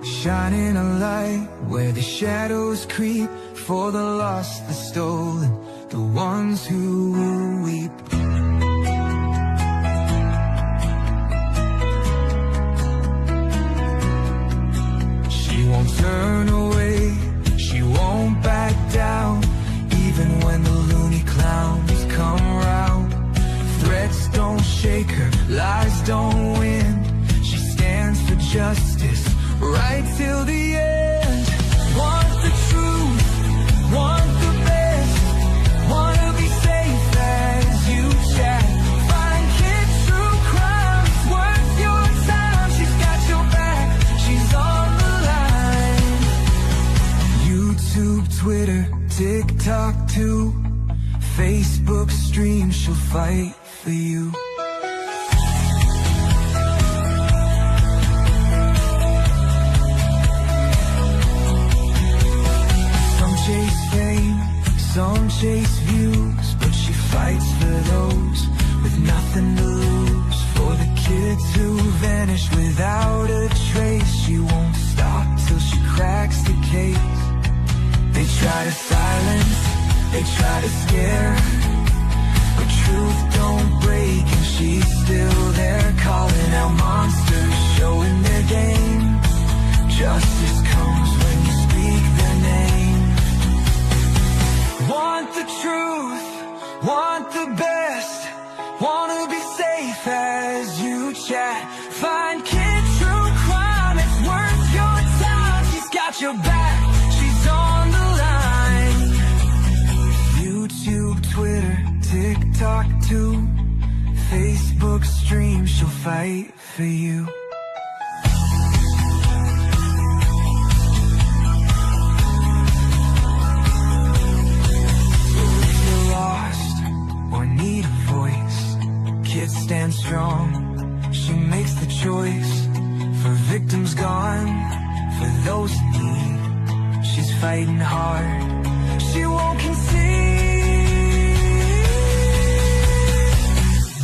shining a light where the shadows creep, for the lost, the stolen, the ones who will weep. She won't turn away, she won't back down, even when the loony clowns come round. Threats don't shake her, lies don't win. She stands for justice, right till the end. Want the truth, want the best, wanna be safe as you chat. Find kid true crime, it's worth your time. She's got your back, she's on the line. YouTube, Twitter, TikTok too, Facebook stream, she'll fight for you. Chase fame, some chase views, but she fights for those with nothing to lose. For the kids who vanish without a trace, she won't stop till she cracks the case. They try to silence, they try to scare, but truth don't break and she's still there, calling out monsters, showing their game. Justice comes when you speak their name. Want the truth, want the best, wanna be safe as you chat. Find kid true crime, it's worth your time. She's got your back, she's on the line. YouTube, Twitter, TikTok too, Facebook stream, she'll fight for you. Need a voice, kids stand strong. She makes the choice for victims gone, for those in need. She's fighting hard, she won't concede.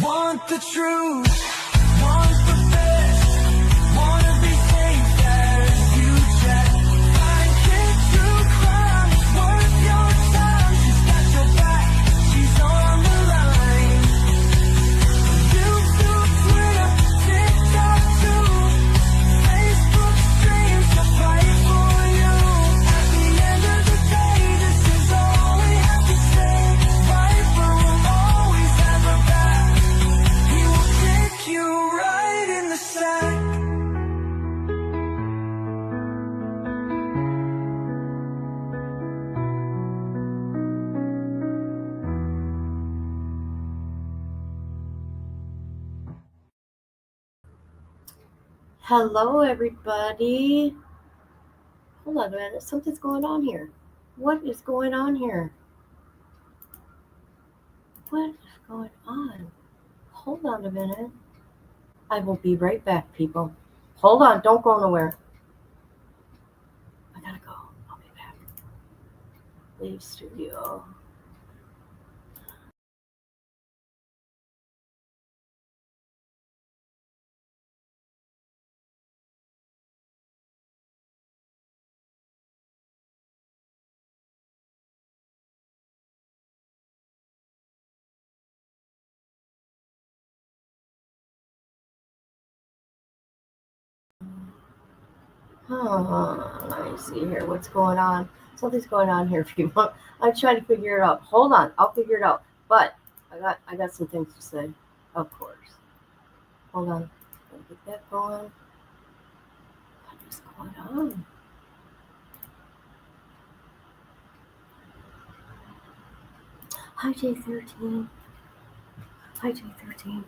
Want the truth, want the best, wanna be safe as you chat. Find kid true crime, it's worth your time. She's got your back, she's on the Hello, everybody. Hold on a minute. Something's going on here. What is going on here? What is going on? Hold on a minute. I will be right back, people. Hold on. Don't go nowhere. I gotta go. I'll be back. Leave studio. Let me see here. What's going on? Something's going on here, people. I'm trying to figure it out. Hold on. I'll figure it out. But I got some things to say, of course. Hold on. Let me get that going. What is going on? Hi, J13. Hi, J13.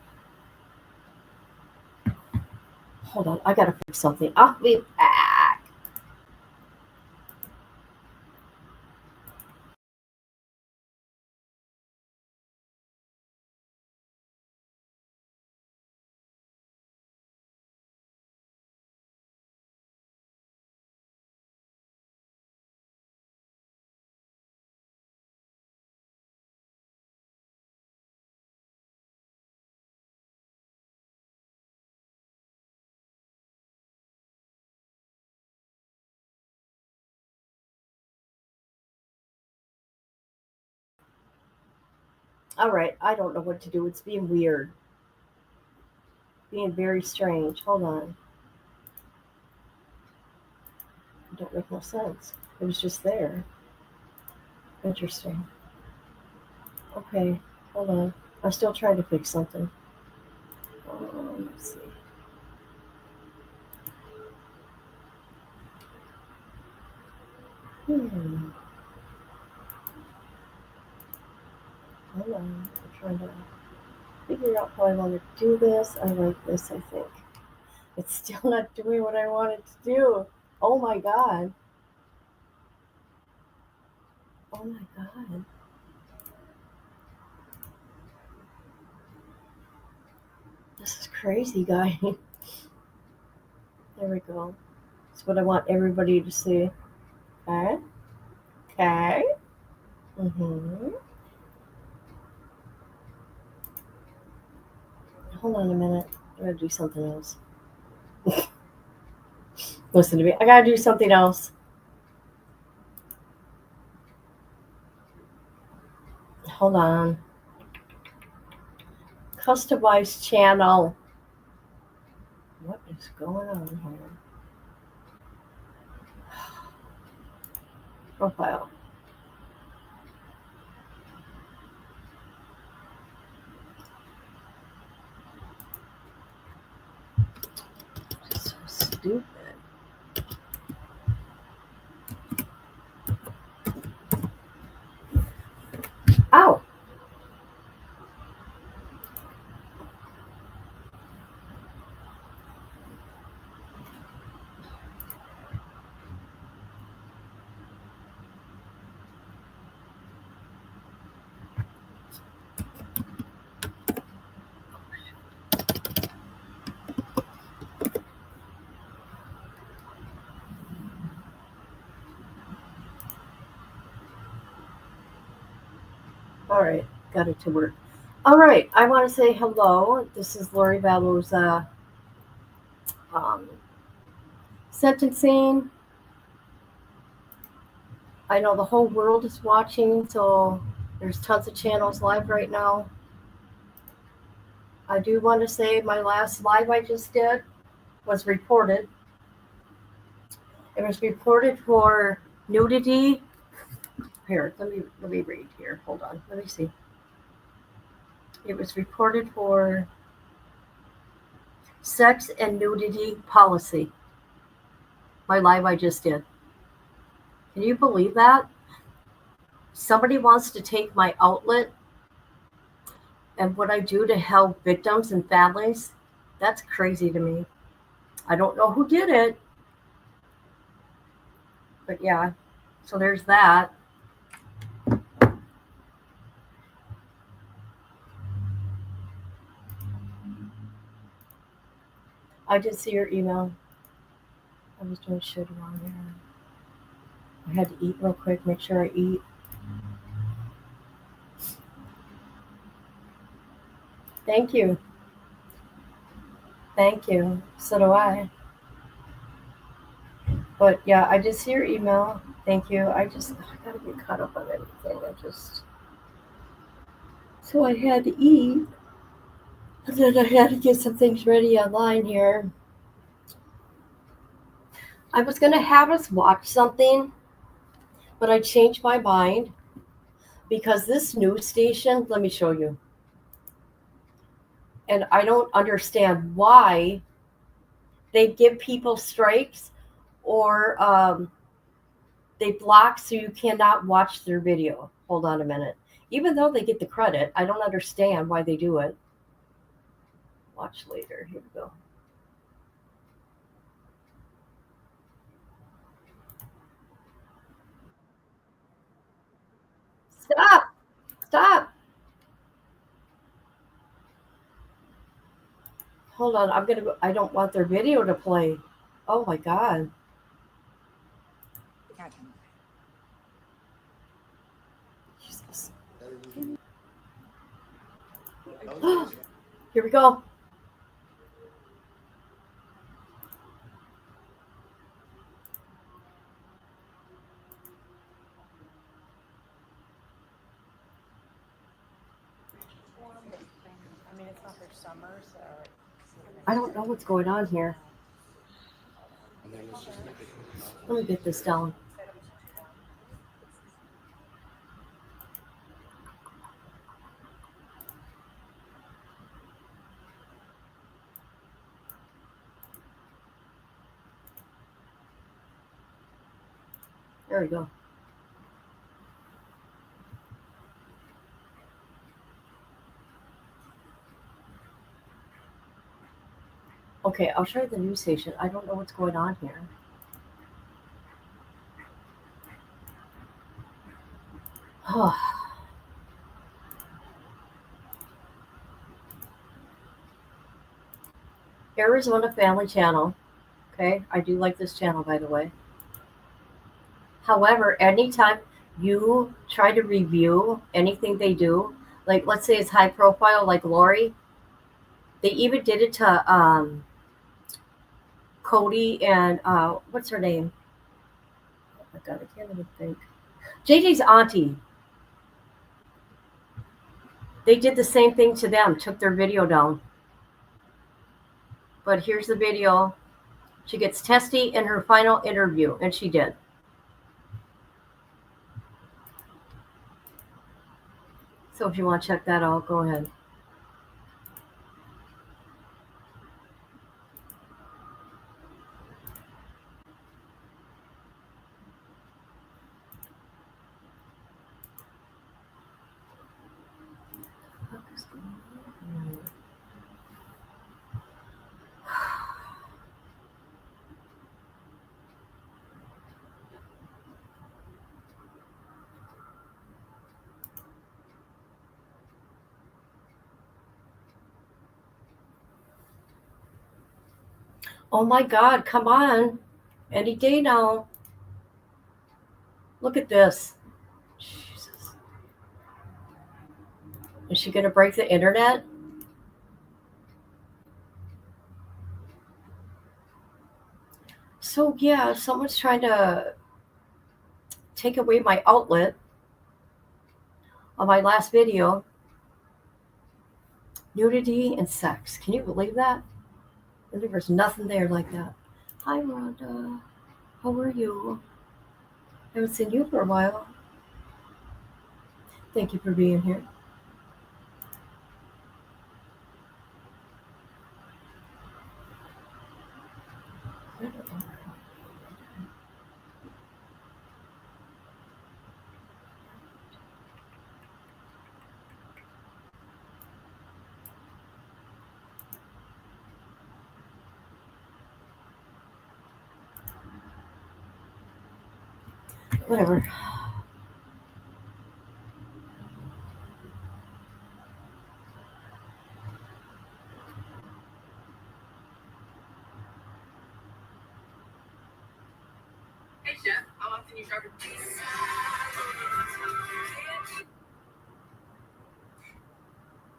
Hold on. I gotta fix something. I'll be back. All right, I don't know what to do. It's being weird, being very strange. Hold on. It don't make no sense. It was just there. Interesting. Okay, hold on. I'm still trying to fix something. Let's see. Hmm. Hold on. I'm trying to figure out how I want to do this. I like this, I think. It's still not doing what I want it to do. Oh my god. Oh my god. This is crazy, guy. There we go. That's what I want everybody to see. Okay. Okay. Mm-hmm. Hold on a minute. I gotta do something else. Listen to me. I gotta do something else. Hold on. Customize channel. What is going on here? Profile. So stupid. Ow! All right, got it to work. All right, I want to say hello. This is Lori Vallow's um, sentencing. I know the whole world is watching, so there's tons of channels live right now. I do want to say my last live I just did was reported. It was reported for nudity. Here, let me read here. Hold on. Let me see. It was reported for sex and nudity policy. My live I just did. Can you believe that? Somebody wants to take my outlet and what I do to help victims and families. That's crazy to me. I don't know who did it, but yeah. So there's that. I did see your email. I was doing shit around there. I had to eat real quick, make sure I eat. Thank you. Thank you. So do I. But yeah, I did see your email. Thank you. I gotta get caught up on everything. So I had to eat. And then I had to get some things ready online here. I was gonna have us watch something, but I changed my mind because this news station, let me show you. And I don't understand why they give people strikes or they block so you cannot watch their video. Hold on a minute. Even though they get the credit, I don't understand why they do it. Watch later. Here we go. Stop! Stop! Hold on. I'm gonna go. I don't want their video to play. Oh my god. Jesus. Here we go. I don't know what's going on here. Let me get this down. There we go. Okay, I'll try the news station. I don't know what's going on here. Arizona Family Channel. Okay, I do like this channel, by the way. However, anytime you try to review anything they do, like let's say it's high profile, like Lori, they even did it to Cody and what's her name? Oh my god, I can't even think. JJ's auntie. They did the same thing to them, took their video down. But here's the video. She gets testy in her final interview, and she did. So if you want to check that out, go ahead. Oh my god, come on. Any day now. Look at this. Jesus. Is she going to break the internet? So, yeah, someone's trying to take away my outlet on my last video. Nudity and sex. Can you believe that? And there was nothing there like that. Hi, Rhonda. How are you? I haven't seen you for a while. Thank you for being here. Whatever.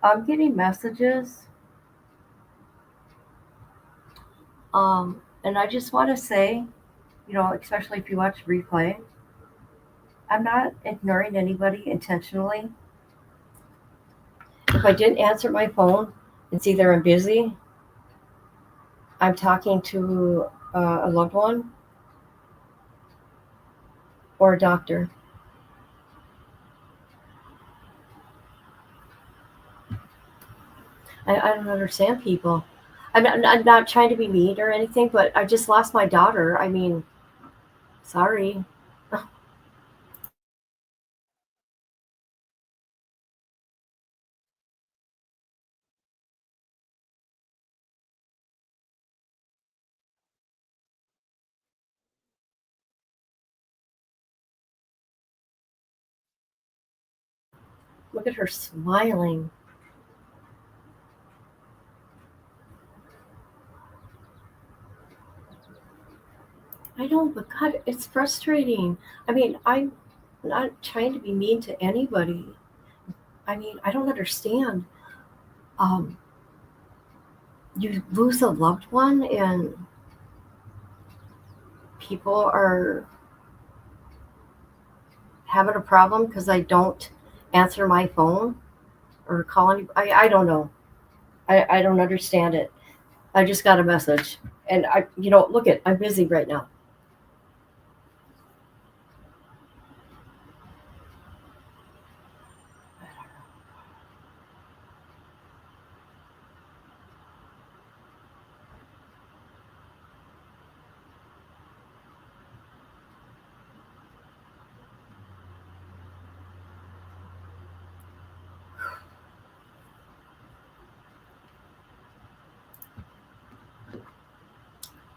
I'm getting messages. And I just want to say, especially if you watch replay, I'm not ignoring anybody intentionally. If I didn't answer my phone, it's either I'm busy, I'm talking to a loved one, or a doctor. I don't understand people. I'm not trying to be mean or anything, but I just lost my daughter. I mean, sorry. Look at her smiling. I know, but God, it's frustrating. I mean, I'm not trying to be mean to anybody. I mean, I don't understand. Um, you lose a loved one, and people are having a problem because I don't answer my phone or call any. I don't know. I don't understand it. I just got a message. And look it, I'm busy right now.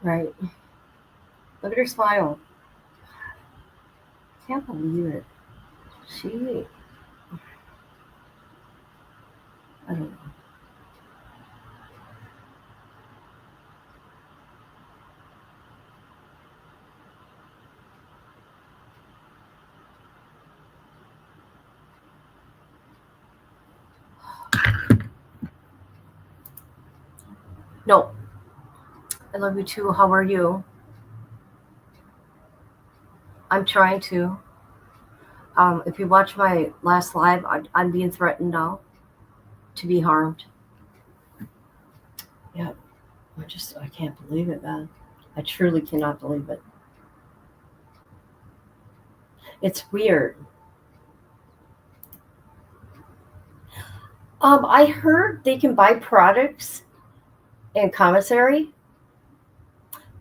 Right. Look at her smile. Can't believe it. She, I don't know. No, I love you too. How are you? I'm trying to. If you watch my last live, I'm being threatened now to be harmed. Yeah, I can't believe it, man. I truly cannot believe it. It's weird. I heard they can buy products in commissary,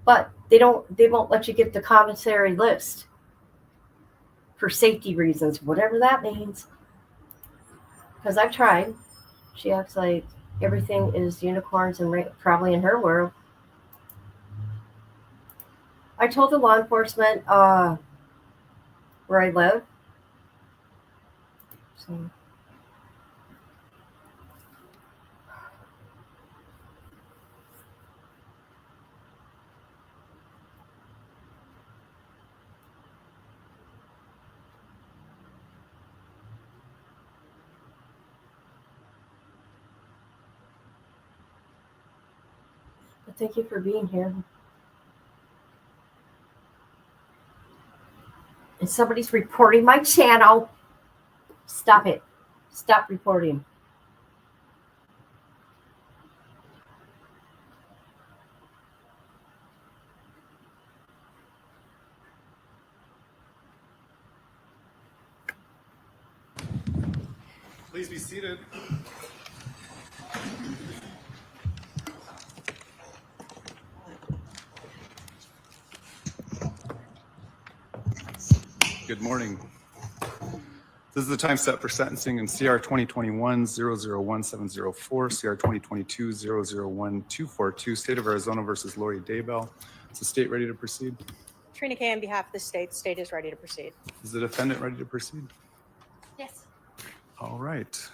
but they won't let you get the commissary list for safety reasons, whatever that means. Because I've tried. She acts like everything is unicorns and probably in her world. I told the law enforcement where I live. So but thank you for being here. And somebody's reporting my channel. Stop it. Stop reporting. Please be seated. Good morning. This is the time set for sentencing in CR 2021-001704, CR 2022-001242, State of Arizona versus Lori Daybell. Is the state ready to proceed? Trina Kay on behalf of the state. State is ready to proceed. Is the defendant ready to proceed? Yes. All right.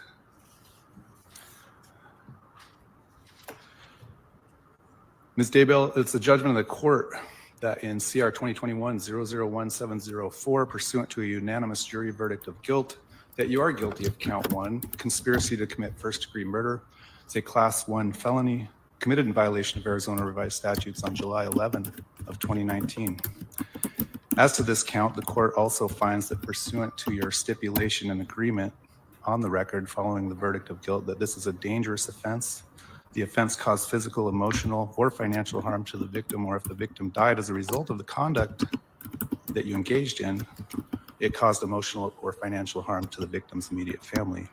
Ms. Daybell, it's the judgment of the court that in CR 2021-001704, pursuant to a unanimous jury verdict of guilt, that you are guilty of count 1, conspiracy to commit first-degree murder. It's a class 1 felony committed in violation of Arizona revised statutes on July 11th of 2019. As to this count, the court also finds that pursuant to your stipulation and agreement on the record following the verdict of guilt, that this is a dangerous offense. The offense caused physical, emotional, or financial harm to the victim, or if the victim died as a result of the conduct that you engaged in, it caused emotional or financial harm to the victim's immediate family.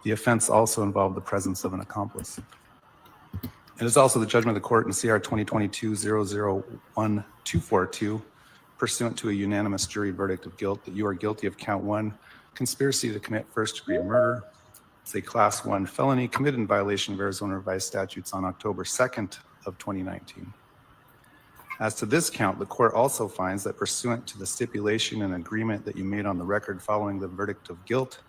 The offense also involved the presence of an accomplice. It is also the judgment of the court in CR 2022-001242, pursuant to a unanimous jury verdict of guilt, that you are guilty of count 1, conspiracy to commit first-degree murder. It's a class 1 felony committed in violation of Arizona revised statutes on October 2nd of 2019. As to this count, the court also finds that pursuant to the stipulation and agreement that you made on the record following the verdict of guilt,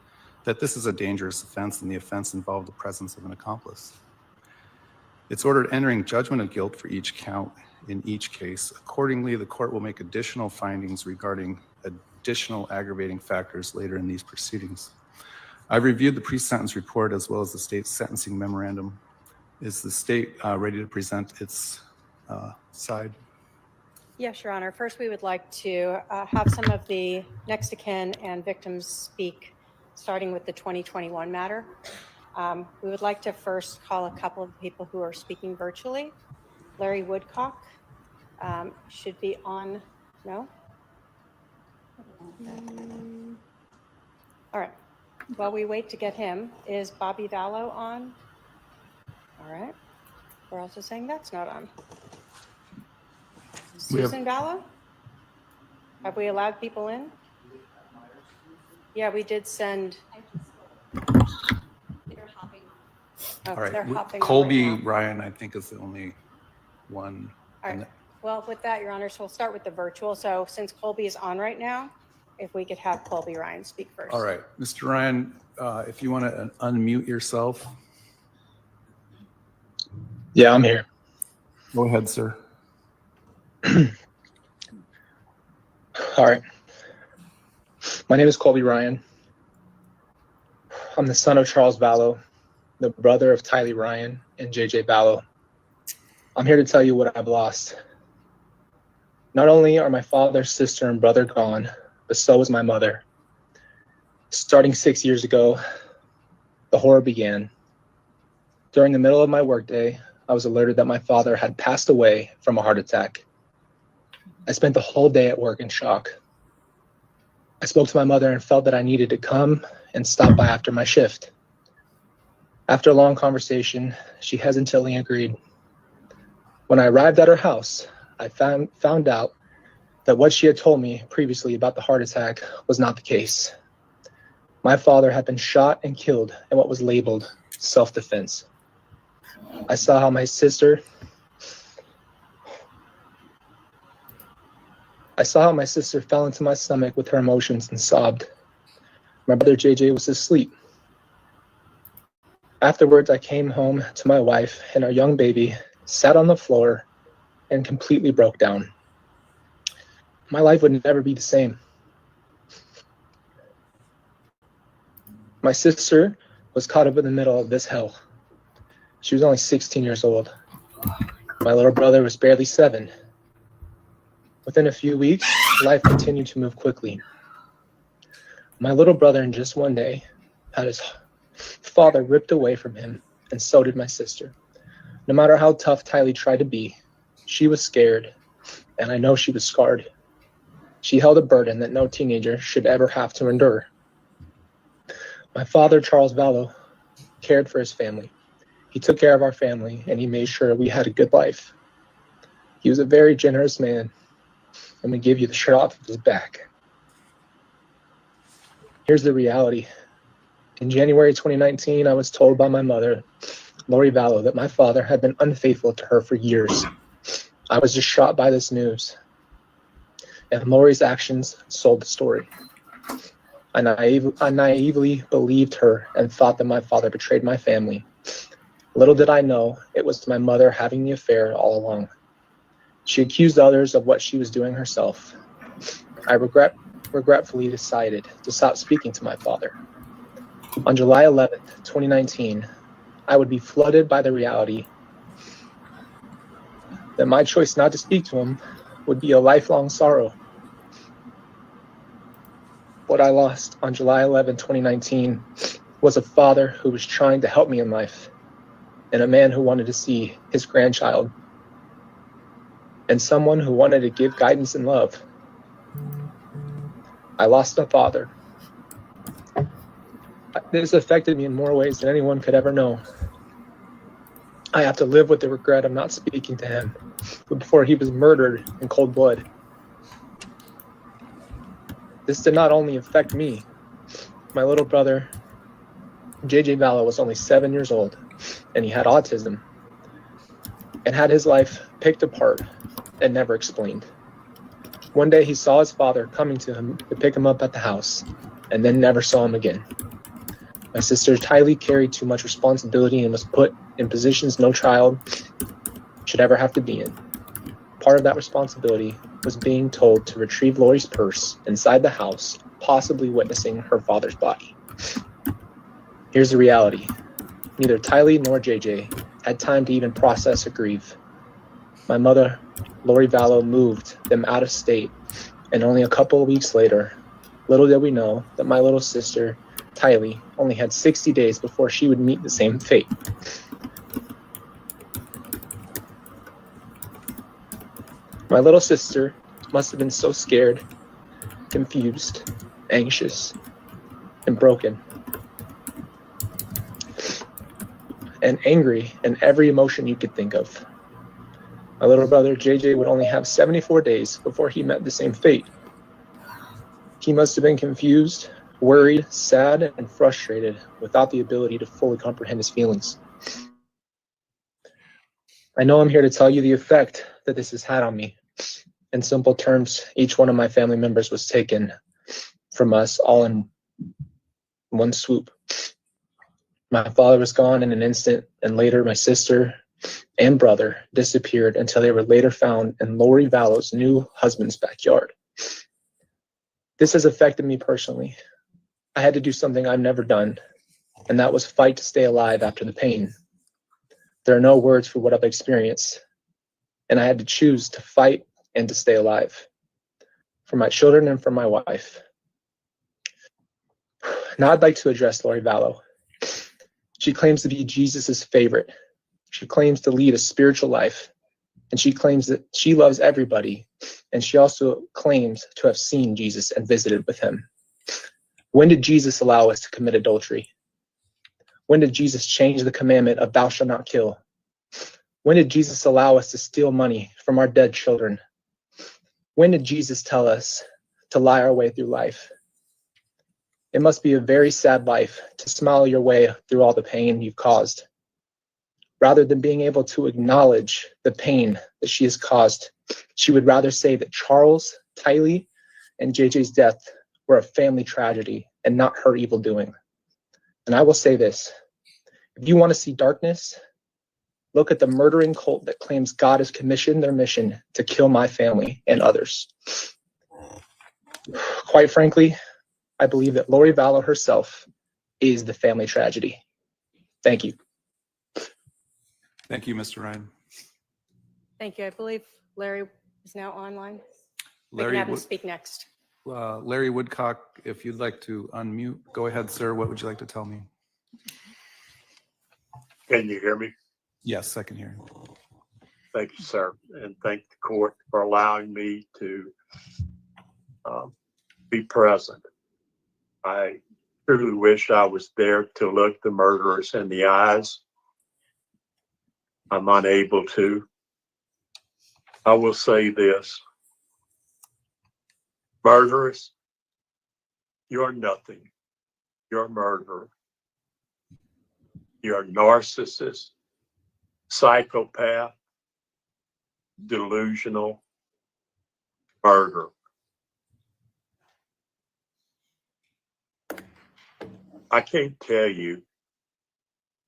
that this is a dangerous offense and the offense involved the presence of an accomplice. It's ordered entering judgment of guilt for each count in each case. Accordingly, the court will make additional findings regarding additional aggravating factors later in these proceedings. I've reviewed the pre-sentence report as well as the state's sentencing memorandum. Is the state ready to present its side? Yes, Your Honor. First, we would like to have some of the next of kin and victims speak, starting with the 2021 matter. We would like to first call a couple of people who are speaking virtually. Larry Woodcock should be on. No? All right. While we wait to get him, is Bobby Vallow on? All right. We're also saying that's not on. We have- Susan Vallow? Have we allowed people in? Yeah, we did send. They're hopping on. Oh, All right. they're hopping on Colby right now. Ryan, I think, is the only one. All right. Well, with that, Your Honor, so we'll start with the virtual. So since Colby is on right now, if we could have Colby Ryan speak first. All right, Mr. Ryan, if you want to unmute yourself. Yeah, I'm here. Go ahead, sir. All right. My name is Colby Ryan. I'm the son of Charles Vallow, the brother of Tylee Ryan and JJ Vallow. I'm here to tell you what I've lost. Not only are my father, sister, and brother gone, but so is my mother. Starting 6 years ago, the horror began. During the middle of my workday, I was alerted that my father had passed away from a heart attack. I spent the whole day at work in shock. I spoke to my mother and felt that I needed to come and stop by after my shift. After a long conversation, she hesitantly agreed. When I arrived at her house, I found out that what she had told me previously about the heart attack was not the case. My father had been shot and killed in what was labeled self-defense. I saw how my sister fell into my stomach with her emotions and sobbed. My brother JJ was asleep. Afterwards, I came home to my wife, and our young baby sat on the floor and completely broke down. My life would never be the same. My sister was caught up in the middle of this hell. She was only 16 years old. My little brother was barely 7. Within a few weeks, life continued to move quickly. My little brother, in just one day, had his father ripped away from him, and so did my sister. No matter how tough Tylee tried to be, she was scared, and I know she was scarred. She held a burden that no teenager should ever have to endure. My father, Charles Vallow, cared for his family. He took care of our family, and he made sure we had a good life. He was a very generous man, and we give you the shirt off of his back. Here's the reality. In January 2019, I was told by my mother, Lori Vallow, that my father had been unfaithful to her for years. I was just shocked by this news, and Lori's actions sold the story. I naively believed her and thought that my father betrayed my family. Little did I know it was my mother having the affair all along. She accused others of what she was doing herself. I regretfully decided to stop speaking to my father. On July 11th, 2019, I would be flooded by the reality that my choice not to speak to him would be a lifelong sorrow. What I lost on July 11, 2019 was a father who was trying to help me in life, and a man who wanted to see his grandchild, and someone who wanted to give guidance and love. I lost a father. This affected me in more ways than anyone could ever know. I have to live with the regret of not speaking to him before he was murdered in cold blood. This did not only affect me. My little brother, JJ Vallow, was only 7 years old, and he had autism and had his life picked apart and never explained. One day he saw his father coming to him to pick him up at the house, and then never saw him again. My sister Tylee carried too much responsibility and was put in positions no child should ever have to be in. Part of that responsibility was being told to retrieve Lori's purse inside the house, possibly witnessing her father's body. Here's the reality. Neither Tylee nor JJ had time to even process or grieve. My mother, Lori Vallow, moved them out of state, and only a couple of weeks later, little did we know that my little sister Tylee, only had 60 days before she would meet the same fate. My little sister must have been so scared, confused, anxious, and broken, and angry, and every emotion you could think of. My little brother, JJ, would only have 74 days before he met the same fate. He must have been confused, worried, sad, and frustrated without the ability to fully comprehend his feelings. I know I'm here to tell you the effect that this has had on me. In simple terms, each one of my family members was taken from us all in one swoop. My father was gone in an instant, and later my sister and brother disappeared until they were later found in Lori Vallow's new husband's backyard. This has affected me personally. I had to do something I've never done, and that was fight to stay alive after the pain. There are no words for what I've experienced, and I had to choose to fight and to stay alive for my children and for my wife. Now I'd like to address Lori Vallow. She claims to be Jesus's favorite. She claims to lead a spiritual life, and she claims that she loves everybody, and she also claims to have seen Jesus and visited with him. When did Jesus allow us to commit adultery? When did Jesus change the commandment of thou shalt not kill? When did Jesus allow us to steal money from our dead children? When did Jesus tell us to lie our way through life? It must be a very sad life to smile your way through all the pain you've caused. Rather than being able to acknowledge the pain that she has caused, she would rather say that Charles, Tylee, and JJ's death were a family tragedy and not her evil doing. And I will say this, if you want to see darkness, look at the murdering cult that claims God has commissioned their mission to kill my family and others. Quite frankly, I believe that Lori Vallow herself is the family tragedy. Thank you. Thank you, Mr. Ryan. Thank you. I believe Larry is now online. We can Larry, have him speak next. Larry Woodcock, if you'd like to unmute, go ahead, sir. What would you like to tell me? Can you hear me? Yes, I can hear you. Thank you, sir. And thank the court for allowing me to be present. I truly wish I was there to look the murderers in the eyes. I'm unable to. I will say this. Murderers, you're nothing. You're a murderer. You're a narcissist, psychopath, delusional murderer. I can't tell you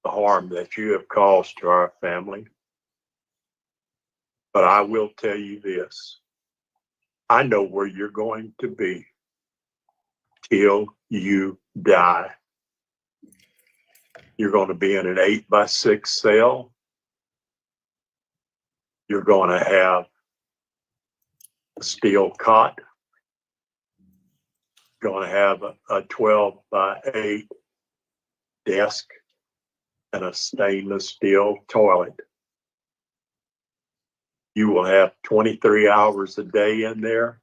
the harm that you have caused to our family, but I will tell you this. I know where you're going to be till you die. You're going to be in an 8x6 cell. You're going to have a steel cot. You're going to have a 12x8 desk and a stainless steel toilet. You will have 23 hours a day in there.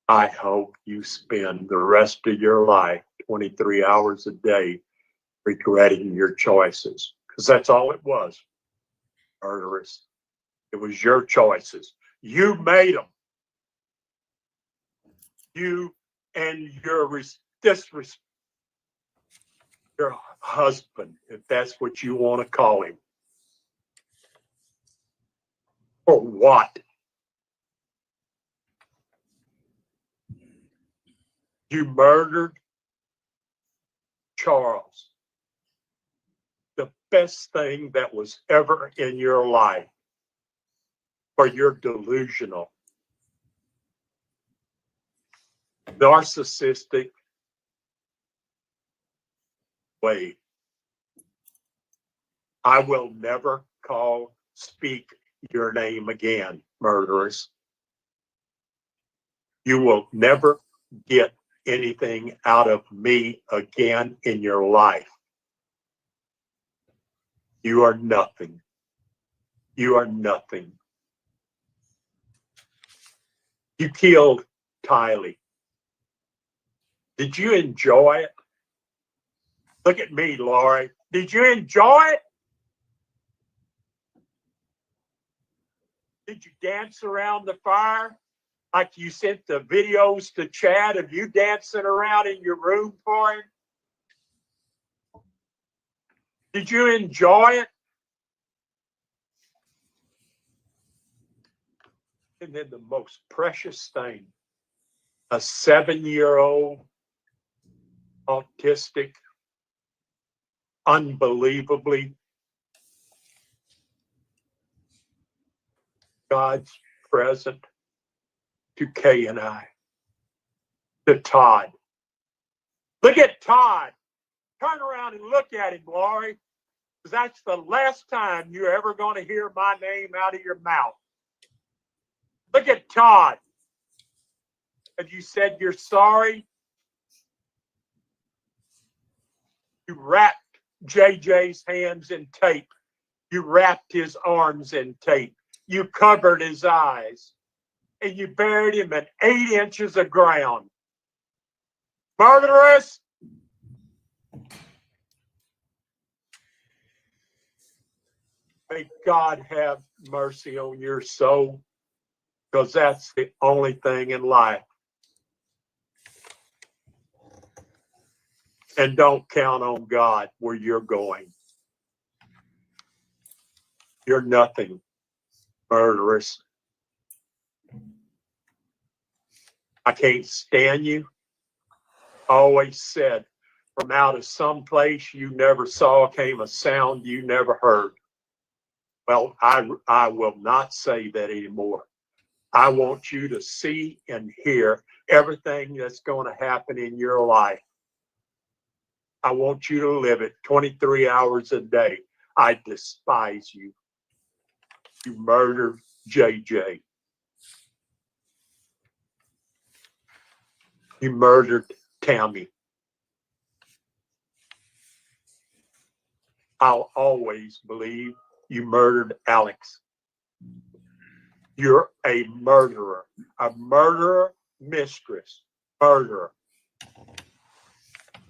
I hope you spend the rest of your life 23 hours a day regretting your choices, because that's all it was, murderers. It was your choices. You made them. You and your husband, if that's what you want to call him. For what? You murdered Charles. The best thing that was ever in your life for your delusional, narcissistic way. I will never speak your name again, murderers. You will never get anything out of me again in your life. You are nothing. You are nothing. You killed Tylee. Did you enjoy it? Look at me, Lori. Did you enjoy it? Did you dance around the fire? Like you sent the videos to Chad of you dancing around in your room for him? Did you enjoy it? And then the most precious thing, a 7-year-old autistic, unbelievably God's present to Kay and I, to Todd. Look at Todd. Turn around and look at him, Lori, because that's the last time you're ever going to hear my name out of your mouth. Look at Todd. Have you said you're sorry? You wrapped JJ's hands in tape. You wrapped his arms in tape. You covered his eyes. And you buried him in 8 inches of ground. Murderous! May God have mercy on your soul, because that's the only thing in life. And don't count on God where you're going. You're nothing, murderous. I can't stand you. I always said, from out of some place you never saw came a sound you never heard. Well, I will not say that anymore. I want you to see and hear everything that's going to happen in your life. I want you to live it 23 hours a day. I despise you. You murdered JJ. You murdered Tammy. I'll always believe you murdered Alex. You're a murderer mistress, murderer.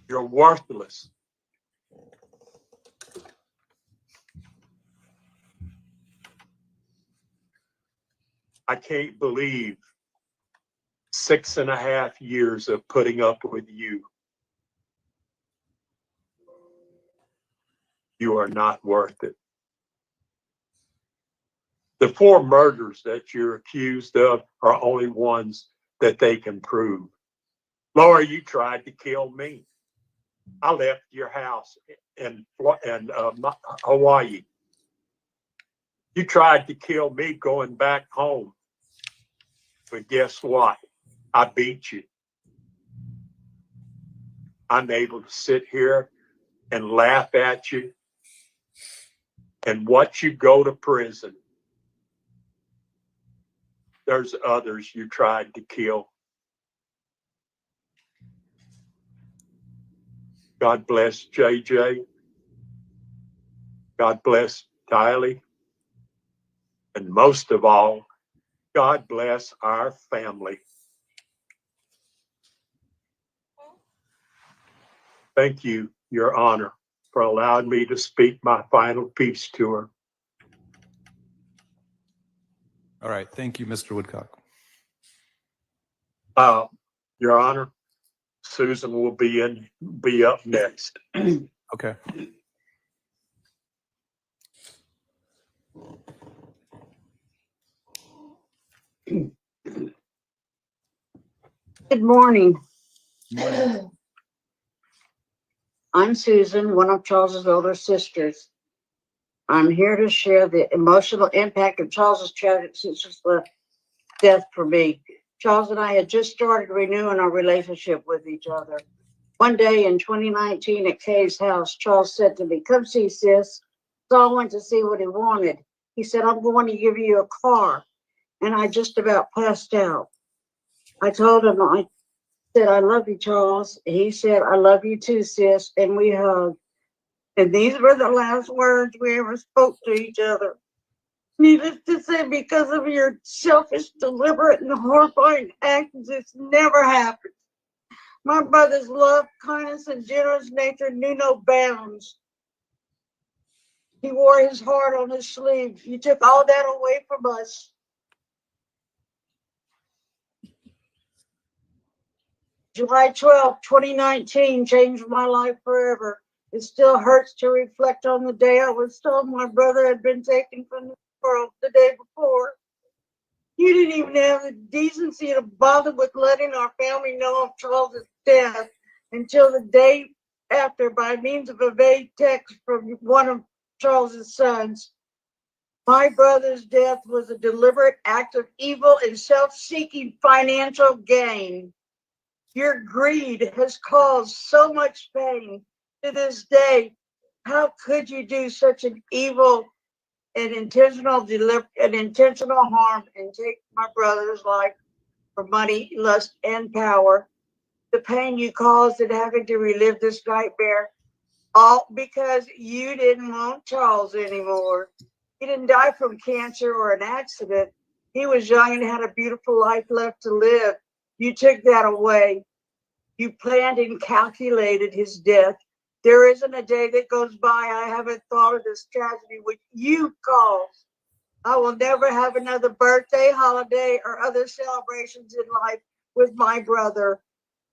You're worthless. I can't believe 6.5 years of putting up with you. You are not worth it. The 4 murders that you're accused of are only ones that they can prove. Laura, you tried to kill me. I left your house in Hawaii. You tried to kill me going back home. But guess what? I beat you. I'm able to sit here and laugh at you and watch you go to prison. There's others you tried to kill. God bless JJ. God bless Tylee. And most of all, God bless our family. Thank you, Your Honor, for allowing me to speak my final piece to her. All right. Thank you, Mr. Woodcock. Your Honor, Susan will be up next. Okay. Good morning. Morning. I'm Susan, one of Charles's older sisters. I'm here to share the emotional impact of Charles's tragic sister's death for me. Charles and I had just started renewing our relationship with each other. One day in 2019 at Kay's house, Charles said to me, "Come see, sis." So I went to see what he wanted. He said, "I'm going to give you a car." And I just about passed out. I told him said, I love you, Charles. He said, I love you too, sis. And we hugged. And these were the last words we ever spoke to each other. Needless to say, because of your selfish, deliberate, and horrifying actions, it's never happened. My brother's love, kindness, and generous nature knew no bounds. He wore his heart on his sleeve. You took all that away from us. July 12, 2019 changed my life forever. It still hurts to reflect on the day I was told my brother had been taken from the world the day before. You didn't even have the decency to bother with letting our family know of Charles's death until the day after by means of a vague text from one of Charles's sons. My brother's death was a deliberate act of evil and self-seeking financial gain. Your greed has caused so much pain to this day. How could you do such an evil and intentional harm and take my brother's life for money, lust, and power? The pain you caused in having to relive this nightmare, all because you didn't want Charles anymore. He didn't die from cancer or an accident. He was young and had a beautiful life left to live. You took that away. You planned and calculated his death. There isn't a day that goes by I haven't thought of this tragedy which you caused. I will never have another birthday, holiday, or other celebrations in life with my brother.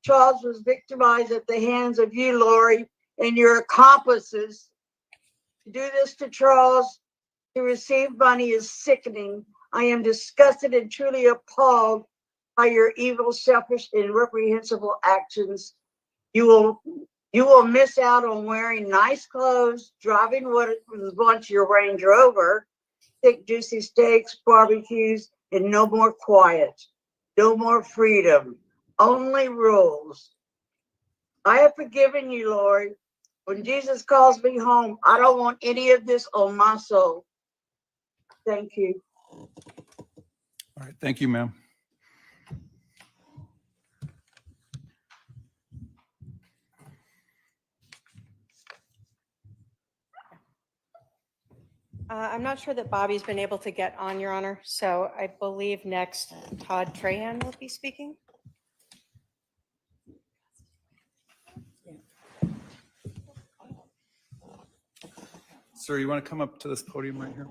Charles was victimized at the hands of you, Lori, and your accomplices. To do this to Charles, to receive money is sickening. I am disgusted and truly appalled by your evil, selfish, and reprehensible actions. You will miss out on wearing nice clothes, driving what was once your Range Rover, thick, juicy steaks, barbecues, and no more quiet, no more freedom, only rules. I have forgiven you, Lord. When Jesus calls me home, I don't want any of this on my soul. Thank you. All right, thank you, ma'am. I'm not sure that Bobby's been able to get on, Your Honor, so I believe next Todd Trahan will be speaking. Sir, you want to come up to this podium right here?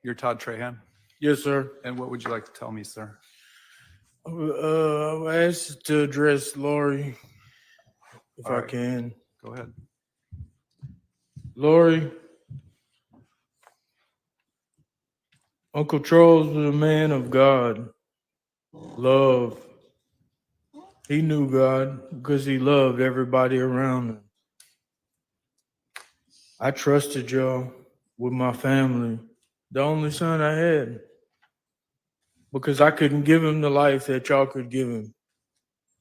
You're Todd Trahan, Yes, sir. and what would you like to tell me, sir? I asked to address Lori, if All I right. can. Go ahead. Lori, Uncle Charles was a man of God, love. He knew God because he loved everybody around him. I trusted y'all with my family, the only son I had, because I couldn't give him the life that y'all could give him.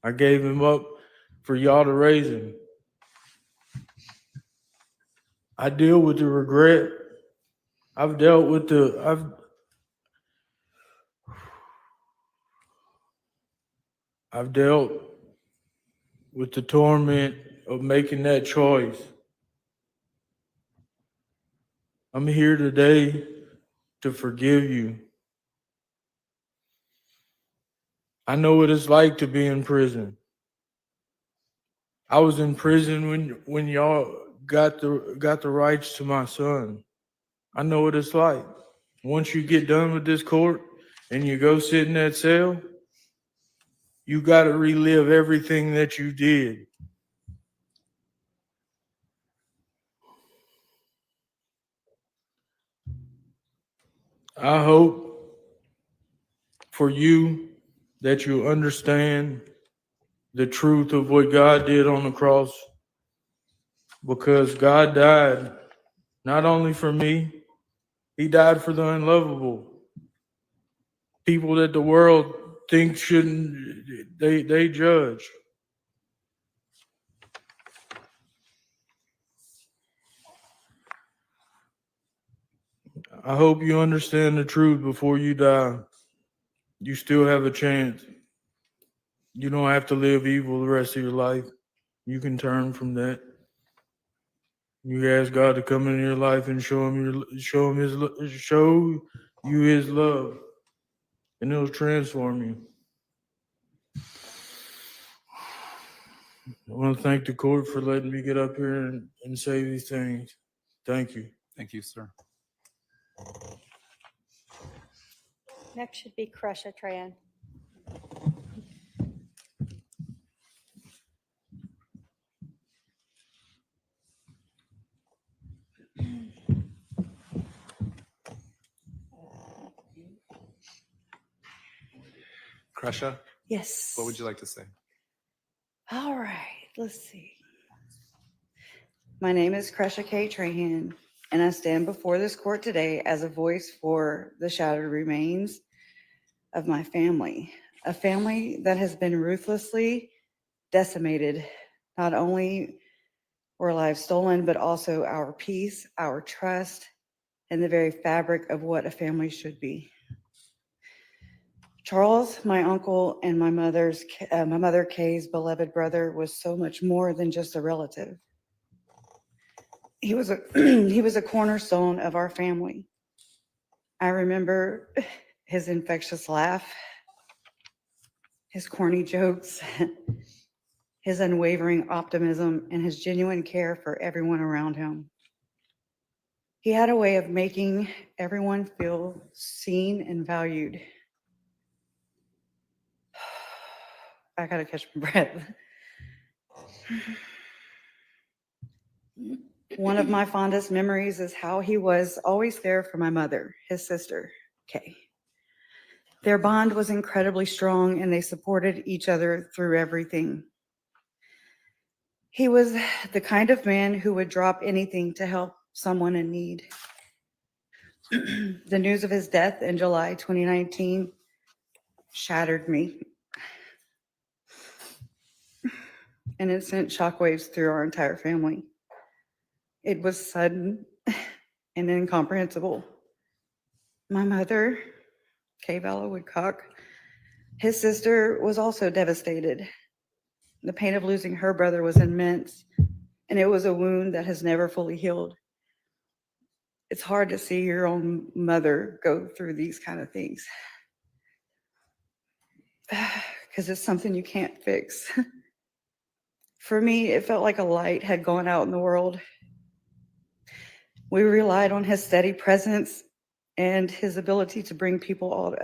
I gave him up for y'all to raise him. I deal with the regret. I've dealt with I've dealt with the torment of making that choice. I'm here today to forgive you. I know what it's like to be in prison. I was in prison when y'all got the rights to my son. I know what it's like. Once you get done with this court and you go sit in that cell, you got to relive everything that you did. I hope for you that you understand the truth of what God did on the cross, because God died not only for me, he died for the unlovable. People that the world thinks shouldn't, they judge. I hope you understand the truth before you die. You still have a chance. You don't have to live evil the rest of your life. You can turn from that. You ask God to come into your life and show you His love, and it'll transform you. I want to thank the court for letting me get up here and say these things. Thank you. Thank you, sir. Next should be Kresha Tran. Kresha, Yes. what would you like to say? All right, let's see. My name is Kresha K. Trahan, and I stand before this court today as a voice for the shattered remains of my family, a family that has been ruthlessly decimated. Not only were lives stolen, but also our peace, our trust, and the very fabric of what a family should be. Charles, my uncle, and my mother Kay's beloved brother, was so much more than just a relative. He was a cornerstone of our family. I remember his infectious laugh, his corny jokes, his unwavering optimism, and his genuine care for everyone around him. He had a way of making everyone feel seen and valued. I gotta catch my breath. One of my fondest memories is how he was always there for my mother, his sister, Kay. Their bond was incredibly strong and they supported each other through everything. He was the kind of man who would drop anything to help someone in need. The news of his death in July 2019 shattered me, and it sent shockwaves through our entire family. It was sudden and incomprehensible. My mother, Kay Vallow Woodcock, his sister, was also devastated. The pain of losing her brother was immense, and it was a wound that has never fully healed. It's hard to see your own mother go through these kind of things because it's something you can't fix. For me, it felt like a light had gone out in the world. We relied on his steady presence and his ability to bring people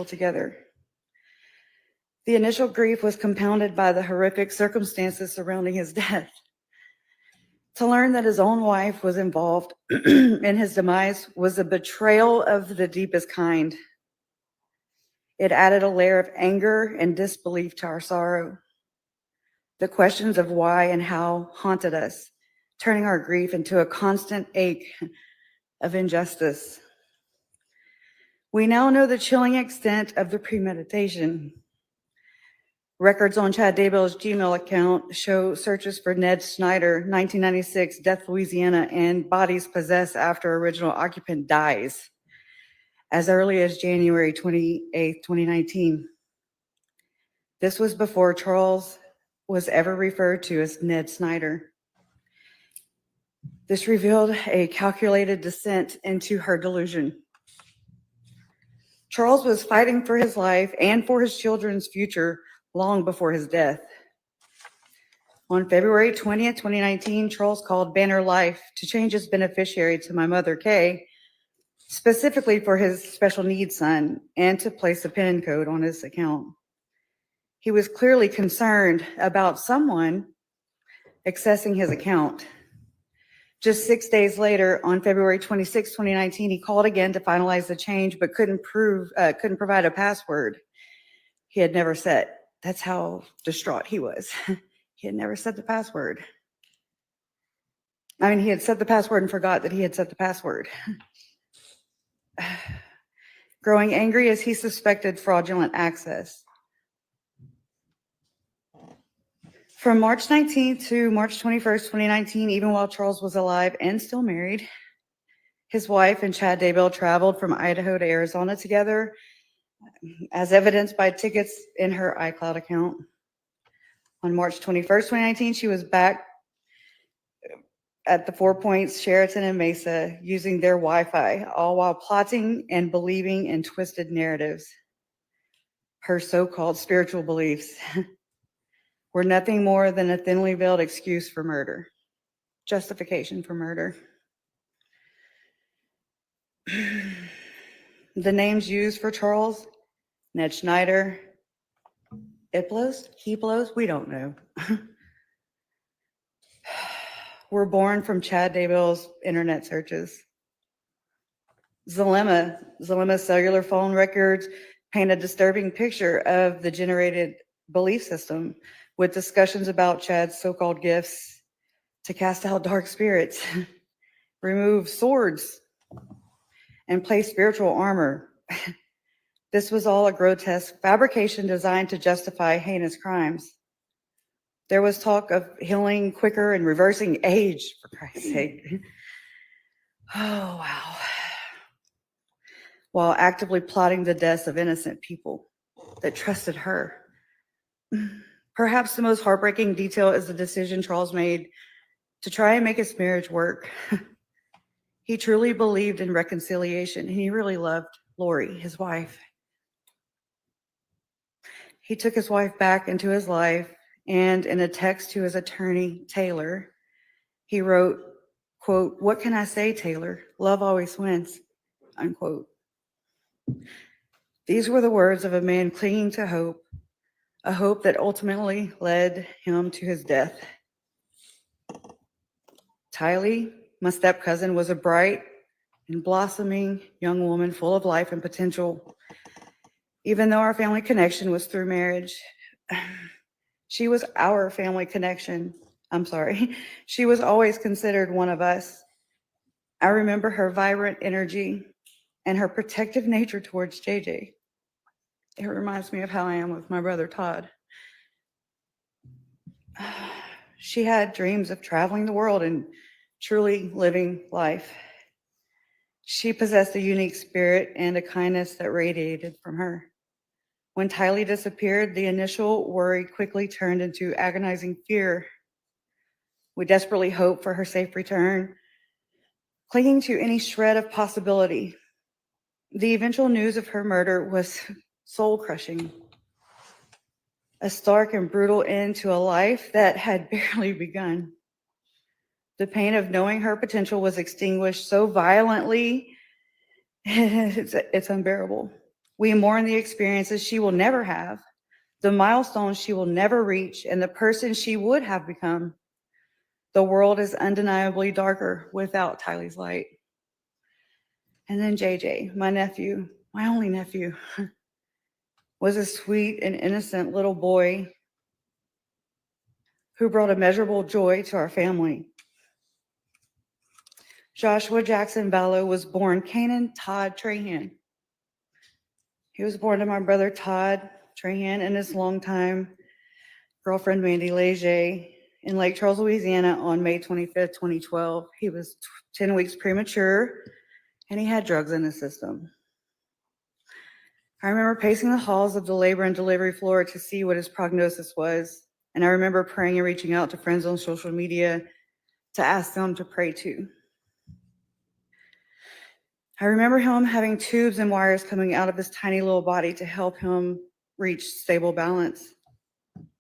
together. The initial grief was compounded by the horrific circumstances surrounding his death. To learn that his own wife was involved in his demise was a betrayal of the deepest kind. It added a layer of anger and disbelief to our sorrow. The questions of why and how haunted us, turning our grief into a constant ache of injustice. We now know the chilling extent of the premeditation. Records on Chad Daybell's Gmail account show searches for Ned Snyder, 1996, Death, Louisiana, and bodies possessed after original occupant dies, as early as January 28, 2019. This was before Charles was ever referred to as Ned Snyder. This revealed a calculated descent into her delusion. Charles was fighting for his life and for his children's future long before his death. On February 20th, 2019, Charles called Banner Life to change his beneficiary to my mother, Kay, specifically for his special needs son and to place a PIN code on his account. He was clearly concerned about someone accessing his account. Just 6 days later, on February 26, 2019, he called again to finalize the change, but couldn't provide a password he had never set. That's how distraught he was. He had never set the password. I mean, he had set the password and forgot that he had set the password. Growing angry as he suspected fraudulent access. From March 19th to March 21st, 2019, even while Charles was alive and still married, His wife and Chad Daybell traveled from Idaho to Arizona together, as evidenced by tickets in her iCloud account. On March 21st, 2019, she was back at the Four Points Sheraton in Mesa using their Wi-Fi, all while plotting and believing in twisted narratives. Her so-called spiritual beliefs were nothing more than a thinly veiled excuse for murder, justification for murder. The names used for Charles, Ned Schneider, Heplos, we don't know, were born from Chad Daybell's internet searches. Zalema's cellular phone records paint a disturbing picture of the generated belief system, with discussions about Chad's so-called gifts to cast out dark spirits, remove swords, and place spiritual armor. This was all a grotesque fabrication designed to justify heinous crimes. There was talk of healing quicker and reversing age, for Christ's sake. Oh, wow. While actively plotting the deaths of innocent people that trusted her. Perhaps the most heartbreaking detail is the decision Charles made to try and make his marriage work. He truly believed in reconciliation, and he really loved Lori, his wife. He took his wife back into his life, and in a text to his attorney, Taylor, he wrote, quote, "What can I say, Taylor? Love always wins," unquote. These were the words of a man clinging to hope, a hope that ultimately led him to his death. Tylee, my step-cousin, was a bright and blossoming young woman full of life and potential. Even though our family connection was through marriage, she was our family connection. I'm sorry. She was always considered one of us. I remember her vibrant energy and her protective nature towards JJ. It reminds me of how I am with my brother Todd. She had dreams of traveling the world and truly living life. She possessed a unique spirit and a kindness that radiated from her. When Tylee disappeared, the initial worry quickly turned into agonizing fear. We desperately hoped for her safe return, clinging to any shred of possibility. The eventual news of her murder was soul-crushing. A stark and brutal end to a life that had barely begun. The pain of knowing her potential was extinguished so violently, it's unbearable. We mourn the experiences she will never have, the milestones she will never reach, and the person she would have become. The world is undeniably darker without Tylee's light. And then JJ, my nephew, my only nephew, was a sweet and innocent little boy who brought immeasurable joy to our family. Joshua Jackson Vallow was born Canaan Todd Trahan. He was born to my brother Todd Trahan and his longtime girlfriend Mandy Leger in Lake Charles, Louisiana on May 25th, 2012. He was 10 weeks premature and he had drugs in his system. I remember pacing the halls of the labor and delivery floor to see what his prognosis was. And I remember praying and reaching out to friends on social media to ask them to pray too. I remember him having tubes and wires coming out of his tiny little body to help him reach stable balance.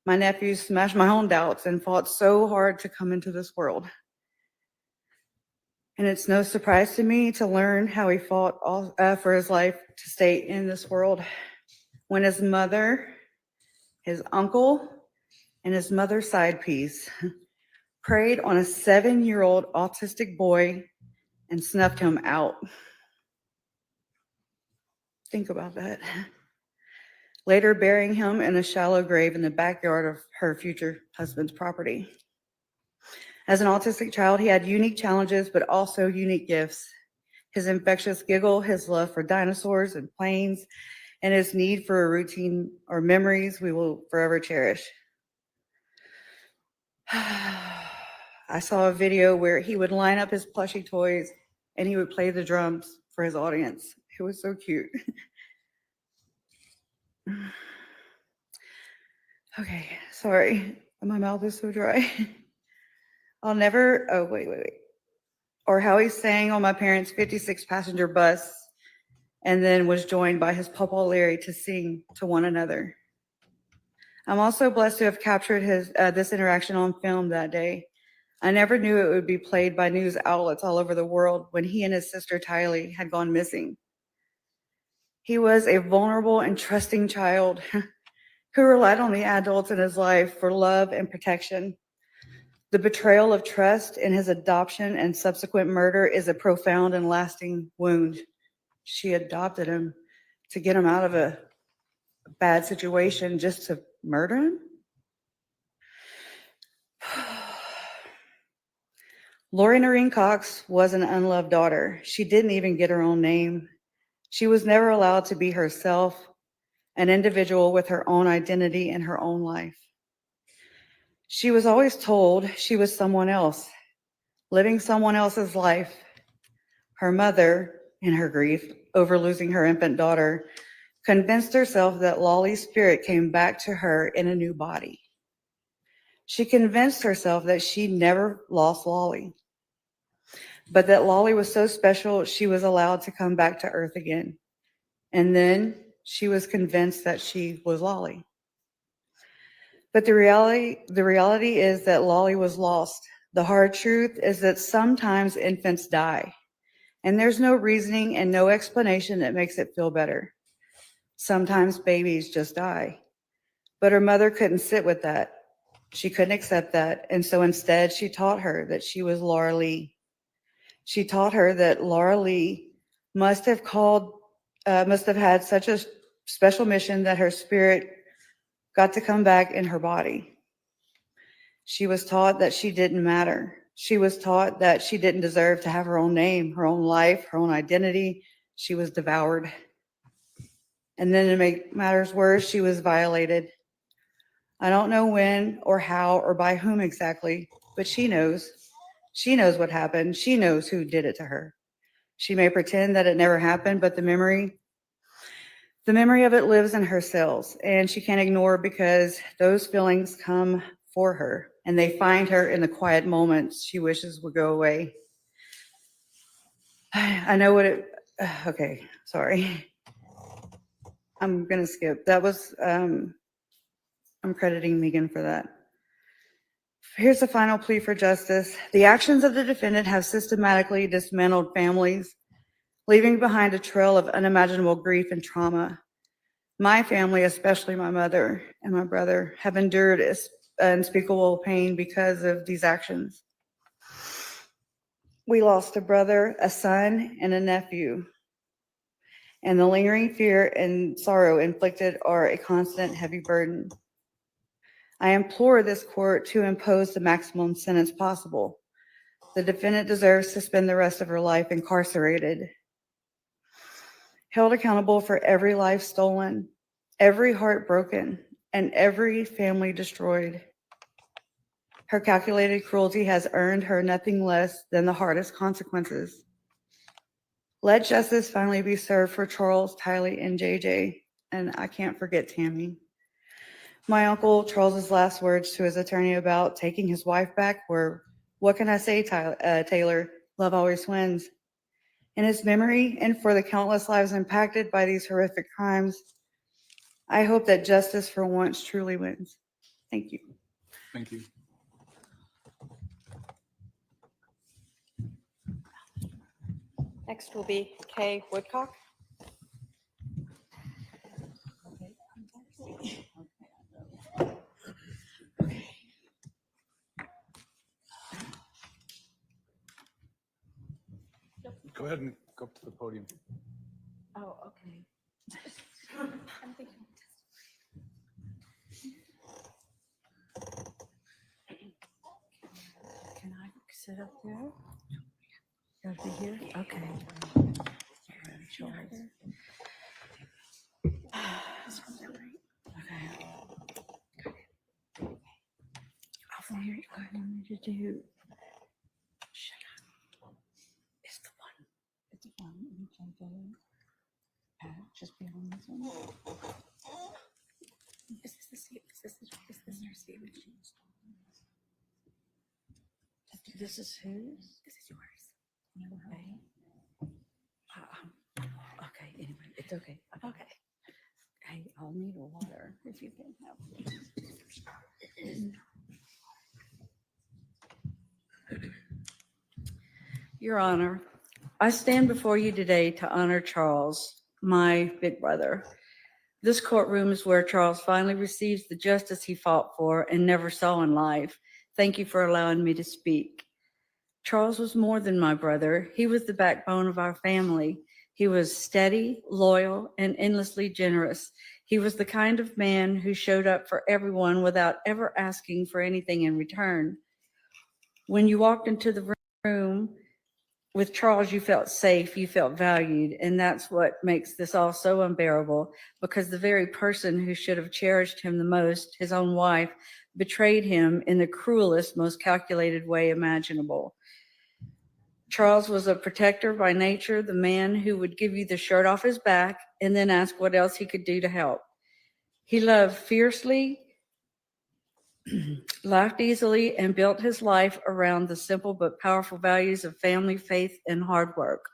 My nephew smashed my own doubts and fought so hard to come into this world. And it's no surprise to me to learn how he fought for his life to stay in this world. When his mother, his uncle, and his mother's side piece preyed on a 7-year-old autistic boy and snuffed him out. Think about that. Later burying him in a shallow grave in the backyard of her future husband's property. As an autistic child, he had unique challenges, but also unique gifts. His infectious giggle, his love for dinosaurs and planes, and his need for a routine or memories we will forever cherish. I saw a video where he would line up his plushie toys and he would play the drums for his audience. It was so cute. Okay, sorry. My mouth is so dry. I'll never, oh, wait. Or how he sang on my parents' 56 passenger bus and then was joined by his Papa Larry to sing to one another. I'm also blessed to have captured this interaction on film that day. I never knew it would be played by news outlets all over the world when he and his sister Tylee had gone missing. He was a vulnerable and trusting child who relied on the adults in his life for love and protection. The betrayal of trust in his adoption and subsequent murder is a profound and lasting wound. She adopted him to get him out of a bad situation just to murder him? Lori Noreen Cox was an unloved daughter. She didn't even get her own name. She was never allowed to be herself, an individual with her own identity and her own life. She was always told she was someone else, living someone else's life. Her mother, in her grief over losing her infant daughter, convinced herself that Lolly's spirit came back to her in a new body. She convinced herself that she never lost Lolly, but that Lolly was so special she was allowed to come back to Earth again. And then she was convinced that she was Lolly. But the reality is that Lolly was lost. The hard truth is that sometimes infants die, and there's no reasoning and no explanation that makes it feel better. Sometimes babies just die. But her mother couldn't sit with that. She couldn't accept that. And so instead, she taught her that she was Laura Lee. She taught her that Laura Lee must have had such a special mission that her spirit got to come back in her body. She was taught that she didn't matter. She was taught that she didn't deserve to have her own name, her own life, her own identity. She was devoured. And then to make matters worse, she was violated. I don't know when or how or by whom exactly, but she knows. She knows what happened. She knows who did it to her. She may pretend that it never happened, but the memory of it lives in her cells, and she can't ignore it because those feelings come for her, and they find her in the quiet moments she wishes would go away. I know what it, okay, sorry. I'm gonna skip. That was, I'm crediting Megan for that. Here's the final plea for justice. The actions of the defendant have systematically dismantled families, leaving behind a trail of unimaginable grief and trauma. My family, especially my mother and my brother, have endured unspeakable pain because of these actions. We lost a brother, a son, and a nephew. And the lingering fear and sorrow inflicted are a constant heavy burden. I implore this court to impose the maximum sentence possible. The defendant deserves to spend the rest of her life incarcerated, held accountable for every life stolen, every heart broken, and every family destroyed. Her calculated cruelty has earned her nothing less than the hardest consequences. Let justice finally be served for Charles, Tylee, and JJ, and I can't forget Tammy. My uncle Charles's last words to his attorney about taking his wife back were, "What can I say, Taylor? Love always wins." In his memory and for the countless lives impacted by these horrific crimes, I hope that justice for once truly wins. Thank you. Thank you. Next will be Kay Woodcock. Go ahead and go up to the podium. Oh, okay. Can I sit up there? Gotta be here? Okay. Okay. I'll hear what you want me to do. Shut up. It's the one. This is whose? This is yours. Okay. Okay, anyway, it's okay. Okay. Hey, I'll need a water if you can help. Your Honor, I stand before you today to honor Charles, my big brother. This courtroom is where Charles finally receives the justice he fought for and never saw in life. Thank you for allowing me to speak. Charles was more than my brother. He was the backbone of our family. He was steady, loyal, and endlessly generous. He was the kind of man who showed up for everyone without ever asking for anything in return. When you walked into the room with Charles, you felt safe, you felt valued, and that's what makes this all so unbearable, because the very person who should have cherished him the most, his own wife, betrayed him in the cruelest, most calculated way imaginable. Charles was a protector by nature, the man who would give you the shirt off his back and then ask what else he could do to help. He loved fiercely, laughed easily, and built his life around the simple but powerful values of family, faith, and hard work.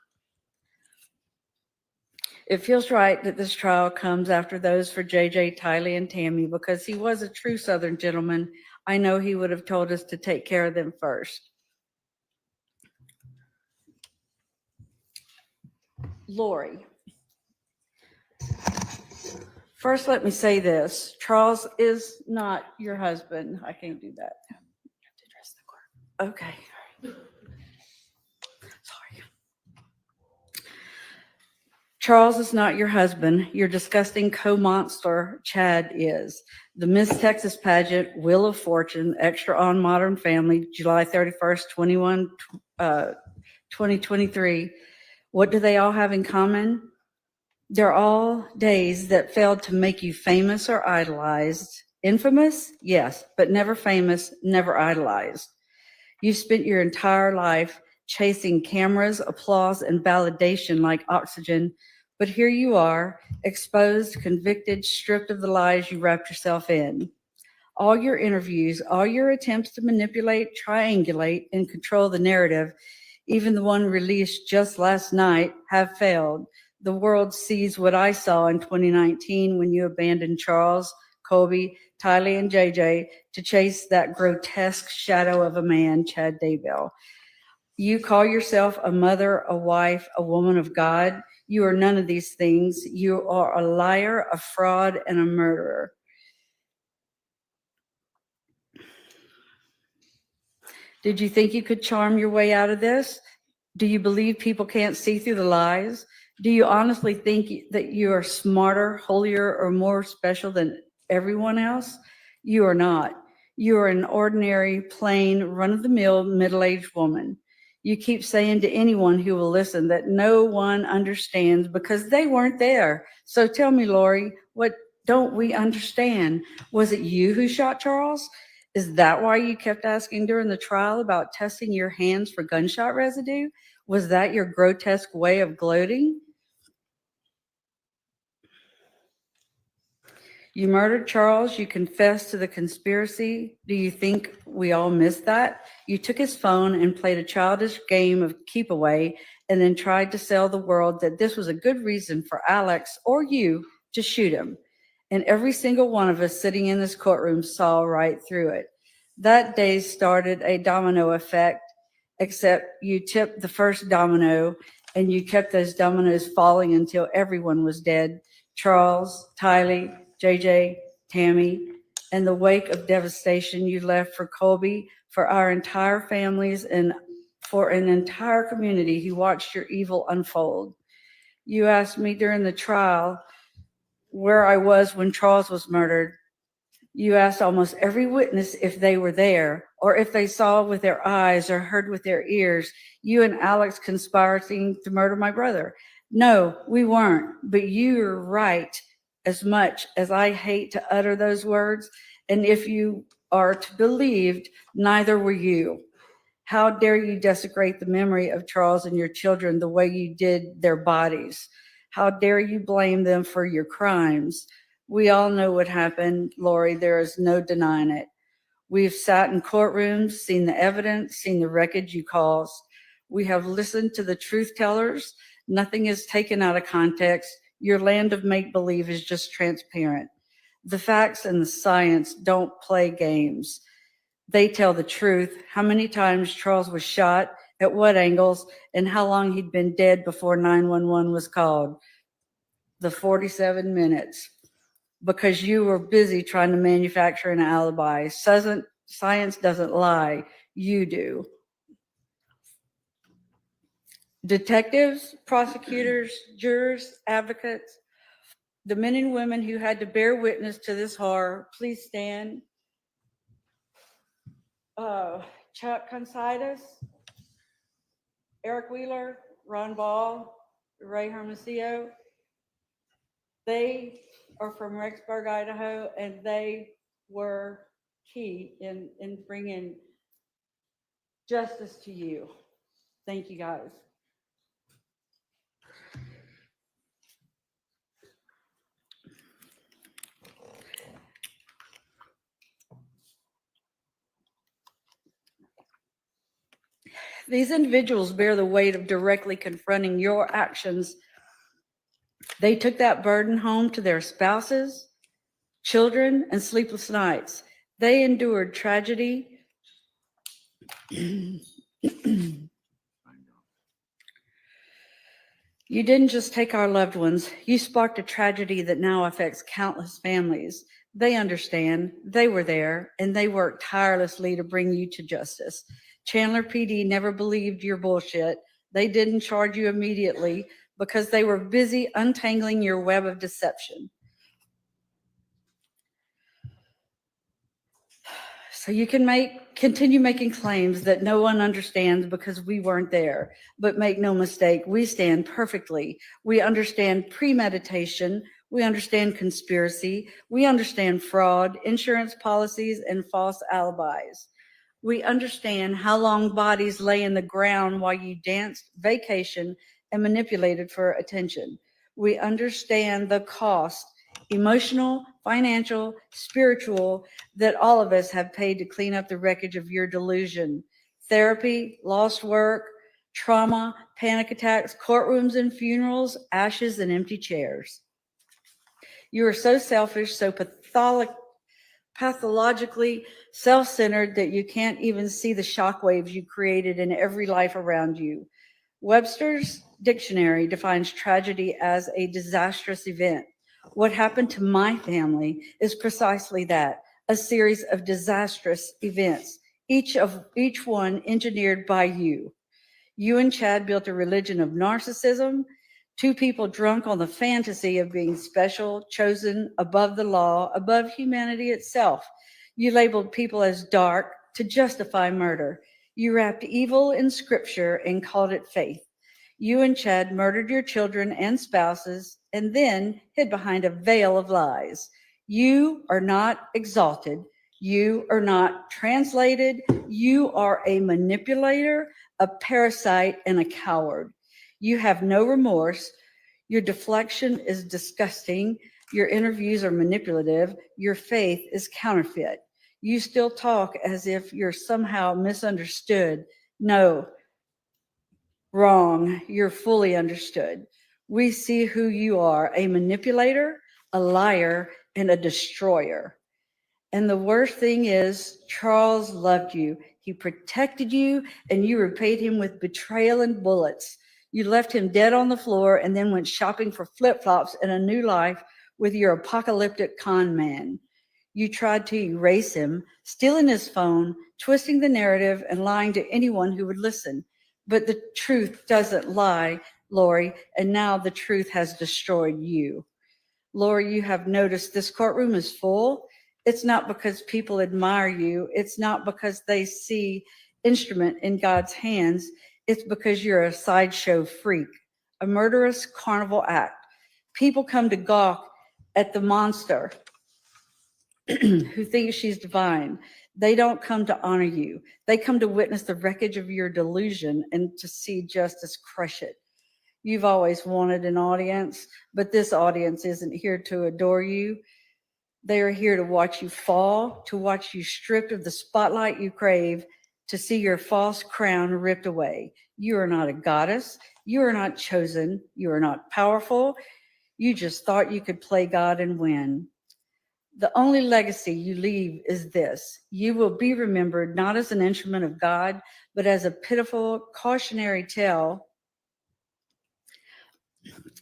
It feels right that this trial comes after those for JJ, Tylee, and Tammy, because he was a true Southern gentleman. I know he would have told us to take care of them first. Lori. First, let me say this. Charles is not your husband. I can't do that. You have to address the court. Okay. Sorry. Charles is not your husband. Your disgusting co-monster, Chad, is. The Miss Texas pageant, Wheel of Fortune, extra on Modern Family, July 31st, 2023. What do they all have in common? They're all days that failed to make you famous or idolized. Infamous? Yes, but never famous, never idolized. You've spent your entire life chasing cameras, applause, and validation like oxygen, but here you are, exposed, convicted, stripped of the lies you wrapped yourself in. All your interviews, all your attempts to manipulate, triangulate, and control the narrative, even the one released just last night, have failed. The world sees what I saw in 2019 when you abandoned Charles, Colby, Tylee, and JJ to chase that grotesque shadow of a man, Chad Daybell. You call yourself a mother, a wife, a woman of God. You are none of these things. You are a liar, a fraud, and a murderer. Did you think you could charm your way out of this? Do you believe people can't see through the lies? Do you honestly think that you are smarter, holier, or more special than everyone else? You are not. You are an ordinary, plain, run-of-the-mill, middle-aged woman. You keep saying to anyone who will listen that no one understands because they weren't there. So tell me, Lori, what don't we understand? Was it you who shot Charles? Is that why you kept asking during the trial about testing your hands for gunshot residue? Was that your grotesque way of gloating? You murdered Charles. You confessed to the conspiracy. Do you think we all missed that? You took his phone and played a childish game of keep away and then tried to sell the world that this was a good reason for Alex or you to shoot him. And every single one of us sitting in this courtroom saw right through it. That day started a domino effect, except you tipped the first domino and you kept those dominoes falling until everyone was dead. Charles, Tylee, JJ, Tammy, and the wake of devastation you left for Colby, for our entire families, and for an entire community who watched your evil unfold. You asked me during the trial where I was when Charles was murdered. You asked almost every witness if they were there, or if they saw with their eyes or heard with their ears you and Alex conspiring to murder my brother. No, we weren't, but you're right. As much as I hate to utter those words, and if you are to be believed, neither were you. How dare you desecrate the memory of Charles and your children the way you did their bodies? How dare you blame them for your crimes? We all know what happened, Lori. There is no denying it. We've sat in courtrooms, seen the evidence, seen the wreckage you caused. We have listened to the truth tellers. Nothing is taken out of context. Your land of make-believe is just transparent. The facts and the science don't play games. They tell the truth. How many times Charles was shot, at what angles, and how long he'd been dead before 911 was called. The 47 minutes. Because you were busy trying to manufacture an alibi. Science doesn't lie. You do. Detectives, prosecutors, jurors, advocates, the men and women who had to bear witness to this horror, please stand. Chuck Considas, Eric Wheeler, Ron Ball, Ray Hermosillo. They are from Rexburg, Idaho, and they were key in bringing justice to you. Thank you, guys. These individuals bear the weight of directly confronting your actions. They took that burden home to their spouses, children, and sleepless nights. They endured tragedy. You didn't just take our loved ones. You sparked a tragedy that now affects countless families. They understand. They were there, and they worked tirelessly to bring you to justice. Chandler PD never believed your bullshit. They didn't charge you immediately because they were busy untangling your web of deception. So you can continue making claims that no one understands because we weren't there. But make no mistake, we stand perfectly. We understand premeditation. We understand conspiracy. We understand fraud, insurance policies, and false alibis. We understand how long bodies lay in the ground while you danced, vacationed, and manipulated for attention. We understand the cost, emotional, financial, spiritual, that all of us have paid to clean up the wreckage of your delusion. Therapy, lost work, trauma, panic attacks, courtrooms and funerals, ashes and empty chairs. You are so selfish, so pathologically self-centered that you can't even see the shockwaves you created in every life around you. Webster's dictionary defines tragedy as a disastrous event. What happened to my family is precisely that, a series of disastrous events, each one engineered by you. You and Chad built a religion of narcissism, two people drunk on the fantasy of being special, chosen, above the law, above humanity itself. You labeled people as dark to justify murder. You wrapped evil in scripture and called it faith. You and Chad murdered your children and spouses and then hid behind a veil of lies. You are not exalted. You are not translated. You are a manipulator, a parasite, and a coward. You have no remorse. Your deflection is disgusting. Your interviews are manipulative. Your faith is counterfeit. You still talk as if you're somehow misunderstood. No, wrong. You're fully understood. We see who you are, a manipulator, a liar, and a destroyer. And the worst thing is, Charles loved you. He protected you, and you repaid him with betrayal and bullets. You left him dead on the floor and then went shopping for flip-flops and a new life with your apocalyptic con man. You tried to erase him, stealing his phone, twisting the narrative, and lying to anyone who would listen. But the truth doesn't lie, Lori, and now the truth has destroyed you. Lori, you have noticed this courtroom is full. It's not because people admire you. It's not because they see instrument in God's hands. It's because you're a sideshow freak, a murderous carnival act. People come to gawk at the monster who thinks she's divine. They don't come to honor you. They come to witness the wreckage of your delusion and to see justice crush it. You've always wanted an audience, but this audience isn't here to adore you. They are here to watch you fall, to watch you stripped of the spotlight you crave, to see your false crown ripped away. You are not a goddess. You are not chosen. You are not powerful. You just thought you could play God and win. The only legacy you leave is this: you will be remembered not as an instrument of God, but as a pitiful, cautionary tale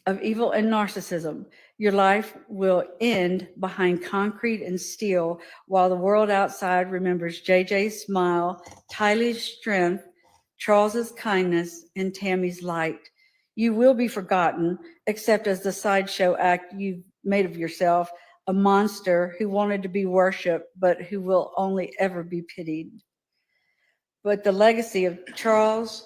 of evil and narcissism. Your life will end behind concrete and steel while the world outside remembers JJ's smile, Tylee's strength, Charles's kindness, and Tammy's light. You will be forgotten, except as the sideshow act you've made of yourself, a monster who wanted to be worshipped, but who will only ever be pitied. But the legacy of Charles,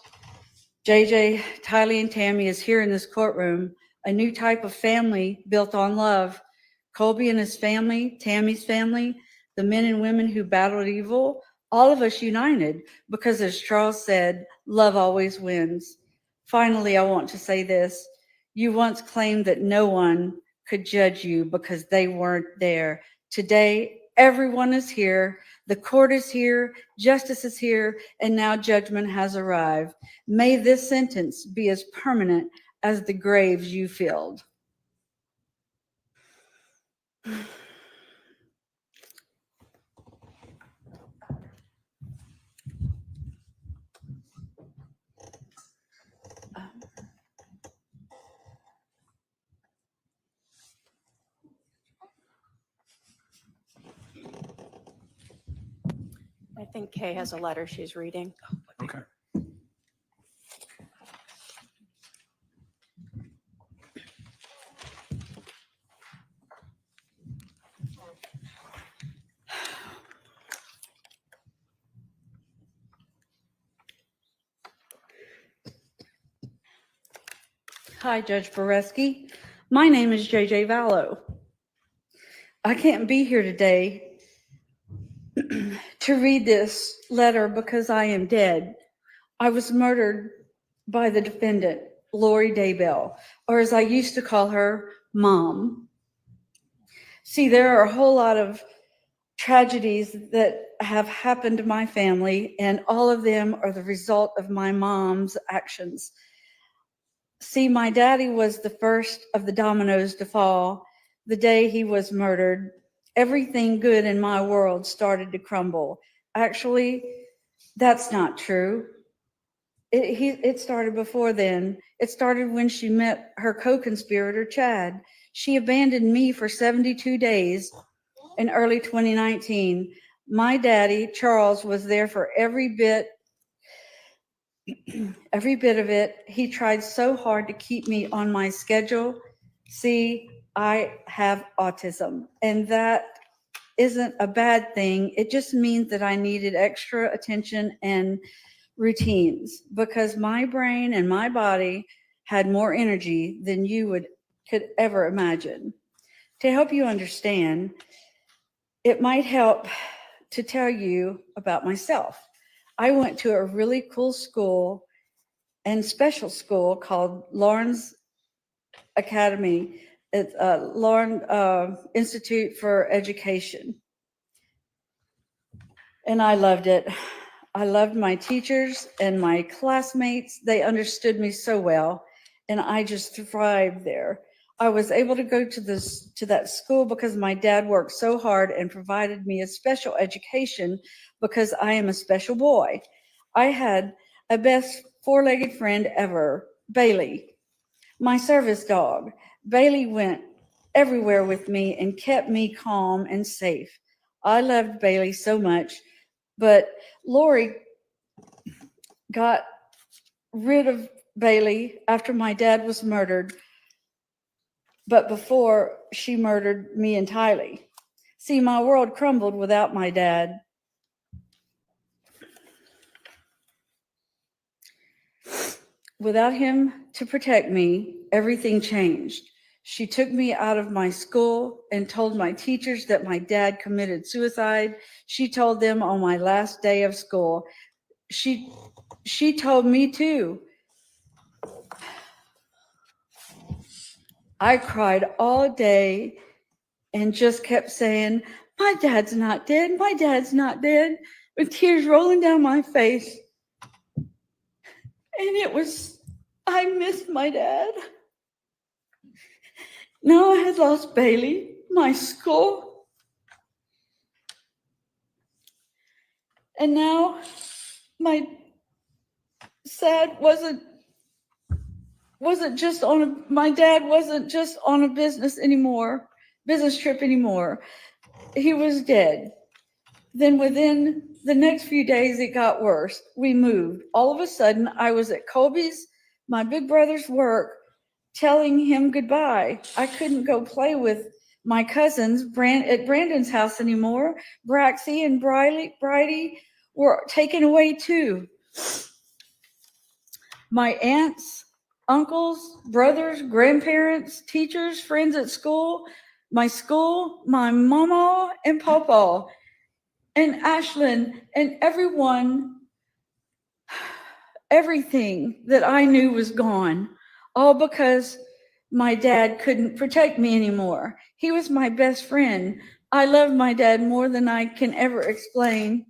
JJ, Tylee, and Tammy is here in this courtroom, a new type of family built on love. Colby and his family, Tammy's family, the men and women who battled evil, all of us united, because as Charles said, love always wins. Finally, I want to say this. You once claimed that no one could judge you because they weren't there. Today, everyone is here. The court is here. Justice is here. And now judgment has arrived. May this sentence be as permanent as the graves you filled. I think Kay has a letter she's reading. Okay. Hi, Judge Boreski. My name is JJ Vallow. I can't be here today to read this letter because I am dead. I was murdered by the defendant, Lori Daybell, or as I used to call her, Mom. See, there are a whole lot of tragedies that have happened to my family, and all of them are the result of my mom's actions. See, my daddy was the first of the dominoes to fall. The day he was murdered, everything good in my world started to crumble. Actually, that's not true. It started before then. It started when she met her co-conspirator, Chad. She abandoned me for 72 days in early 2019. My daddy, Charles, was there for every bit of it. He tried so hard to keep me on my schedule. See, I have autism, and that isn't a bad thing. It just means that I needed extra attention and routines because my brain and my body had more energy than you could ever imagine. To help you understand, it might help to tell you about myself. I went to a really cool school and special school called Lawrence Academy. It's Lawrence Institute for Education. And I loved it. I loved my teachers and my classmates. They understood me so well, and I just thrived there. I was able to go to that school because my dad worked so hard and provided me a special education because I am a special boy. I had a best four-legged friend ever, Bailey, my service dog. Bailey went everywhere with me and kept me calm and safe. I loved Bailey so much, but Lori got rid of Bailey after my dad was murdered, but before she murdered me and Tylee. See, my world crumbled without my dad. Without him to protect me, everything changed. She took me out of my school and told my teachers that my dad committed suicide. She told them on my last day of school. She told me too. I cried all day and just kept saying, my dad's not dead. My dad's not dead, with tears rolling down my face. And I missed my dad. Now I had lost Bailey, my school. And now my dad wasn't just on a business trip anymore. He was dead. Then within the next few days, it got worse. We moved. All of a sudden, I was at Colby's, my big brother's work, telling him goodbye. I couldn't go play with my cousins at Brandon's house anymore. Braxy and Bridie were taken away too. My aunts, uncles, brothers, grandparents, teachers, friends at school, my mama and papa, and Ashlyn, and everything that I knew was gone, all because my dad couldn't protect me anymore. He was my best friend. I loved my dad more than I can ever explain.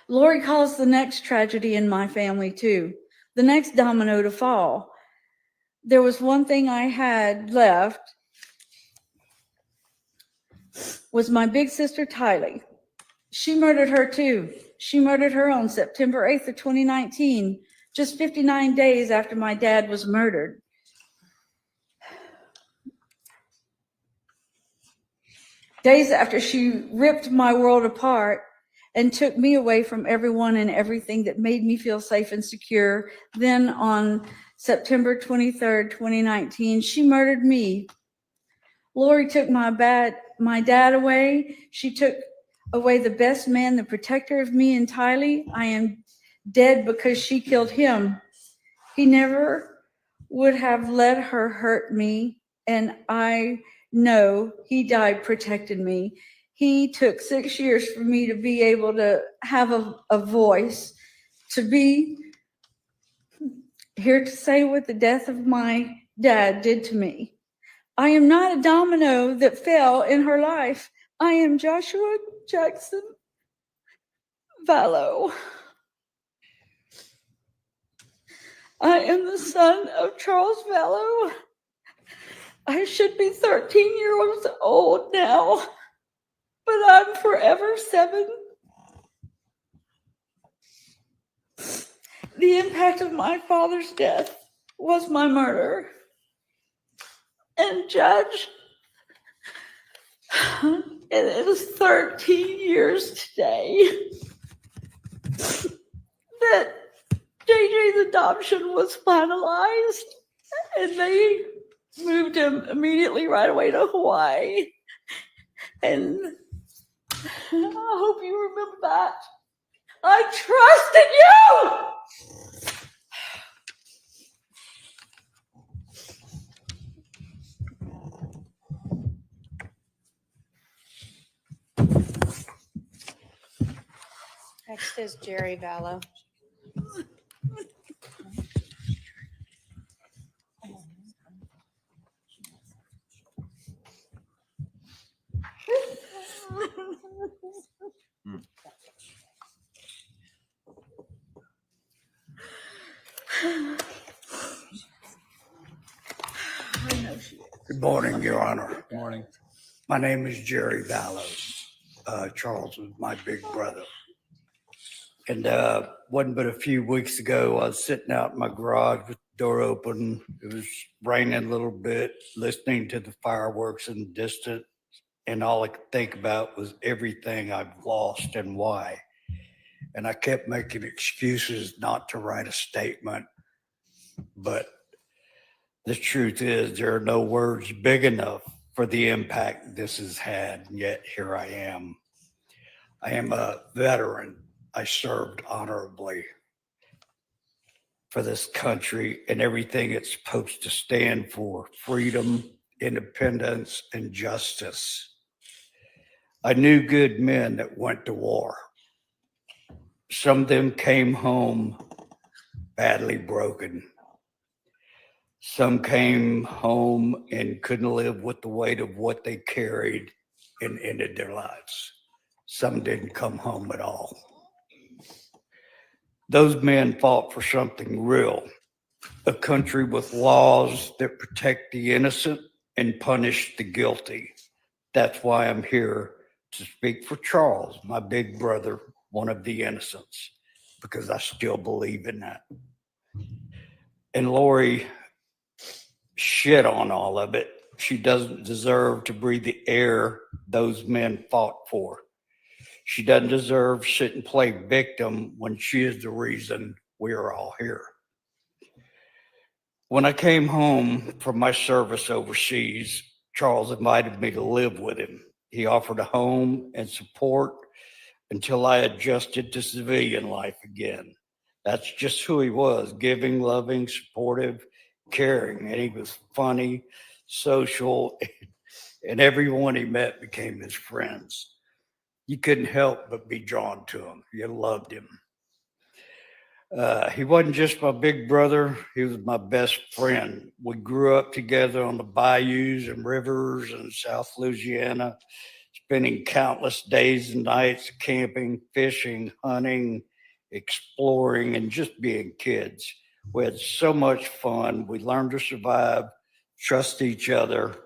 Lori caused the next tragedy in my family too, the next domino to fall. There was one thing I had left, was my big sister Tylee. She murdered her too. She murdered her on September 8th of 2019, just 59 days after my dad was murdered. Days after she ripped my world apart and took me away from everyone and everything that made me feel safe and secure. Then on September 23rd, 2019, she murdered me. Lori took my dad away. She took away the best man, the protector of me and Tylee. I am dead because she killed him. He never would have let her hurt me, and I know he died protecting me. He took 6 years for me to be able to have a voice, to be here to say what the death of my dad did to me. I am not a domino that fell in her life. I am Joshua Jackson Vallow. I am the son of Charles Vallow. I should be 13 years old now, but I'm forever 7. The impact of my father's death was my murder. And Judge, it is 13 years today that JJ's adoption was finalized, and they moved him immediately right away to Hawaii. And I hope you remember that. I trusted you! Next is Jerry Vallow. Good morning, Your Honor. Good morning. My name is Jerry Vallow. Charles was my big brother. And wasn't but a few weeks ago, I was sitting out in my garage with the door open. It was raining a little bit, listening to the fireworks in the distance. And all I could think about was everything I've lost and why. And I kept making excuses not to write a statement. But the truth is, there are no words big enough for the impact this has had, and yet here I am. I am a veteran. I served honorably for this country and everything it's supposed to stand for: freedom, independence, and justice. I knew good men that went to war. Some of them came home badly broken. Some came home and couldn't live with the weight of what they carried and ended their lives. Some didn't come home at all. Those men fought for something real, a country with laws that protect the innocent and punish the guilty. That's why I'm here to speak for Charles, my big brother, one of the innocents, because I still believe in that. And Lori shit on all of it. She doesn't deserve to breathe the air those men fought for. She doesn't deserve to sit and play victim when she is the reason we are all here. When I came home from my service overseas, Charles invited me to live with him. He offered a home and support until I adjusted to civilian life again. That's just who he was, giving, loving, supportive, caring, and he was funny, social, and everyone he met became his friends. You couldn't help but be drawn to him. You loved him. He wasn't just my big brother, he was my best friend. We grew up together on the bayous and rivers in South Louisiana, spending countless days and nights camping, fishing, hunting, exploring, and just being kids. We had so much fun. We learned to survive, trust each other,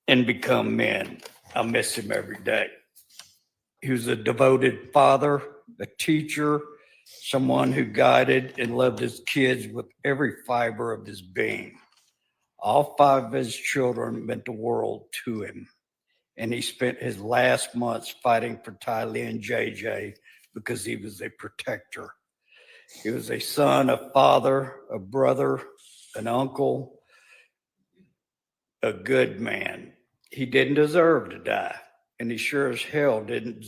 and become men. I miss him every day. He was a devoted father, a teacher, someone who guided and loved his kids with every fiber of his being. All 5 of his children meant the world to him. And he spent his last months fighting for Tylee and JJ because he was a protector. He was a son, a father, a brother, an uncle, a good man. He didn't deserve to die, and he sure as hell didn't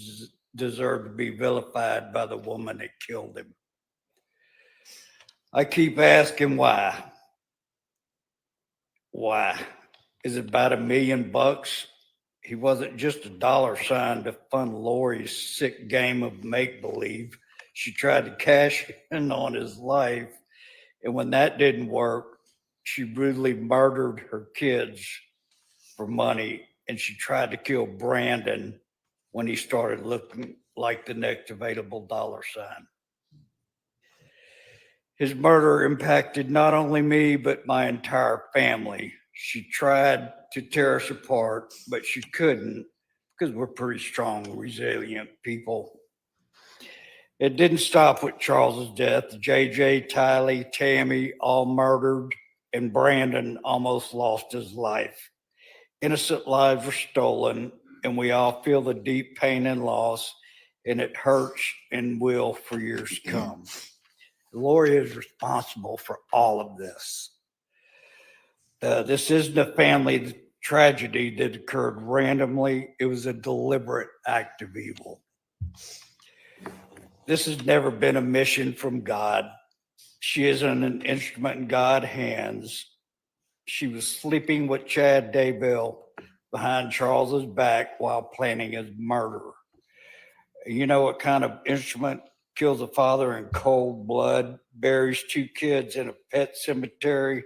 deserve to be vilified by the woman that killed him. I keep asking why. Why? Is it about $1 million? He wasn't just a dollar sign to fund Lori's sick game of make-believe. She tried to cash in on his life, and when that didn't work, she brutally murdered her kids for money, and she tried to kill Brandon when he started looking like the next available dollar sign. His murder impacted not only me, but my entire family. She tried to tear us apart, but she couldn't because we're pretty strong, resilient people. It didn't stop with Charles's death. JJ, Tylee, Tammy all murdered, and Brandon almost lost his life. Innocent lives were stolen, and we all feel the deep pain and loss, and it hurts and will for years to come. Lori is responsible for all of this. This isn't a family tragedy that occurred randomly. It was a deliberate act of evil. This has never been a mission from God. She isn't an instrument in God's hands. She was sleeping with Chad Daybell behind Charles's back while planning his murder. You know what kind of instrument kills a father in cold blood, buries 2 kids in a pet cemetery,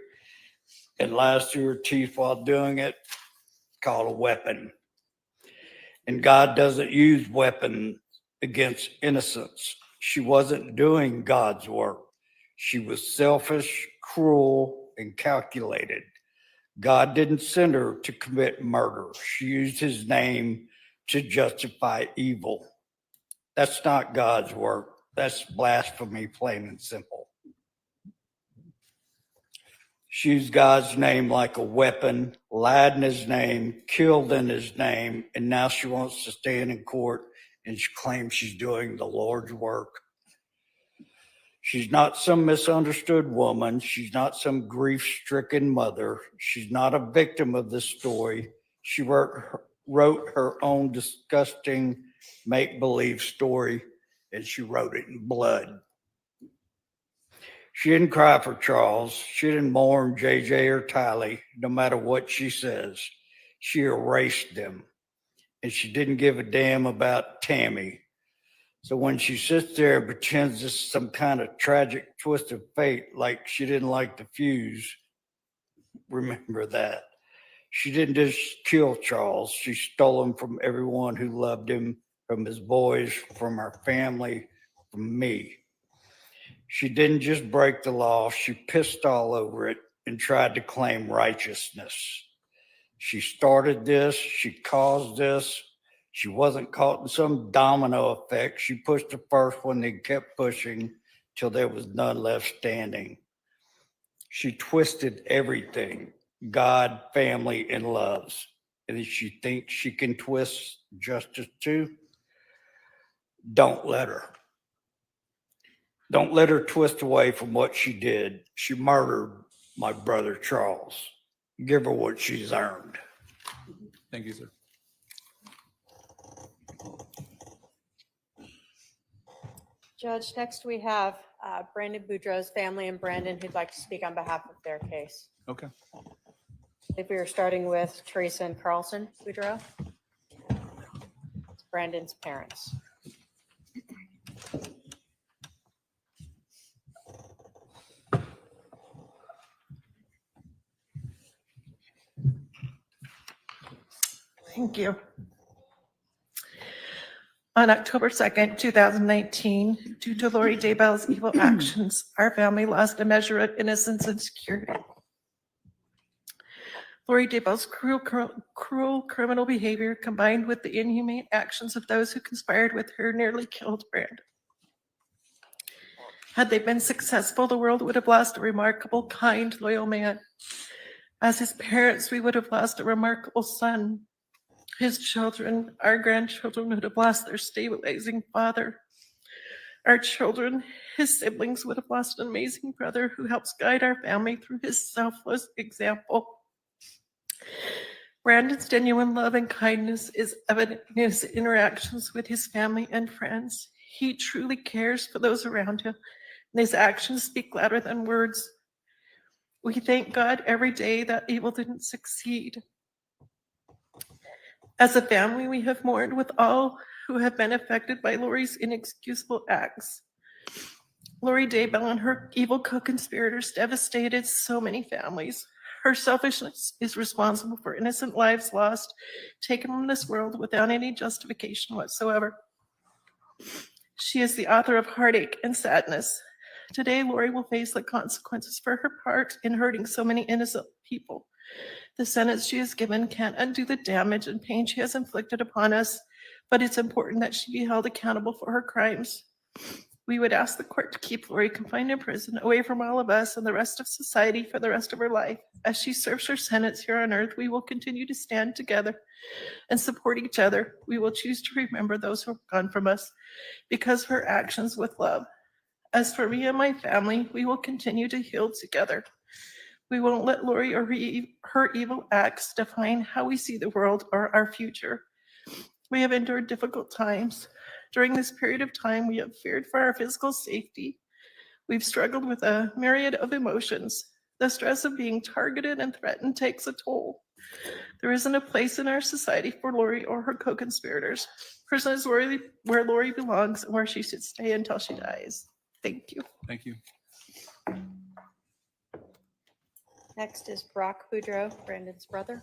and lies through her teeth while doing it? It's called a weapon. And God doesn't use weapons against innocence. She wasn't doing God's work. She was selfish, cruel, and calculated. God didn't send her to commit murder. She used his name to justify evil. That's not God's work. That's blasphemy, plain and simple. She used God's name like a weapon, lied in his name, killed in his name, and now she wants to stand in court and she claims she's doing the Lord's work. She's not some misunderstood woman. She's not some grief-stricken mother. She's not a victim of this story. She wrote her own disgusting make-believe story, and she wrote it in blood. She didn't cry for Charles. She didn't mourn JJ or Tylee, no matter what she says. She erased them, and she didn't give a damn about Tammy. So when she sits there and pretends this is some kind of tragic twist of fate, like she didn't like the fuse, remember that. She didn't just kill Charles. She stole him from everyone who loved him, from his boys, from our family, from me. She didn't just break the law. She pissed all over it and tried to claim righteousness. She started this. She caused this. She wasn't caught in some domino effect. She pushed the first one and kept pushing till there was none left standing. She twisted everything, God, family, and loves. And if she thinks she can twist justice too, don't let her. Don't let her twist away from what she did. She murdered my brother, Charles. Give her what she's earned. Thank you, sir. Judge, next we have Brandon Boudreaux's family and Brandon who'd like to speak on behalf of their case. Okay. If we are starting with Teresa and Carlson Boudreaux. It's Brandon's parents. Thank you. On October 2nd, 2019, due to Lori Daybell's evil actions, our family lost a measure of innocence and security. Lori Daybell's cruel criminal behavior, combined with the inhumane actions of those who conspired with her, nearly killed Brandon. Had they been successful, the world would have lost a remarkable, kind, loyal man. As his parents, we would have lost a remarkable son. His children, our grandchildren, would have lost their stabilizing father. Our children, his siblings, would have lost an amazing brother who helps guide our family through his selfless example. Brandon's genuine love and kindness is evident in his interactions with his family and friends. He truly cares for those around him, and his actions speak louder than words. We thank God every day that evil didn't succeed. As a family, we have mourned with all who have been affected by Lori's inexcusable acts. Lori Daybell and her evil co-conspirators devastated so many families. Her selfishness is responsible for innocent lives lost, taken from this world without any justification whatsoever. She is the author of heartache and sadness. Today, Lori will face the consequences for her part in hurting so many innocent people. The sentence she is given can't undo the damage and pain she has inflicted upon us, but it's important that she be held accountable for her crimes. We would ask the court to keep Lori confined in prison, away from all of us and the rest of society for the rest of her life. As she serves her sentence here on earth, we will continue to stand together and support each other. We will choose to remember those who have gone from us because of her actions with love. As for me and my family, we will continue to heal together. We won't let Lori or her evil acts define how we see the world or our future. We have endured difficult times. During this period of time, we have feared for our physical safety. We've struggled with a myriad of emotions. The stress of being targeted and threatened takes a toll. There isn't a place in our society for Lori or her co-conspirators. Prison is where Lori belongs and where she should stay until she dies. Thank you. Thank you. Next is Brock Boudreaux, Brandon's brother.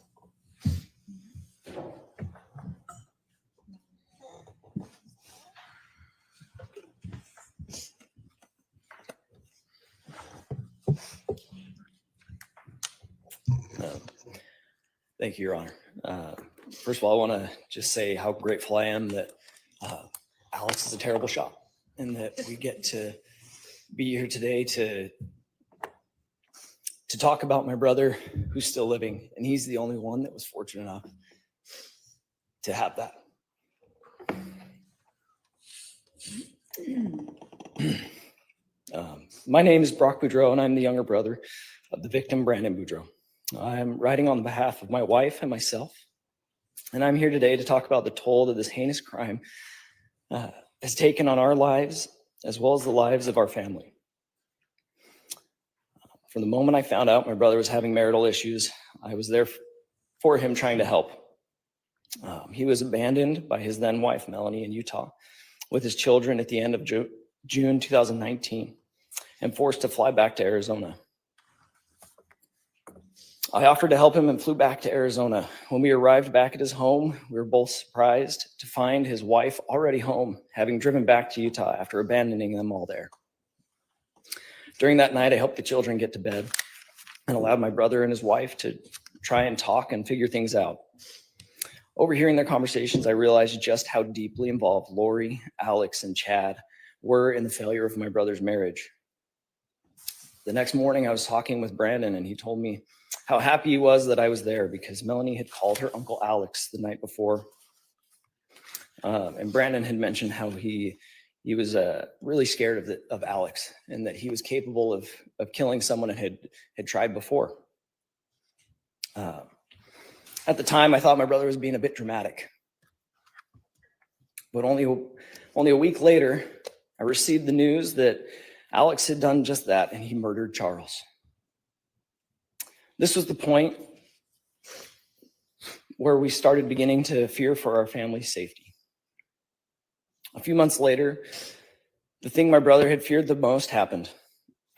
Thank you, Your Honor. First of all, I want to just say how grateful I am that Alex is a terrible shot and that we get to be here today to talk about my brother who's still living. And he's the only one that was fortunate enough to have that. My name is Brock Boudreaux, and I'm the younger brother of the victim, Brandon Boudreaux. I'm writing on behalf of my wife and myself, and I'm here today to talk about the toll that this heinous crime has taken on our lives, as well as the lives of our family. From the moment I found out my brother was having marital issues, I was there for him, trying to help. He was abandoned by his then wife, Melanie, in Utah, with his children at the end of June 2019 and forced to fly back to Arizona. I offered to help him and flew back to Arizona. When we arrived back at his home, we were both surprised to find his wife already home, having driven back to Utah after abandoning them all there. During that night, I helped the children get to bed and allowed my brother and his wife to try and talk and figure things out. Overhearing their conversations, I realized just how deeply involved Lori, Alex, and Chad were in the failure of my brother's marriage. The next morning, I was talking with Brandon, and he told me how happy he was that I was there because Melanie had called her Uncle Alex the night before. And Brandon had mentioned how he was really scared of Alex and that he was capable of killing someone and had tried before. At the time, I thought my brother was being a bit dramatic. But only a week later, I received the news that Alex had done just that, and he murdered Charles. This was the point where we started beginning to fear for our family's safety. A few months later, the thing my brother had feared the most happened.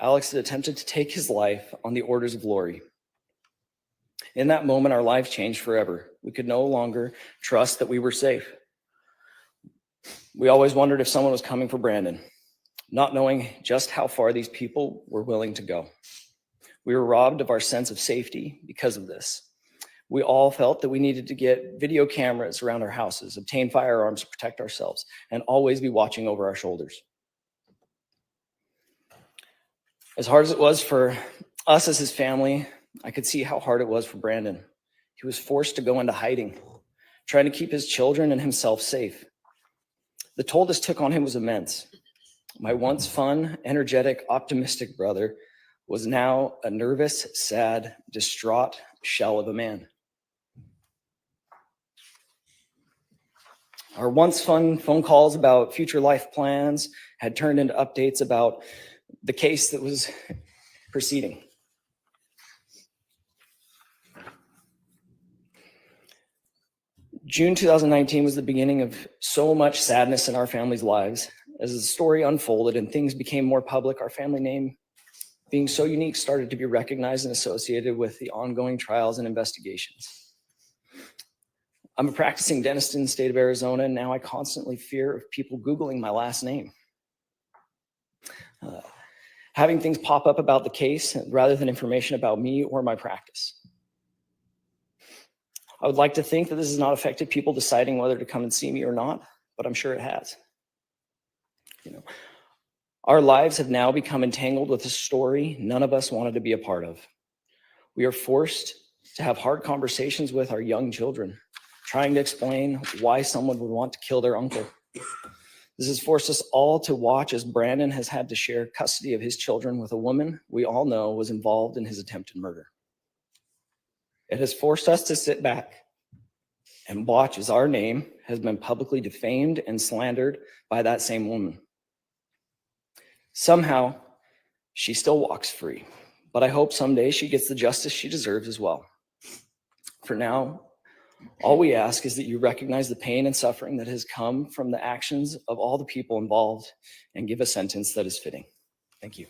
Alex had attempted to take his life on the orders of Lori. In that moment, our lives changed forever. We could no longer trust that we were safe. We always wondered if someone was coming for Brandon, not knowing just how far these people were willing to go. We were robbed of our sense of safety because of this. We all felt that we needed to get video cameras around our houses, obtain firearms to protect ourselves, and always be watching over our shoulders. As hard as it was for us as his family, I could see how hard it was for Brandon. He was forced to go into hiding, trying to keep his children and himself safe. The toll this took on him was immense. My once fun, energetic, optimistic brother was now a nervous, sad, distraught shell of a man. Our once fun phone calls about future life plans had turned into updates about the case that was proceeding. June 2019 was the beginning of so much sadness in our family's lives. As the story unfolded and things became more public, our family name, being so unique, started to be recognized and associated with the ongoing trials and investigations. I'm a practicing dentist in the state of Arizona, and now I constantly fear of people Googling my last name. Having things pop up about the case rather than information about me or my practice. I would like to think that this has not affected people deciding whether to come and see me or not, but I'm sure it has. Our lives have now become entangled with a story none of us wanted to be a part of. We are forced to have hard conversations with our young children, trying to explain why someone would want to kill their uncle. This has forced us all to watch as Brandon has had to share custody of his children with a woman we all know was involved in his attempted murder. It has forced us to sit back and watch as our name has been publicly defamed and slandered by that same woman. Somehow, she still walks free, but I hope someday she gets the justice she deserves as well. For now, all we ask is that you recognize the pain and suffering that has come from the actions of all the people involved and give a sentence that is fitting. Thank you.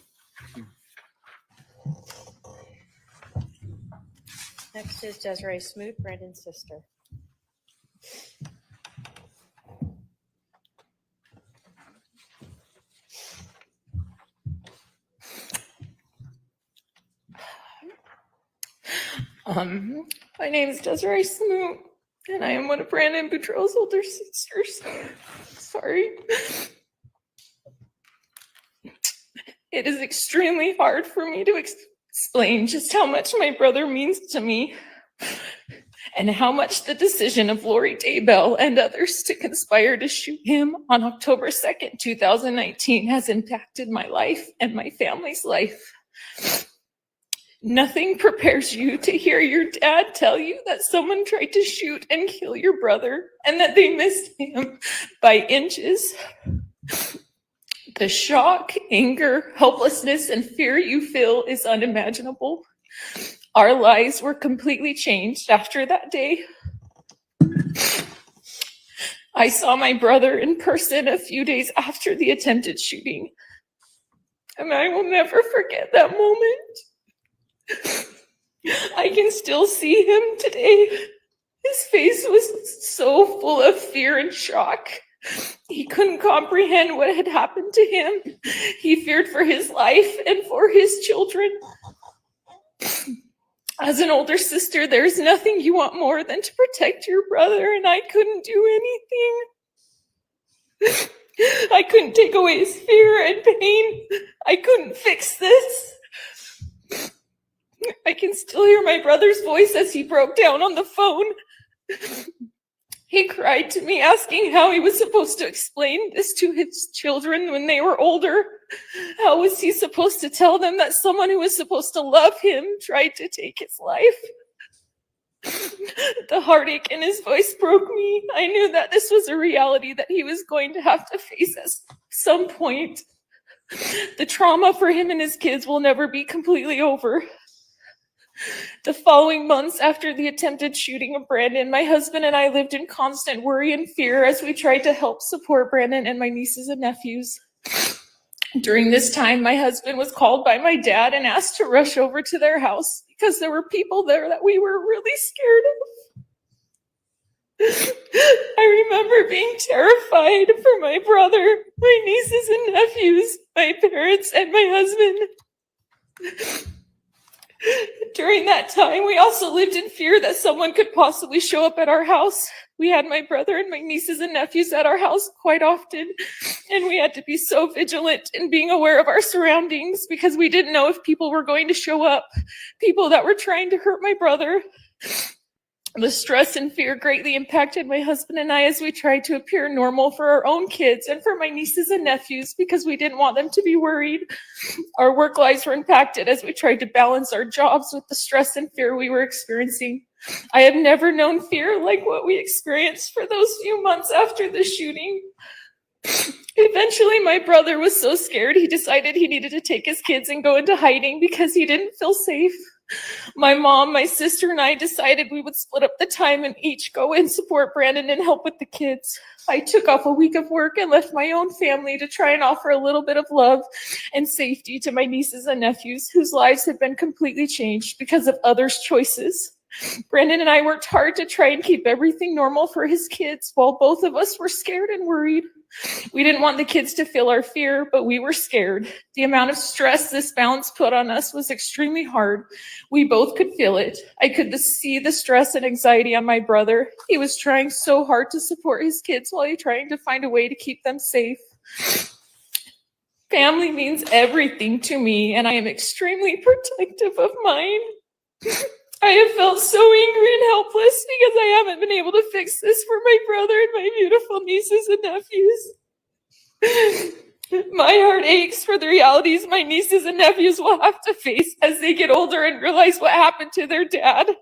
Next is Desiree Smoot, Brandon's sister. My name is Desiree Smoot, and I am one of Brandon Boudreaux's older sisters. Sorry. It is extremely hard for me to explain just how much my brother means to me and how much the decision of Lori Daybell and others to conspire to shoot him on October 2nd, 2019 has impacted my life and my family's life. Nothing prepares you to hear your dad tell you that someone tried to shoot and kill your brother and that they missed him by inches. The shock, anger, helplessness, and fear you feel is unimaginable. Our lives were completely changed after that day. I saw my brother in person a few days after the attempted shooting, and I will never forget that moment. I can still see him today. His face was so full of fear and shock. He couldn't comprehend what had happened to him. He feared for his life and for his children. As an older sister, there's nothing you want more than to protect your brother, and I couldn't do anything. I couldn't take away his fear and pain. I couldn't fix this. I can still hear my brother's voice as he broke down on the phone. He cried to me, asking how he was supposed to explain this to his children when they were older. How was he supposed to tell them that someone who was supposed to love him tried to take his life? The heartache in his voice broke me. I knew that this was a reality that he was going to have to face at some point. The trauma for him and his kids will never be completely over. The following months after the attempted shooting of Brandon, my husband and I lived in constant worry and fear as we tried to help support Brandon and my nieces and nephews. During this time, my husband was called by my dad and asked to rush over to their house because there were people there that we were really scared of. I remember being terrified for my brother, my nieces and nephews, my parents, and my husband. During that time, we also lived in fear that someone could possibly show up at our house. We had my brother and my nieces and nephews at our house quite often, and we had to be so vigilant in being aware of our surroundings because we didn't know if people were going to show up, people that were trying to hurt my brother. The stress and fear greatly impacted my husband and I as we tried to appear normal for our own kids and for my nieces and nephews because we didn't want them to be worried. Our work lives were impacted as we tried to balance our jobs with the stress and fear we were experiencing. I have never known fear like what we experienced for those few months after the shooting. Eventually, my brother was so scared he decided he needed to take his kids and go into hiding because he didn't feel safe. My mom, my sister, and I decided we would split up the time and each go and support Brandon and help with the kids. I took off a week of work and left my own family to try and offer a little bit of love and safety to my nieces and nephews whose lives had been completely changed because of others' choices. Brandon and I worked hard to try and keep everything normal for his kids while both of us were scared and worried. We didn't want the kids to feel our fear, but we were scared. The amount of stress this balance put on us was extremely hard. We both could feel it. I could see the stress and anxiety on my brother. He was trying so hard to support his kids while he trying to find a way to keep them safe. Family means everything to me, and I am extremely protective of mine. I have felt so angry and helpless because I haven't been able to fix this for my brother and my beautiful nieces and nephews. My heart aches for the realities my nieces and nephews will have to face as they get older and realize what happened to their dad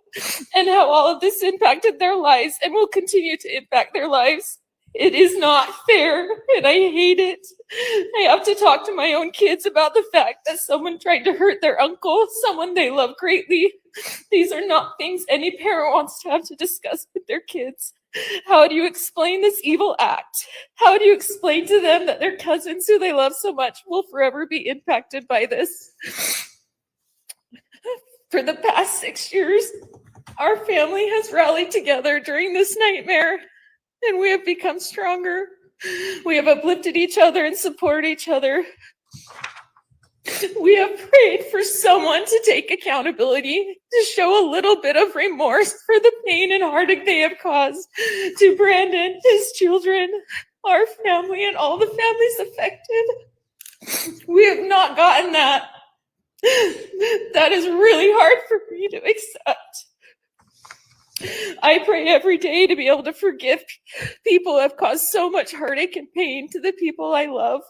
and how all of this impacted their lives and will continue to impact their lives. It is not fair, and I hate it. I have to talk to my own kids about the fact that someone tried to hurt their uncle, someone they love greatly. These are not things any parent wants to have to discuss with their kids. How do you explain this evil act? How do you explain to them that their cousins who they love so much will forever be impacted by this? For the past 6 years, our family has rallied together during this nightmare, and we have become stronger. We have uplifted each other and supported each other. We have prayed for someone to take accountability, to show a little bit of remorse for the pain and heartache they have caused to Brandon, his children, our family, and all the families affected. We have not gotten that. That is really hard for me to accept. I pray every day to be able to forgive people who have caused so much heartache and pain to the people I love.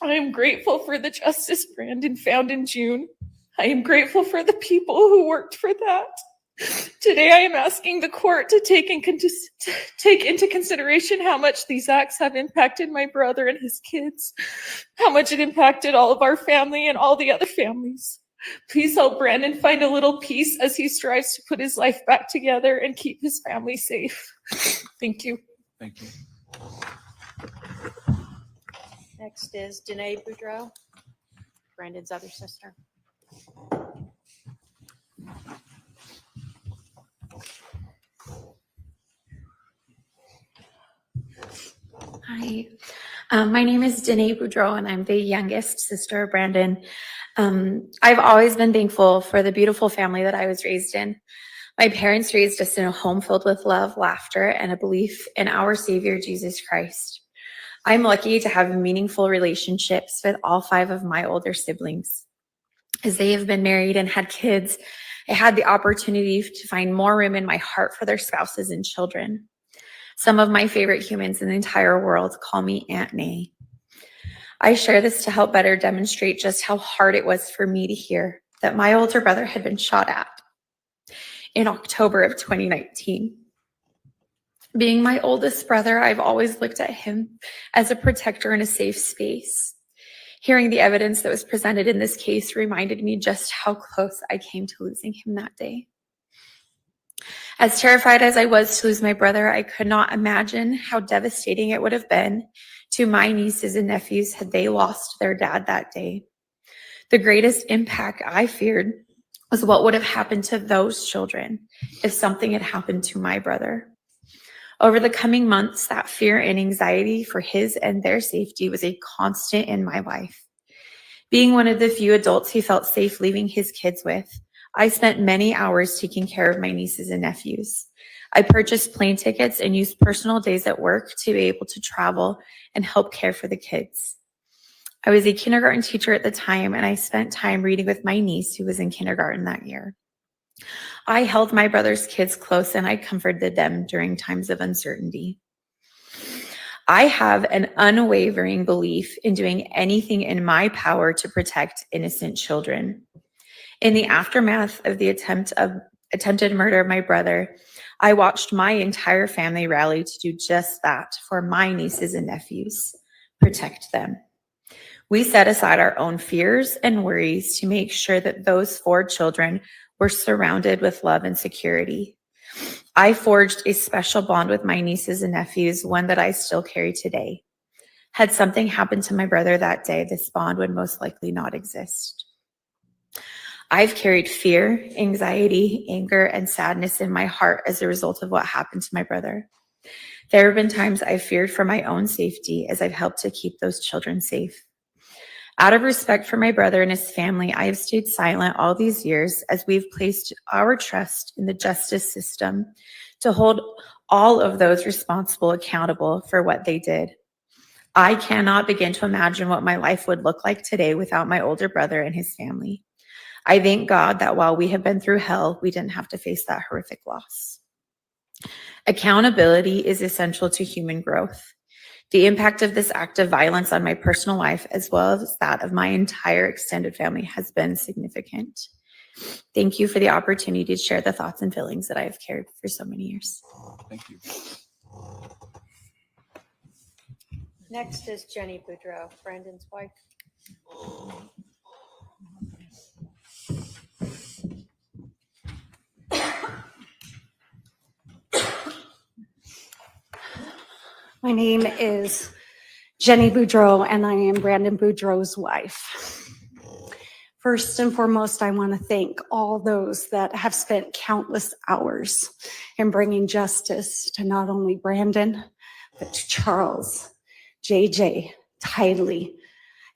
I am grateful for the justice Brandon found in June. I am grateful for the people who worked for that. Today, I am asking the court to take into consideration how much these acts have impacted my brother and his kids, how much it impacted all of our family and all the other families. Please help Brandon find a little peace as he strives to put his life back together and keep his family safe. Thank you. Thank you. Next is Danae Boudreau, Brandon's other sister. Hi, my name is Danae Boudreau, and I'm the youngest sister of Brandon. I've always been thankful for the beautiful family that I was raised in. My parents raised us in a home filled with love, laughter, and a belief in our Savior, Jesus Christ. I'm lucky to have meaningful relationships with all 5 of my older siblings. As they have been married and had kids, I had the opportunity to find more room in my heart for their spouses and children. Some of my favorite humans in the entire world call me Aunt May. I share this to help better demonstrate just how hard it was for me to hear that my older brother had been shot at in October of 2019. Being my oldest brother, I've always looked at him as a protector and a safe space. Hearing the evidence that was presented in this case reminded me just how close I came to losing him that day. As terrified as I was to lose my brother, I could not imagine how devastating it would have been to my nieces and nephews had they lost their dad that day. The greatest impact I feared was what would have happened to those children if something had happened to my brother. Over the coming months, that fear and anxiety for his and their safety was a constant in my life. Being one of the few adults he felt safe leaving his kids with, I spent many hours taking care of my nieces and nephews. I purchased plane tickets and used personal days at work to be able to travel and help care for the kids. I was a kindergarten teacher at the time, and I spent time reading with my niece who was in kindergarten that year. I held my brother's kids close and I comforted them during times of uncertainty. I have an unwavering belief in doing anything in my power to protect innocent children. In the aftermath of the attempted murder of my brother, I watched my entire family rally to do just that for my nieces and nephews, protect them. We set aside our own fears and worries to make sure that those 4 children were surrounded with love and security. I forged a special bond with my nieces and nephews, one that I still carry today. Had something happened to my brother that day, this bond would most likely not exist. I've carried fear, anxiety, anger, and sadness in my heart as a result of what happened to my brother. There have been times I've feared for my own safety as I've helped to keep those children safe. Out of respect for my brother and his family, I have stayed silent all these years as we've placed our trust in the justice system to hold all of those responsible accountable for what they did. I cannot begin to imagine what my life would look like today without my older brother and his family. I thank God that while we have been through hell, we didn't have to face that horrific loss. Accountability is essential to human growth. The impact of this act of violence on my personal life, as well as that of my entire extended family, has been significant. Thank you for the opportunity to share the thoughts and feelings that I have carried for so many years. Thank you. Next is Jenny Boudreau, Brandon's wife. My name is Jenny Boudreau, and I am Brandon Boudreau's wife. First and foremost, I want to thank all those that have spent countless hours in bringing justice to not only Brandon, but to Charles, JJ, Tylee,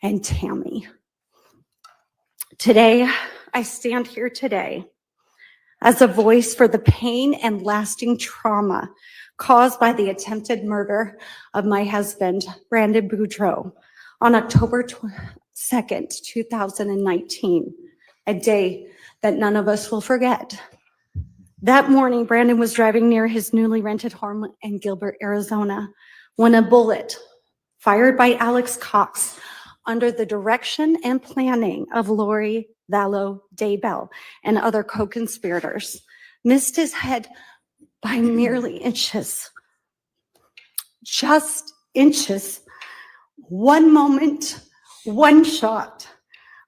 and Tammy. Today, I stand here today as a voice for the pain and lasting trauma caused by the attempted murder of my husband, Brandon Boudreau, on October 2nd, 2019, a day that none of us will forget. That morning, Brandon was driving near his newly rented home in Gilbert, Arizona, when a bullet fired by Alex Cox under the direction and planning of Lori, Vallow, Daybell, and other co-conspirators missed his head by merely inches. Just inches. One moment, one shot.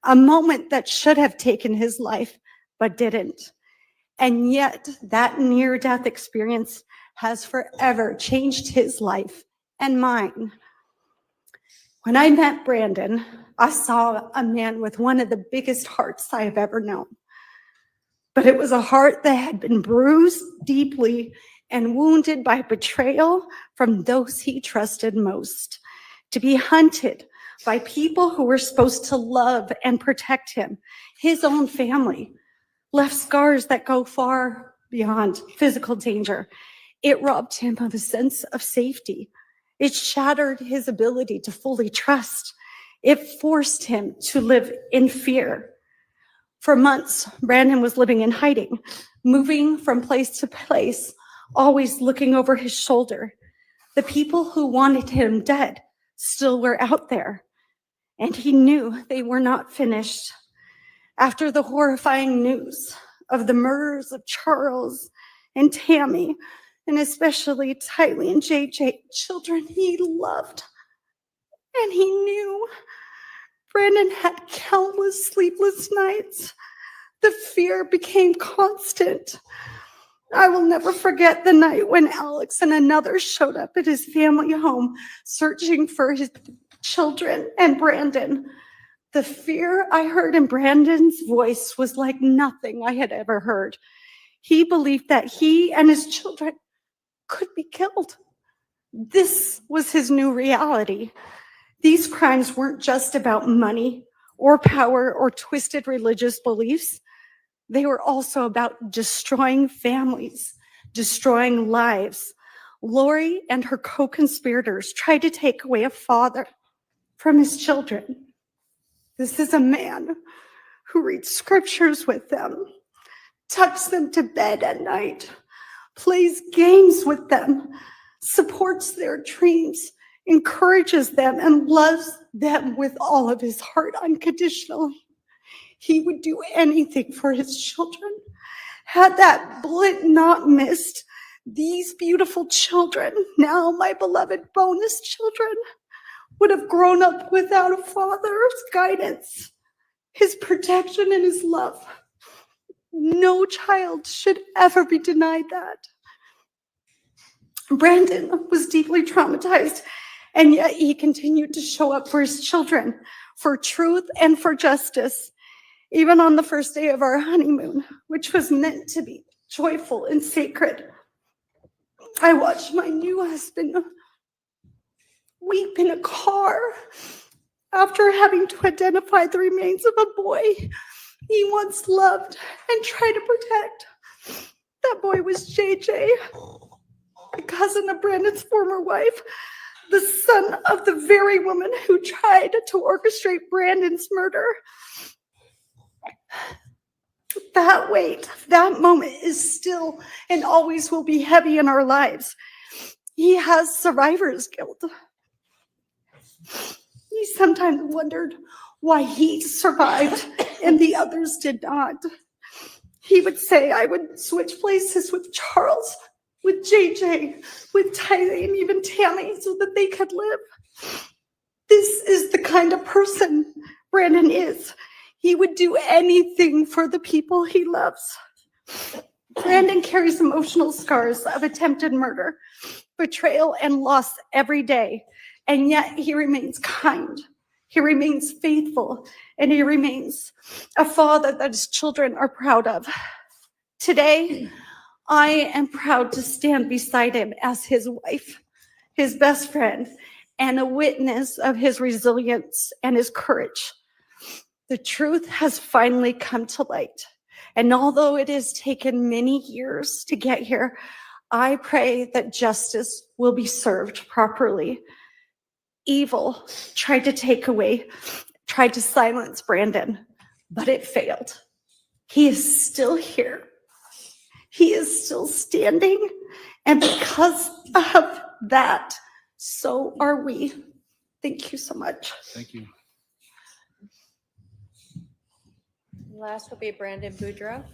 A moment that should have taken his life, but didn't. And yet, that near-death experience has forever changed his life and mine. When I met Brandon, I saw a man with one of the biggest hearts I have ever known. But it was a heart that had been bruised deeply and wounded by betrayal from those he trusted most, to be hunted by people who were supposed to love and protect him. His own family left scars that go far beyond physical danger. It robbed him of a sense of safety. It shattered his ability to fully trust. It forced him to live in fear. For months, Brandon was living in hiding, moving from place to place, always looking over his shoulder. The people who wanted him dead still were out there, and he knew they were not finished. After the horrifying news of the murders of Charles and Tammy, and especially Tylee and JJ, children he loved and he knew, Brandon had countless sleepless nights. The fear became constant. I will never forget the night when Alex and another showed up at his family home searching for his children and Brandon. The fear I heard in Brandon's voice was like nothing I had ever heard. He believed that he and his children could be killed. This was his new reality. These crimes weren't just about money or power or twisted religious beliefs. They were also about destroying families, destroying lives. Lori and her co-conspirators tried to take away a father from his children. This is a man who reads scriptures with them, tucks them to bed at night, plays games with them, supports their dreams, encourages them, and loves them with all of his heart unconditionally. He would do anything for his children. Had that bullet not missed, these beautiful children, now my beloved bonus children, would have grown up without a father's guidance, his protection, and his love. No child should ever be denied that. Brandon was deeply traumatized, and yet he continued to show up for his children, for truth and for justice. Even on the first day of our honeymoon, which was meant to be joyful and sacred, I watched my new husband weep in a car after having to identify the remains of a boy he once loved and tried to protect. That boy was JJ, a cousin of Brandon's former wife, the son of the very woman who tried to orchestrate Brandon's murder. That weight, that moment is still and always will be heavy in our lives. He has survivor's guilt. He sometimes wondered why he survived and the others did not. He would say, I would switch places with Charles, with JJ, with Tylee, and even Tammy so that they could live. This is the kind of person Brandon is. He would do anything for the people he loves. Brandon carries emotional scars of attempted murder, betrayal, and loss every day, and yet he remains kind. He remains faithful, and he remains a father that his children are proud of. Today, I am proud to stand beside him as his wife, his best friend, and a witness of his resilience and his courage. The truth has finally come to light. And although it has taken many years to get here, I pray that justice will be served properly. Evil tried to silence Brandon, but it failed. He is still here. He is still standing. And because of that, so are we. Thank you so much. Thank you. Last will be Brandon Boudreau.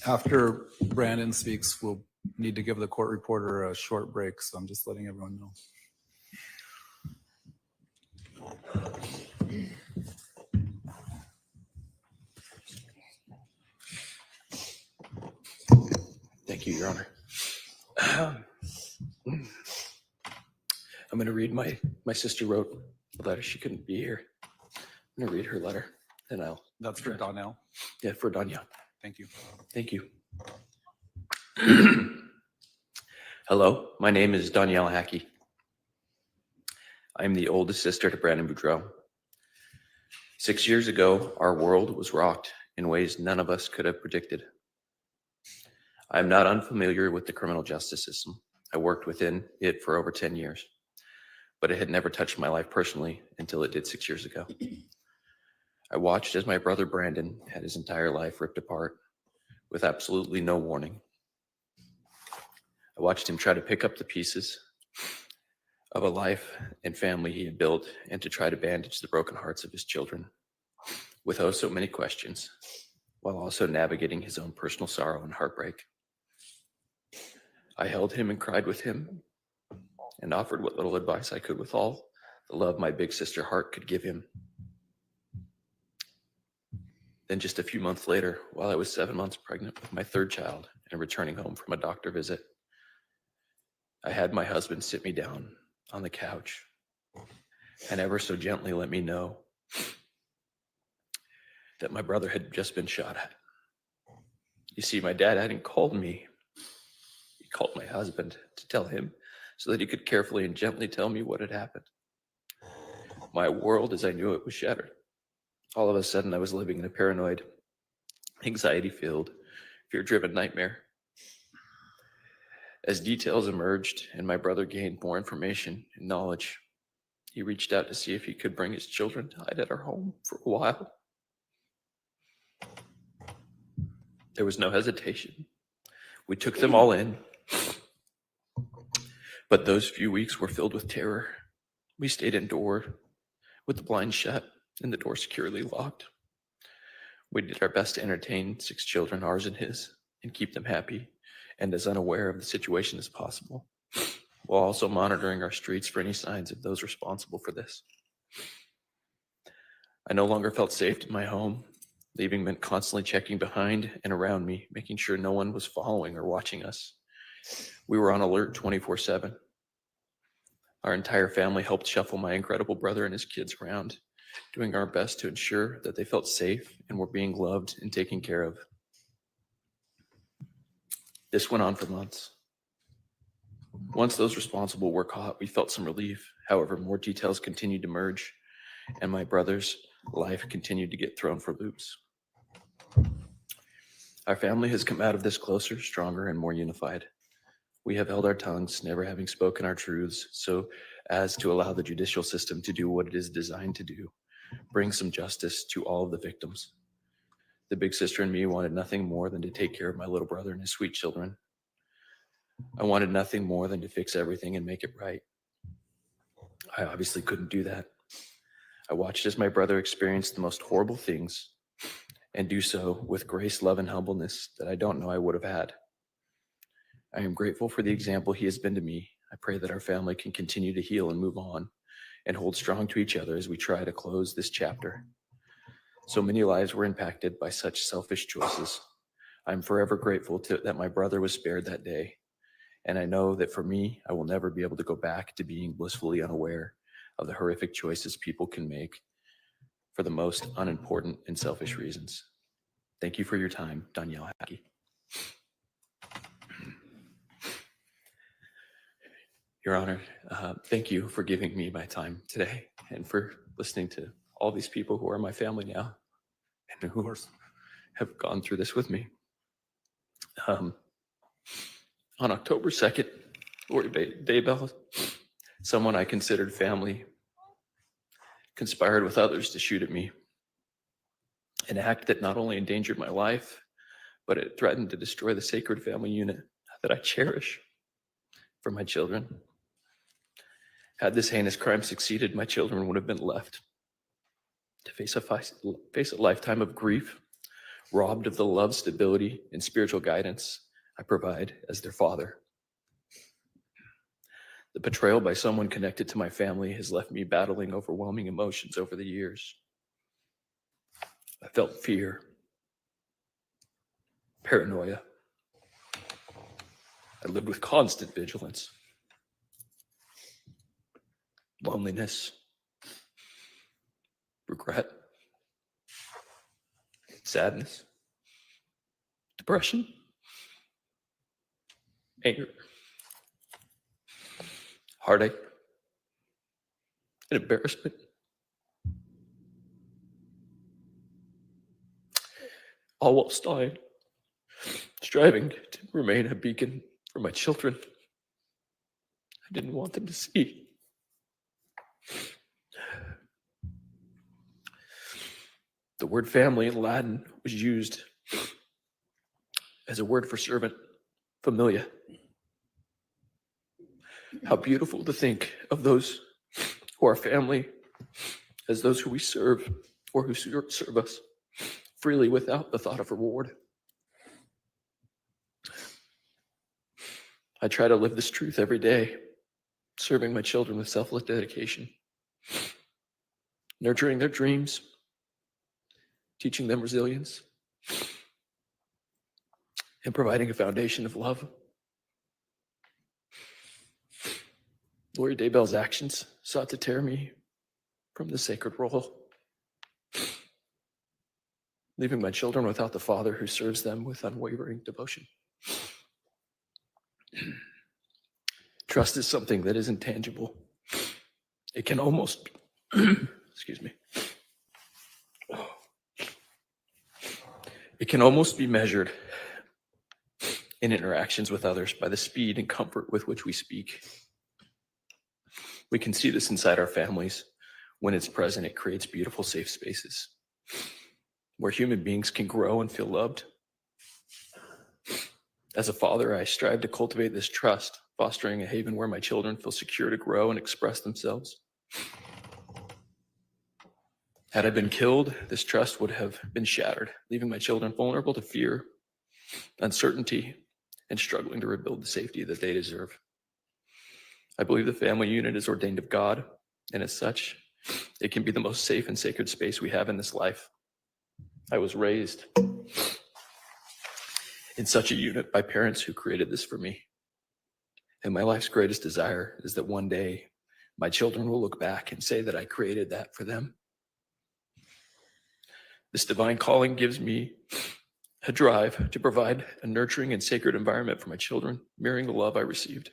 After Brandon speaks, we'll need to give the court reporter a short break, so I'm just letting everyone know. Thank you, Your Honor. I'm going to read my sister wrote a letter. She couldn't be here. I'm going to read her letter, and I'll. That's for Donnell. Yeah, for Danya. Thank you. Thank you. Hello, my name is Danielle Hackey. I am the oldest sister to Brandon Boudreau. 6 years ago, our world was rocked in ways none of us could have predicted. I am not unfamiliar with the criminal justice system. I worked within it for over 10 years, but it had never touched my life personally until it did 6 years ago. I watched as my brother Brandon had his entire life ripped apart with absolutely no warning. I watched him try to pick up the pieces of a life and family he had built and to try to bandage the broken hearts of his children with oh so many questions, while also navigating his own personal sorrow and heartbreak. I held him and cried with him and offered what little advice I could with all the love my big sister heart could give him. Then just a few months later, while I was 7 months pregnant with my third child and returning home from a doctor visit, I had my husband sit me down on the couch and ever so gently let me know that my brother had just been shot at. You see, my dad hadn't called me. He called my husband to tell him so that he could carefully and gently tell me what had happened. My world, as I knew it, was shattered. All of a sudden, I was living in a paranoid, anxiety-filled, fear-driven nightmare. As details emerged and my brother gained more information and knowledge, he reached out to see if he could bring his children to hide at our home for a while. There was no hesitation. We took them all in, but those few weeks were filled with terror. We stayed indoors with the blinds shut and the door securely locked. We did our best to entertain 6 children, ours and his, and keep them happy and as unaware of the situation as possible, while also monitoring our streets for any signs of those responsible for this. I no longer felt safe in my home. Leaving meant constantly checking behind and around me, making sure no one was following or watching us. We were on alert 24/7. Our entire family helped shuffle my incredible brother and his kids around, doing our best to ensure that they felt safe and were being loved and taken care of. This went on for months. Once those responsible were caught, we felt some relief. However, more details continued to merge, and my brother's life continued to get thrown for loops. Our family has come out of this closer, stronger, and more unified. We have held our tongues, never having spoken our truths, so as to allow the judicial system to do what it is designed to do, bring some justice to all of the victims. The big sister and me wanted nothing more than to take care of my little brother and his sweet children. I wanted nothing more than to fix everything and make it right. I obviously couldn't do that. I watched as my brother experienced the most horrible things and do so with grace, love, and humbleness that I don't know I would have had. I am grateful for the example he has been to me. I pray that our family can continue to heal and move on and hold strong to each other as we try to close this chapter. So many lives were impacted by such selfish choices. I'm forever grateful that my brother was spared that day. And I know that for me, I will never be able to go back to being blissfully unaware of the horrific choices people can make for the most unimportant and selfish reasons. Thank you for your time, Danielle Hackey. Your Honor, thank you for giving me my time today and for listening to all these people who are my family now and who have gone through this with me. On October 2nd, Lori Daybell, someone I considered family, conspired with others to shoot at me, an act that not only endangered my life, but it threatened to destroy the sacred family unit that I cherish for my children. Had this heinous crime succeeded, my children would have been left to face a lifetime of grief, robbed of the love, stability, and spiritual guidance I provide as their father. The betrayal by someone connected to my family has left me battling overwhelming emotions over the years. I felt fear, paranoia. I lived with constant vigilance. loneliness, regret, sadness, depression, anger, heartache, and embarrassment. All while striving to remain a beacon for my children. I didn't want them to see. The word family in Latin was used as a word for servant, familia. How beautiful to think of those who are family as those who we serve or who serve us freely without the thought of reward. I try to live this truth every day, serving my children with selfless dedication, nurturing their dreams, teaching them resilience, and providing a foundation of love. Lori Daybell's actions sought to tear me from the sacred role, leaving my children without the father who serves them with unwavering devotion. Trust is something that is intangible. It can almost, excuse me, it can almost be measured in interactions with others by the speed and comfort with which we speak. We can see this inside our families. When it's present, it creates beautiful, safe spaces where human beings can grow and feel loved. As a father, I strive to cultivate this trust, fostering a haven where my children feel secure to grow and express themselves. Had I been killed, this trust would have been shattered, leaving my children vulnerable to fear, uncertainty, and struggling to rebuild the safety that they deserve. I believe the family unit is ordained of God, and as such, it can be the most safe and sacred space we have in this life. I was raised in such a unit by parents who created this for me. And my life's greatest desire is that one day my children will look back and say that I created that for them. This divine calling gives me a drive to provide a nurturing and sacred environment for my children, mirroring the love I received.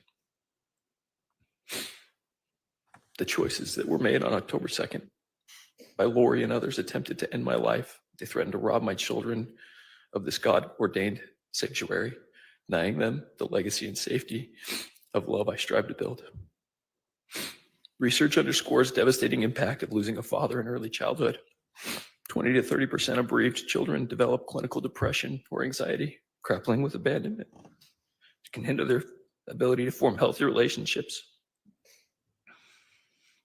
The choices that were made on October 2nd by Lori and others attempted to end my life. They threatened to rob my children of this God-ordained sanctuary, denying them the legacy and safety of love I strive to build. Research underscores devastating impact of losing a father in early childhood. 20 to 30% of bereaved children develop clinical depression or anxiety, grappling with abandonment. It can hinder their ability to form healthy relationships.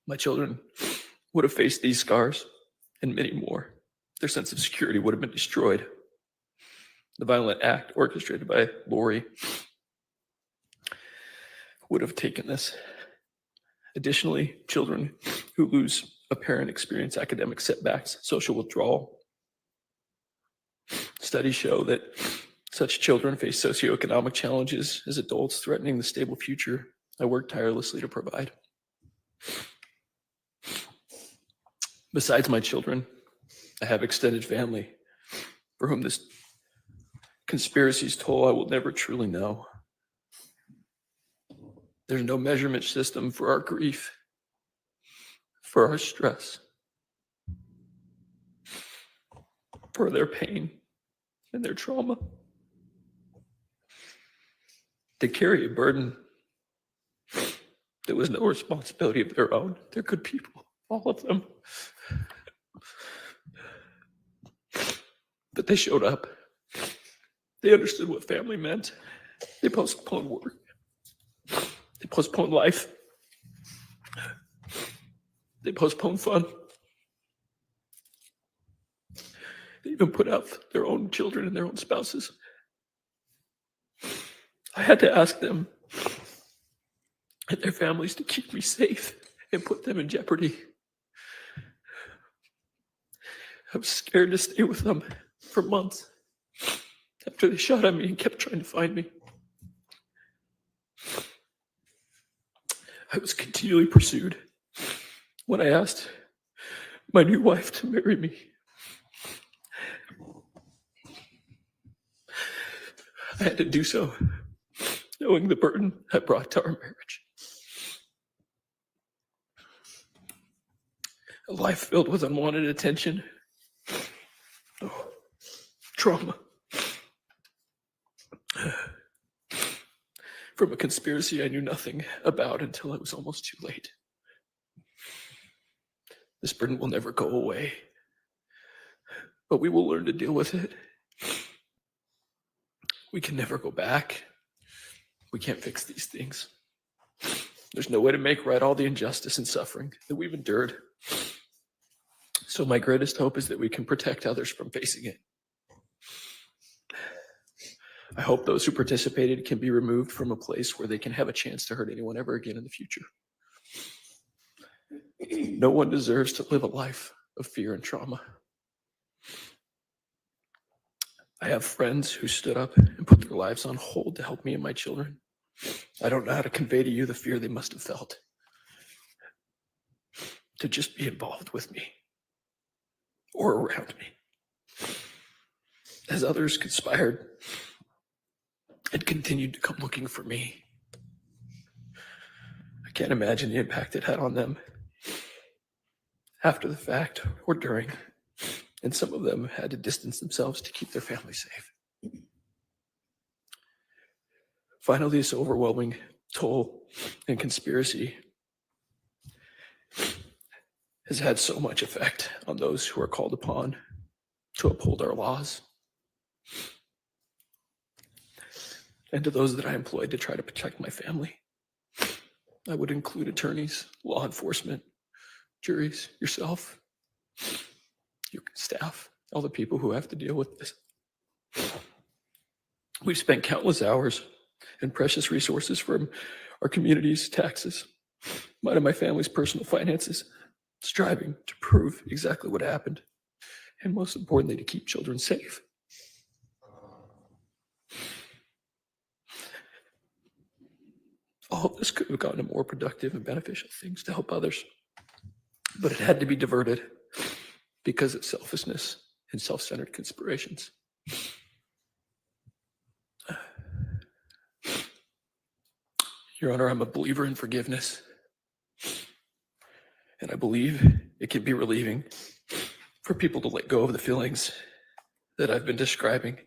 My children would have faced these scars and many more. Their sense of security would have been destroyed. The violent act orchestrated by Lori would have taken this. Additionally, children who lose a parent experience academic setbacks, social withdrawal. Studies show that such children face socioeconomic challenges as adults, threatening the stable future I work tirelessly to provide. Besides my children, I have extended family for whom this conspiracy's toll I will never truly know. There's no measurement system for our grief, for our stress, for their pain and their trauma. They carry a burden that was no responsibility of their own. They're good people, all of them. But they showed up. They understood what family meant. They postponed work. They postponed life. They postponed fun. They even put out their own children and their own spouses. I had to ask them and their families to keep me safe and put them in jeopardy. I was scared to stay with them for months after they shot at me and kept trying to find me. I was continually pursued when I asked my new wife to marry me. I had to do so, knowing the burden I brought to our marriage. A life filled with unwanted attention, trauma, from a conspiracy I knew nothing about until it was almost too late. This burden will never go away, but we will learn to deal with it. We can never go back. We can't fix these things. There's no way to make right all the injustice and suffering that we've endured. So my greatest hope is that we can protect others from facing it. I hope those who participated can be removed from a place where they can have a chance to hurt anyone ever again in the future. No one deserves to live a life of fear and trauma. I have friends who stood up and put their lives on hold to help me and my children. I don't know how to convey to you the fear they must have felt to just be involved with me or around me. As others conspired and continued to come looking for me, I can't imagine the impact it had on them after the fact or during, and some of them had to distance themselves to keep their family safe. Finally, this overwhelming toll and conspiracy has had so much effect on those who are called upon to uphold our laws, and to those that I employed to try to protect my family. I would include attorneys, law enforcement, juries, yourself, your staff, all the people who have to deal with this. We've spent countless hours and precious resources from our community's taxes, mine and my family's personal finances, striving to prove exactly what happened, and most importantly, to keep children safe. All of this could have gone to more productive and beneficial things to help others, but it had to be diverted because of selfishness and self-centered conspirations. Your Honor, I'm a believer in forgiveness, and I believe it can be relieving for people to let go of the feelings that I've been describing,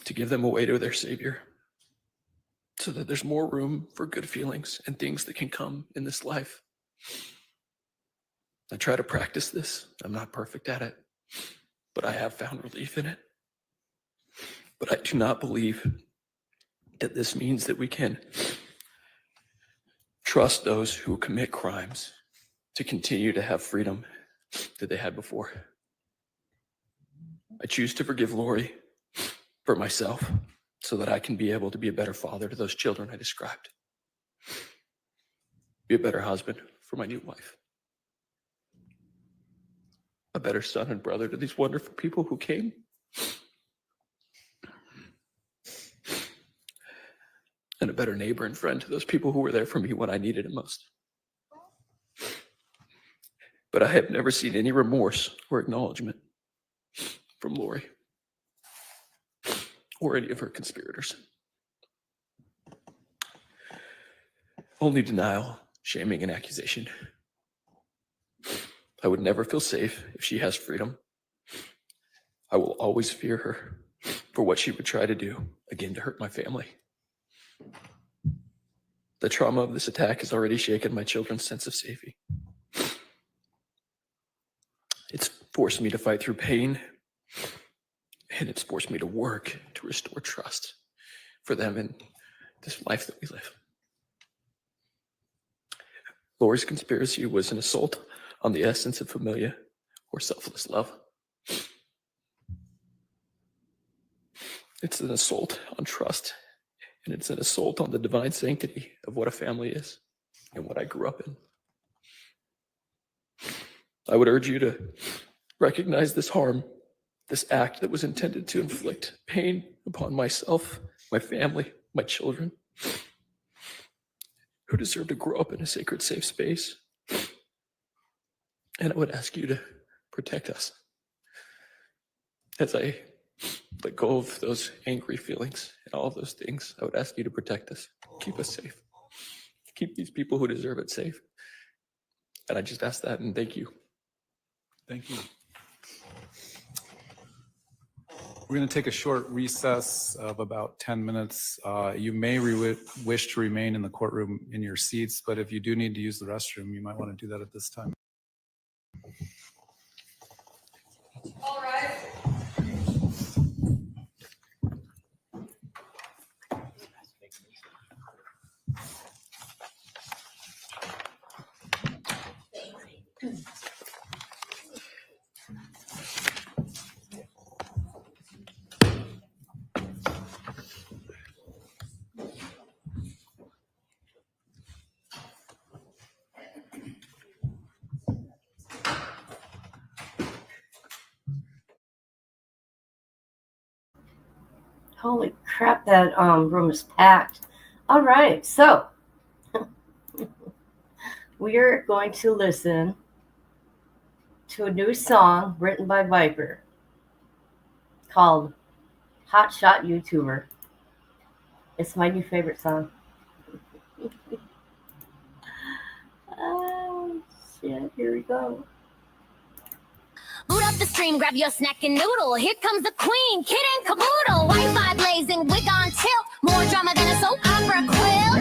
to give them away to their Savior, so that there's more room for good feelings and things that can come in this life. I try to practice this. I'm not perfect at it, but I have found relief in it. But I do not believe that this means that we can trust those who commit crimes to continue to have freedom that they had before. I choose to forgive Lori for myself so that I can be able to be a better father to those children I described. Be a better husband for my new wife. A better son and brother to these wonderful people who came. And a better neighbor and friend to those people who were there for me when I needed it most. But I have never seen any remorse or acknowledgement from Lori or any of her conspirators. Only denial, shaming, and accusation. I would never feel safe if she has freedom. I will always fear her for what she would try to do, again, to hurt my family. The trauma of this attack has already shaken my children's sense of safety. It's forced me to fight through pain, and it's forced me to work to restore trust for them in this life that we live. Lori's conspiracy was an assault on the essence of familia or selfless love. It's an assault on trust, and it's an assault on the divine sanctity of what a family is and what I grew up in. I would urge you to recognize this harm, this act that was intended to inflict pain upon myself, my family, my children, who deserve to grow up in a sacred, safe space And I would ask you to protect us. As I let go of those angry feelings and all of those things, I would ask you to protect us, keep us safe, keep these people who deserve it safe. And I just ask that and thank you. Thank you. We're going to take a short recess of about 10 minutes. You may wish to remain in the courtroom in your seats, but if you do need to use the restroom, you might want to do that at this time. All right. Holy crap, that room is packed. All right, so we are going to listen to a new song written by Viper called Hot Shot YouTuber. It's my new favorite song. Shit, here we go. Boot up the stream, grab your snack and noodle. Here comes the queen, kid and caboodle. Wi-Fi blazing, wig on tilt. More drama than a soap opera quilt.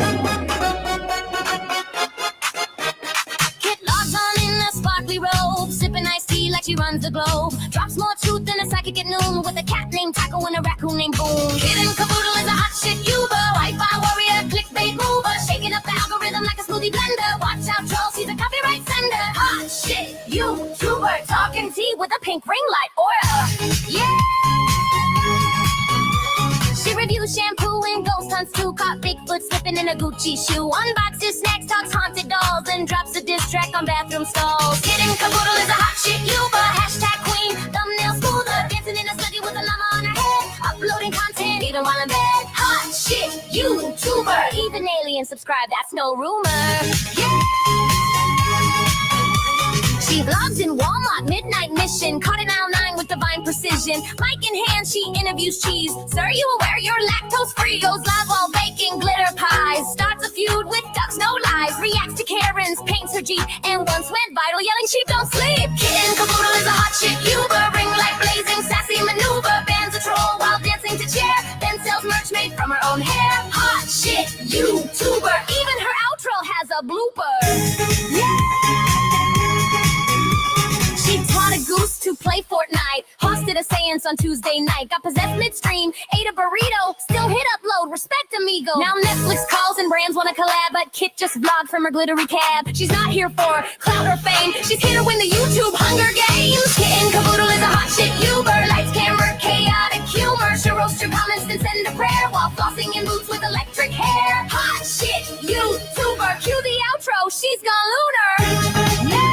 Kid logs on in a sparkly robe, sipping iced tea like she runs the globe. Drops more truth than a psychic at noon, with a cat named Taco and a raccoon named Boom. Kid and caboodle is a hot shit Uber. Wi-Fi warrior, clickbait mover. Shaking up the algorithm like a smoothie blender. Watch out, trolls, he's a copyright sender. Hot shit YouTuber, talking tea with a pink ring light aura. Yeah! She reviews shampoo and ghost hunts too. Caught Bigfoot slipping in a Gucci shoe. Unboxes snacks, talks haunted dolls, and drops a diss track on bathroom stalls. Kid and caboodle is a hot shit Uber. Hashtag queen, thumbnail smoother. Dancing in a study with a llama on her head. Uploading content even while in bed. Hot shit YouTuber. Even aliens subscribe, that's no rumor. Yeah! She vlogs in Walmart, midnight mission. Caught in aisle 9 with divine precision. Mic in hand, she interviews cheese. Sir, you aware you're lactose free? Goes live while baking glitter pies. Starts a feud with ducks, no lies. Reacts to Karen's, paints her Jeep. And once went viral yelling sheep don't sleep. Kitten caboodle is a hot shit Uber. Ring light blazing, sassy maneuver. Bans a troll while dancing to chair. Then sells merch made from her own hair. Hot shit YouTuber. Even her outro has a blooper. Yeah! She taught a goose to play Fortnite. Hosted a seance on Tuesday night. Got possessed midstream. Ate a burrito. Still hit upload. Respect amigo. Now Netflix calls and brands want to collab. But Kit just vlogged from her glittery cab. She's not here for clout or fame. She's here to win the YouTube Hunger Games. Kitten caboodle is a hot shit Uber. Lights, camera, chaotic humor. She'll roast your comments then send a prayer. While flossing in boots with electric hair. Hot shit YouTuber. Cue the outro. She's gone lunar. Yeah!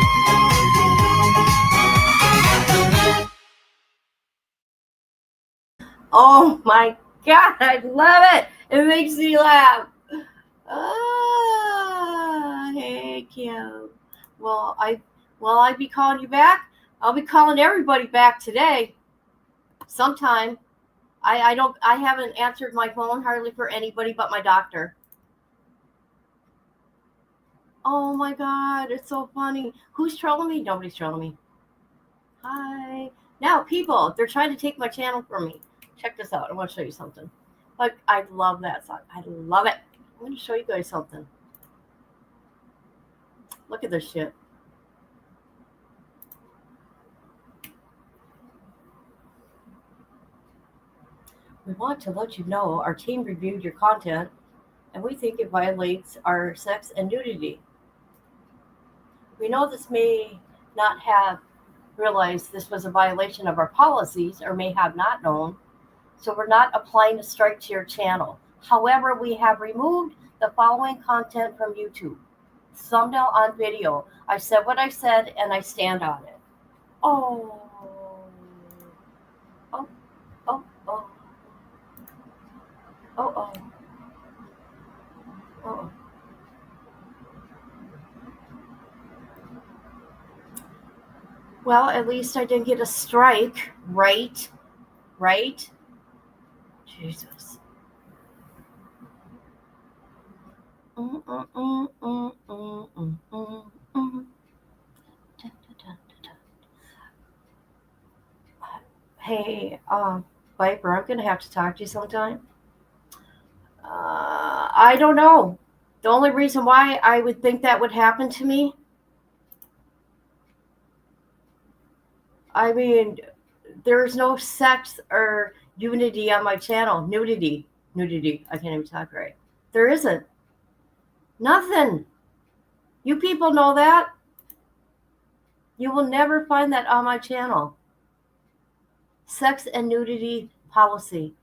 Oh my God, I love it. It makes me laugh. Heck yeah. Well, I be calling you back. I'll be calling everybody back today. Sometime. I haven't answered my phone hardly for anybody but my doctor. Oh my God, it's so funny. Who's trolling me? Nobody's trolling me. Hi. Now, people, they're trying to take my channel from me. Check this out. I want to show you something. Like, I love that song. I love it. I'm going to show you guys something. Look at this shit. We want to let you know our team reviewed your content and we think it violates our sex and nudity. We know this may not have realized this was a violation of our policies or may have not known, so we're not applying a strike to your channel. However, we have removed the following content from YouTube. Thumbnail on video. I said what I said and I stand on it. Oh. Oh. Oh. Oh. Oh. Oh. Oh. Well, at least I didn't get a strike, right? Right? Jesus. Hey, Viper, I'm gonna have to talk to you sometime. I don't know. The only reason why I would think that would happen to me, I mean, there's no sex or unity on my channel. Nudity. Nudity. I can't even talk right. There isn't. Nothing. You people know that. You will never find that on my channel. Sex and nudity policy.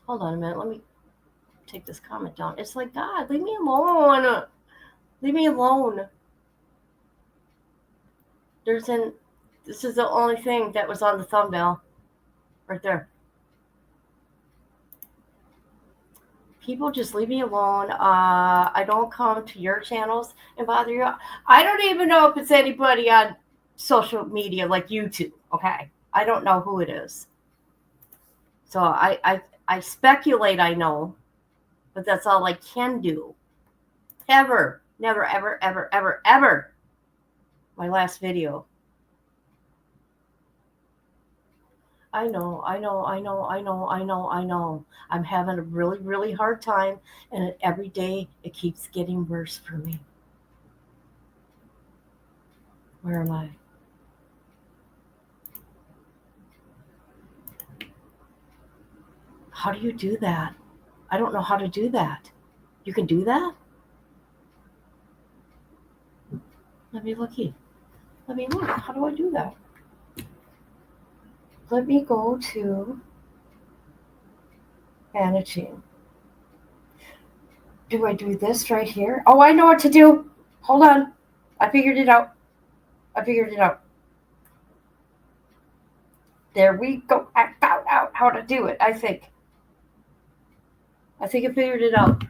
Hold on a minute. Let me take this comment down. It's like, God, leave me alone. Leave me alone. This is the only thing that was on the thumbnail. Right there. People just leave me alone. I don't come to your channels and bother you. I don't even know if it's anybody on social media like YouTube. Okay. I don't know who it is. So I speculate I know, but that's all I can do. Ever. Never, ever, ever, ever, ever. My last video. I know. I'm having a really, really hard time, and every day it keeps getting worse for me. Where am I? How do you do that? I don't know how to do that. You can do that? Let me look. Let me look. How do I do that? Let me go to managing. Do I do this right here? Oh, I know what to do. Hold on. I figured it out. There we go. I found out how to do it, I think. I figured it out.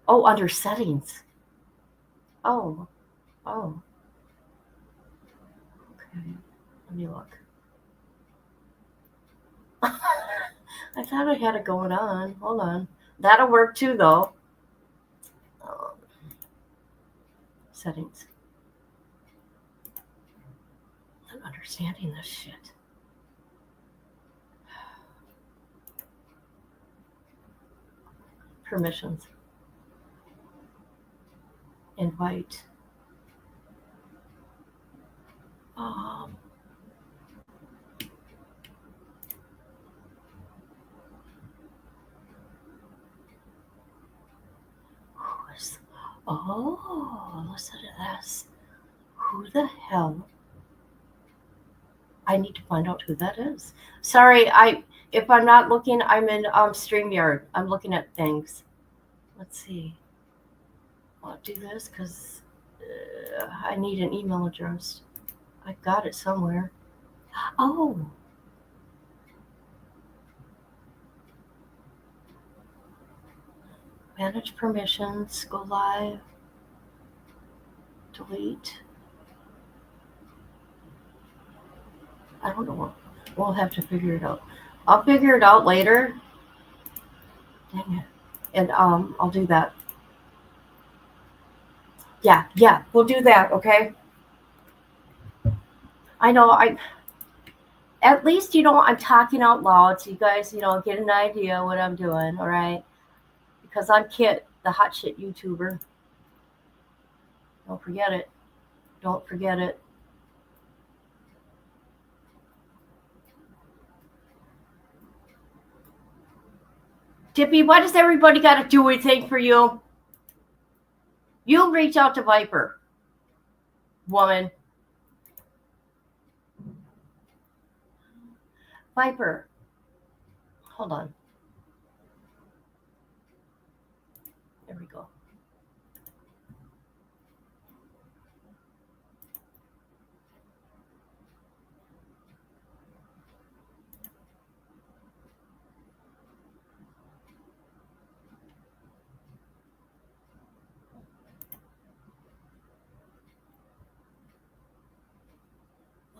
Oh, under settings. Oh. Okay. Let me look. I thought I had it going on. Hold on. That'll work too, though. Settings. I'm understanding this shit. Permissions. Invite. Listen to this. Who the hell? I need to find out who that is. Sorry, if I'm not looking, I'm in StreamYard. I'm looking at things. Let's see. I'll do this because I need an email address. I got it somewhere. Oh. Manage permissions. Go live. Delete. I don't know. We'll have to figure it out. I'll figure it out later. Dang it. And I'll do that. Yeah, we'll do that, okay? I know at least I'm talking out loud so you guys, get an idea what I'm doing, all right? Because I'm Kit, the hot shit YouTuber. Don't forget it. Tippy, why does everybody got to do anything for you? You reach out to Viper, woman. Viper. Hold on. There we go.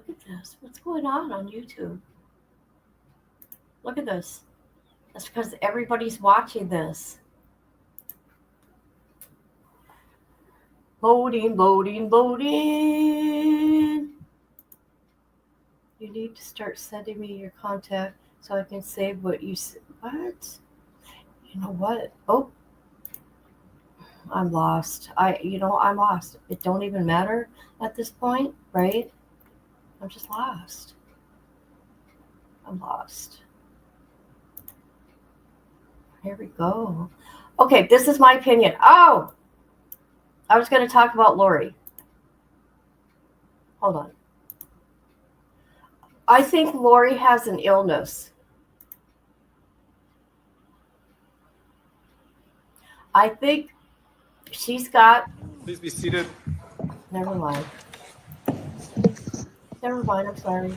Look at this. What's going on YouTube? Look at this. That's because everybody's watching this. Voting, voting, voting. You need to start sending me your contact so I can save what you said. What? You know what? Oh, I'm lost. I'm lost. It don't even matter at this point, right? I'm just lost. I'm lost. Here we go. Okay, this is my opinion. Oh, I was going to talk about Lori. Hold on. I think Lori has an illness. I think she's got. Please be seated. Never mind. Never mind. I'm sorry.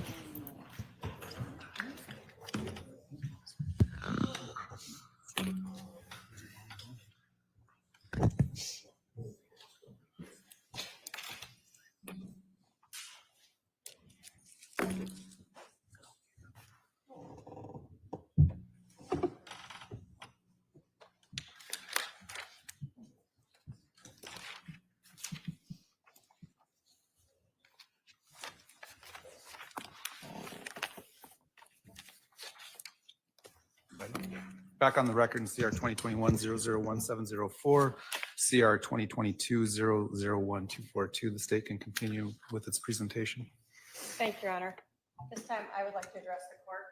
Back on the record in CR 2021-001704, CR 2022-001242. The state can continue with its presentation. Thank you, Your Honor. This time, I would like to address the court.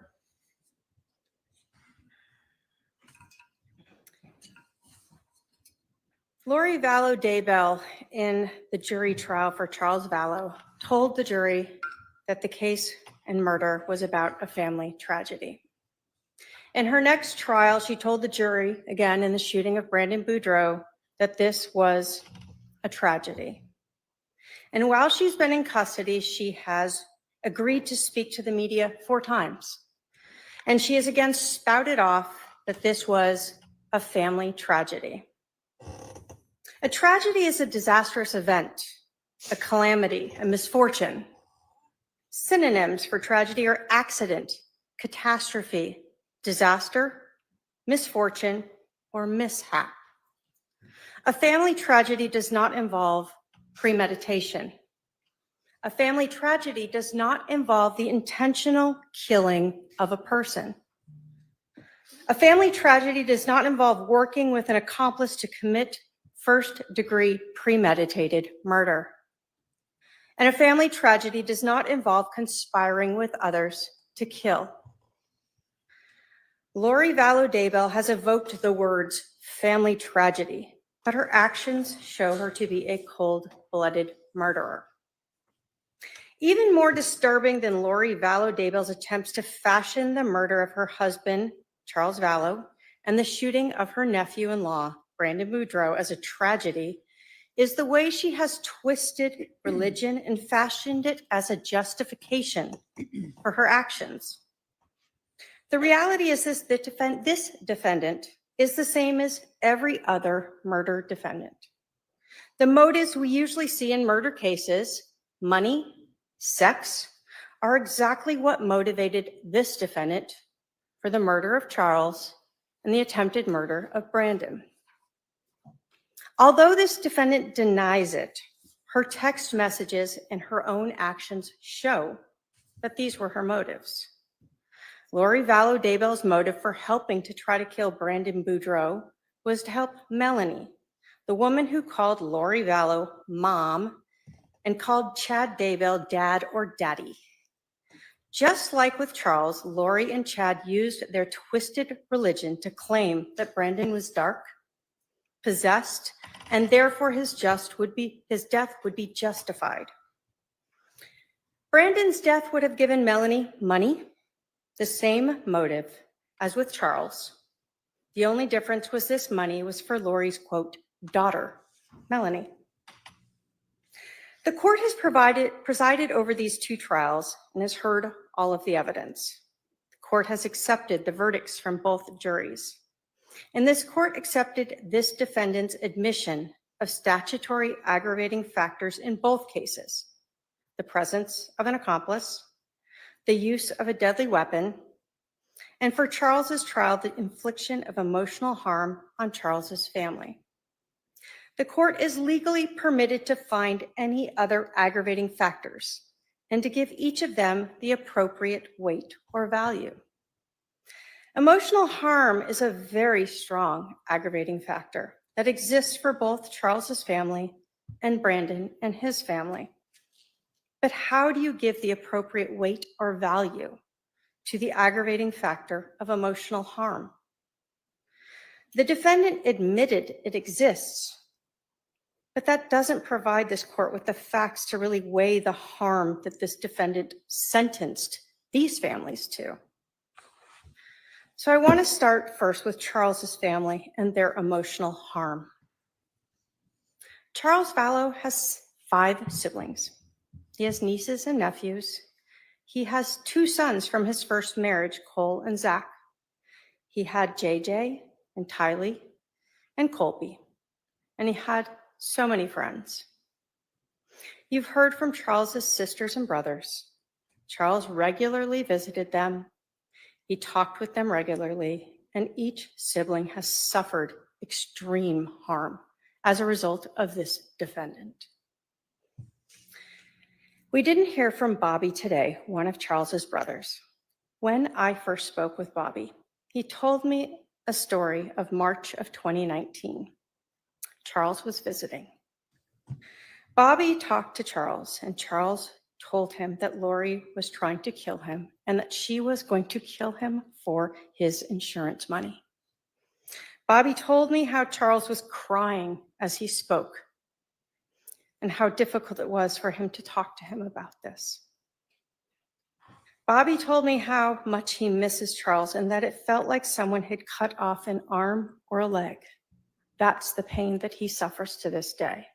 Lori Vallow Daybell, in the jury trial for Charles Vallow, told the jury that the case and murder was about a family tragedy. In her next trial, she told the jury, again in the shooting of Brandon Boudreaux, that this was a tragedy. And while she's been in custody, she has agreed to speak to the media 4 times. And she has again spouted off that this was a family tragedy. A tragedy is a disastrous event, a calamity, a misfortune. Synonyms for tragedy are accident, catastrophe, disaster, misfortune, or mishap. A family tragedy does not involve premeditation. A family tragedy does not involve the intentional killing of a person. A family tragedy does not involve working with an accomplice to commit first-degree premeditated murder. And a family tragedy does not involve conspiring with others to kill. Lori Vallow Daybell has evoked the words family tragedy, but her actions show her to be a cold-blooded murderer. Even more disturbing than Lori Vallow Daybell's attempts to fashion the murder of her husband, Charles Vallow, and the shooting of her nephew-in-law, Brandon Boudreaux, as a tragedy is the way she has twisted religion and fashioned it as a justification for her actions. The reality is this defendant is the same as every other murder defendant. The motives we usually see in murder cases, money, sex, are exactly what motivated this defendant for the murder of Charles and the attempted murder of Brandon. Although this defendant denies it, her text messages and her own actions show that these were her motives. Lori Vallow Daybell's motive for helping to try to kill Brandon Boudreaux was to help Melanie, the woman who called Lori Vallow mom and called Chad Daybell dad or daddy. Just like with Charles, Lori and Chad used their twisted religion to claim that Brandon was dark, possessed, and therefore his death would be justified. Brandon's death would have given Melanie money, the same motive as with Charles. The only difference was this money was for Lori's, quote, daughter, Melanie. The court has presided over these 2 trials and has heard all of the evidence. The court has accepted the verdicts from both juries. And this court accepted this defendant's admission of statutory aggravating factors in both cases, the presence of an accomplice, the use of a deadly weapon, and for Charles's trial, the infliction of emotional harm on Charles's family. The court is legally permitted to find any other aggravating factors and to give each of them the appropriate weight or value. Emotional harm is a very strong aggravating factor that exists for both Charles's family and Brandon and his family. But how do you give the appropriate weight or value to the aggravating factor of emotional harm? The defendant admitted it exists, but that doesn't provide this court with the facts to really weigh the harm that this defendant sentenced these families to. So I want to start first with Charles's family and their emotional harm. Charles Vallow has 5 siblings. He has nieces and nephews. He has 2 sons from his first marriage, Cole and Zach. He had JJ and Tylee and Colby, and he had so many friends. You've heard from Charles's sisters and brothers. Charles regularly visited them. He talked with them regularly, and each sibling has suffered extreme harm as a result of this defendant. We didn't hear from Bobby today, one of Charles's brothers. When I first spoke with Bobby, he told me a story of March of 2019. Charles was visiting. Bobby talked to Charles, and Charles told him that Lori was trying to kill him and that she was going to kill him for his insurance money. Bobby told me how Charles was crying as he spoke and how difficult it was for him to talk to him about this. Bobby told me how much he misses Charles and that it felt like someone had cut off an arm or a leg. That's the pain that he suffers to this day.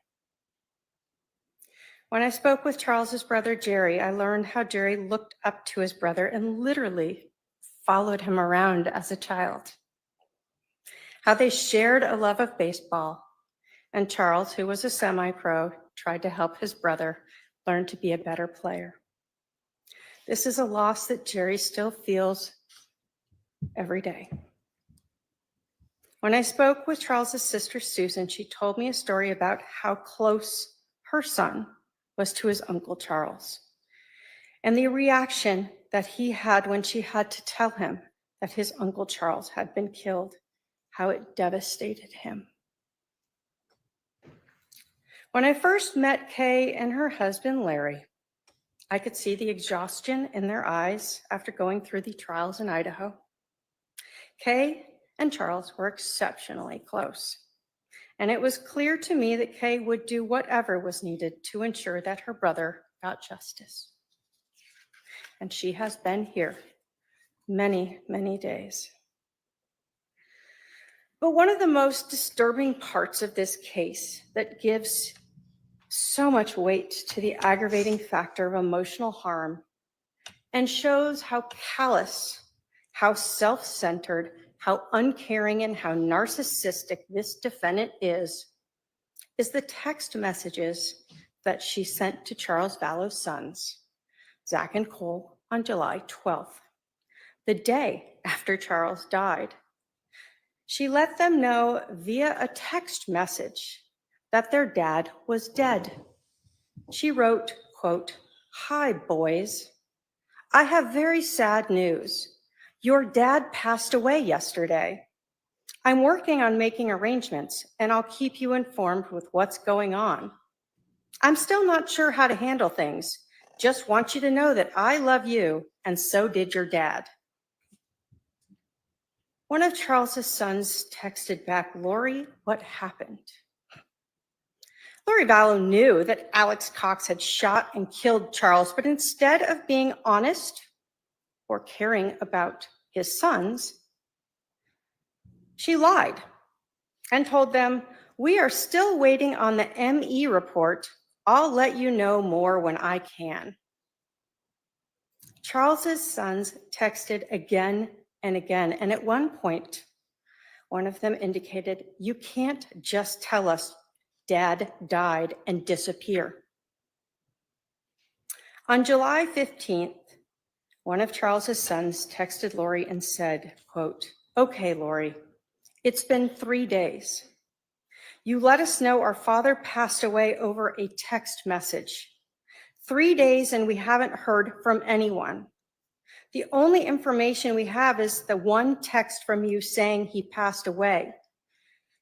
When I spoke with Charles's brother, Jerry, I learned how Jerry looked up to his brother and literally followed him around as a child. How they shared a love of baseball, and Charles, who was a semi-pro, tried to help his brother learn to be a better player. This is a loss that Jerry still feels every day. When I spoke with Charles's sister, Susan, she told me a story about how close her son was to his Uncle Charles, and the reaction that he had when she had to tell him that his Uncle Charles had been killed, how it devastated him. When I first met Kay and her husband, Larry, I could see the exhaustion in their eyes after going through the trials in Idaho. Kay and Charles were exceptionally close, and it was clear to me that Kay would do whatever was needed to ensure that her brother got justice. And she has been here many, many days. But one of the most disturbing parts of this case that gives so much weight to the aggravating factor of emotional harm and shows how callous, how self-centered, how uncaring, and how narcissistic this defendant is the text messages that she sent to Charles Vallow's sons, Zach and Cole, on July 12th, the day after Charles died. She let them know via a text message that their dad was dead. She wrote, quote, "Hi, boys. I have very sad news. Your dad passed away yesterday. I'm working on making arrangements, and I'll keep you informed with what's going on. I'm still not sure how to handle things. Just want you to know that I love you, and so did your dad." One of Charles's sons texted back, "Lori, what happened?" Lori Vallow knew that Alex Cox had shot and killed Charles, but instead of being honest or caring about his sons, she lied and told them, "We are still waiting on the ME report. I'll let you know more when I can." Charles's sons texted again and again, and at one point, one of them indicated, "You can't just tell us Dad died and disappear." On July 15th, one of Charles's sons texted Lori and said, quote, "Okay, Lori, it's been 3 days. You let us know our father passed away over a text message. 3 days and we haven't heard from anyone. The only information we have is the one text from you saying he passed away.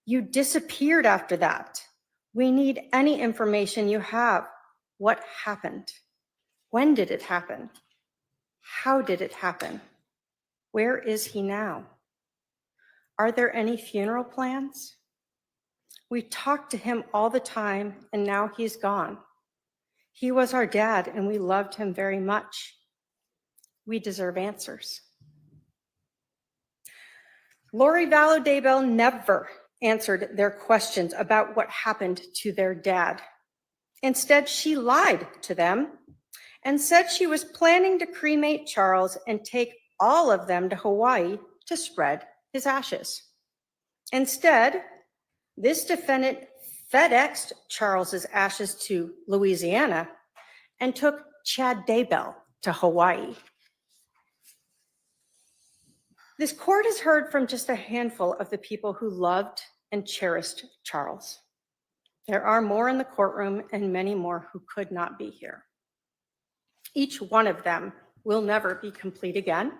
You disappeared after that. We need any information you have. What happened? When did it happen? How did it happen? Where is he now? Are there any funeral plans? We talked to him all the time and now he's gone. He was our dad and we loved him very much. We deserve answers." Lori Vallow Daybell never answered their questions about what happened to their dad. Instead, she lied to them and said she was planning to cremate Charles and take all of them to Hawaii to spread his ashes. Instead, this defendant FedExed Charles's ashes to Louisiana and took Chad Daybell to Hawaii. This court has heard from just a handful of the people who loved and cherished Charles. There are more in the courtroom and many more who could not be here. Each one of them will never be complete again.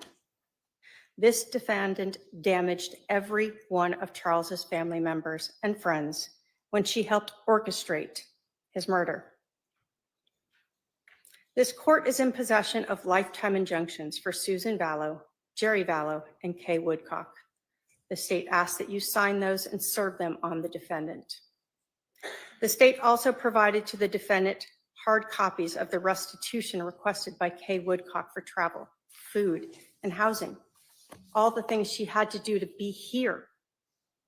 This defendant damaged every one of Charles's family members and friends when she helped orchestrate his murder. This court is in possession of lifetime injunctions for Susan Vallow, Jerry Vallow, and Kay Woodcock. The state asks that you sign those and serve them on the defendant. The state also provided to the defendant hard copies of the restitution requested by Kay Woodcock for travel, food, and housing, all the things she had to do to be here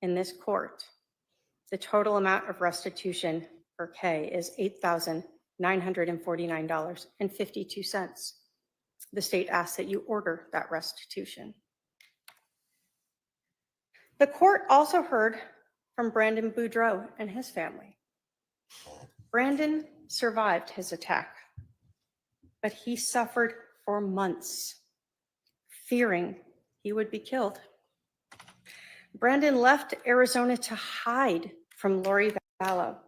in this court. The total amount of restitution for Kay is $8,949.52. The state asks that you order that restitution. The court also heard from Brandon Boudreau and his family. Brandon survived his attack, but he suffered for months, fearing he would be killed. Brandon left Arizona to hide from Lori Vallow,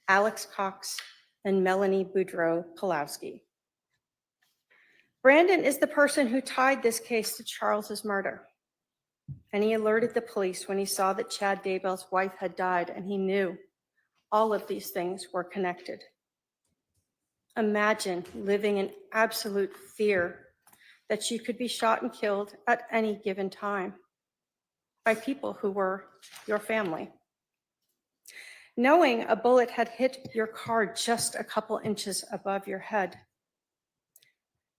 Alex Cox, and Melanie Boudreau Pulowski. Brandon is the person who tied this case to Charles's murder, and he alerted the police when he saw that Chad Daybell's wife had died, and he knew all of these things were connected. Imagine living in absolute fear that you could be shot and killed at any given time by people who were your family. Knowing a bullet had hit your car just a couple inches above your head.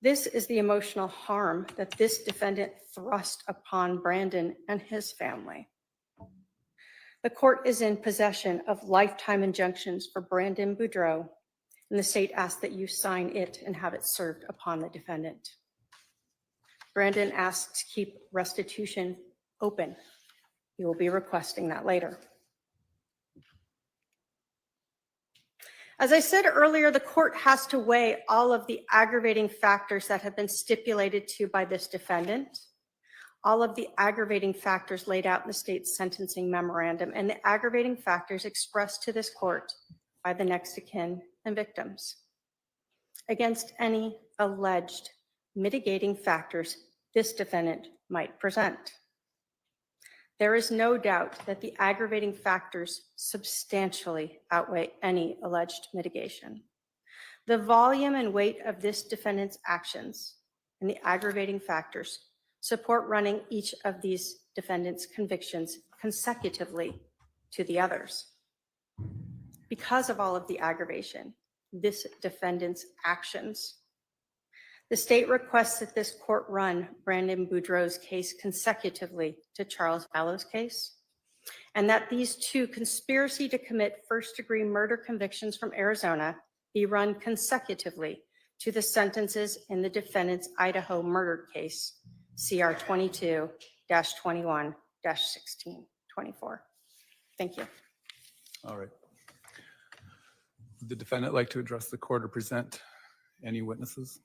This is the emotional harm that this defendant thrust upon Brandon and his family. The court is in possession of lifetime injunctions for Brandon Boudreau, and the state asks that you sign it and have it served upon the defendant. Brandon asks to keep restitution open. You will be requesting that later. As I said earlier, the court has to weigh all of the aggravating factors that have been stipulated to by this defendant, all of the aggravating factors laid out in the state's sentencing memorandum, and the aggravating factors expressed to this court by the next of kin and victims against any alleged mitigating factors this defendant might present. There is no doubt that the aggravating factors substantially outweigh any alleged mitigation. The volume and weight of this defendant's actions and the aggravating factors support running each of these defendants' convictions consecutively to the others. Because of all of the aggravation, this defendant's actions, the state requests that this court run Brandon Boudreau's case consecutively to Charles Vallow's case, and that these two conspiracy to commit first-degree murder convictions from Arizona be run consecutively to the sentences in the defendant's Idaho murder case, CR 22-21-1624. Thank you. All right. Would the defendant like to address the court or present Any witnesses?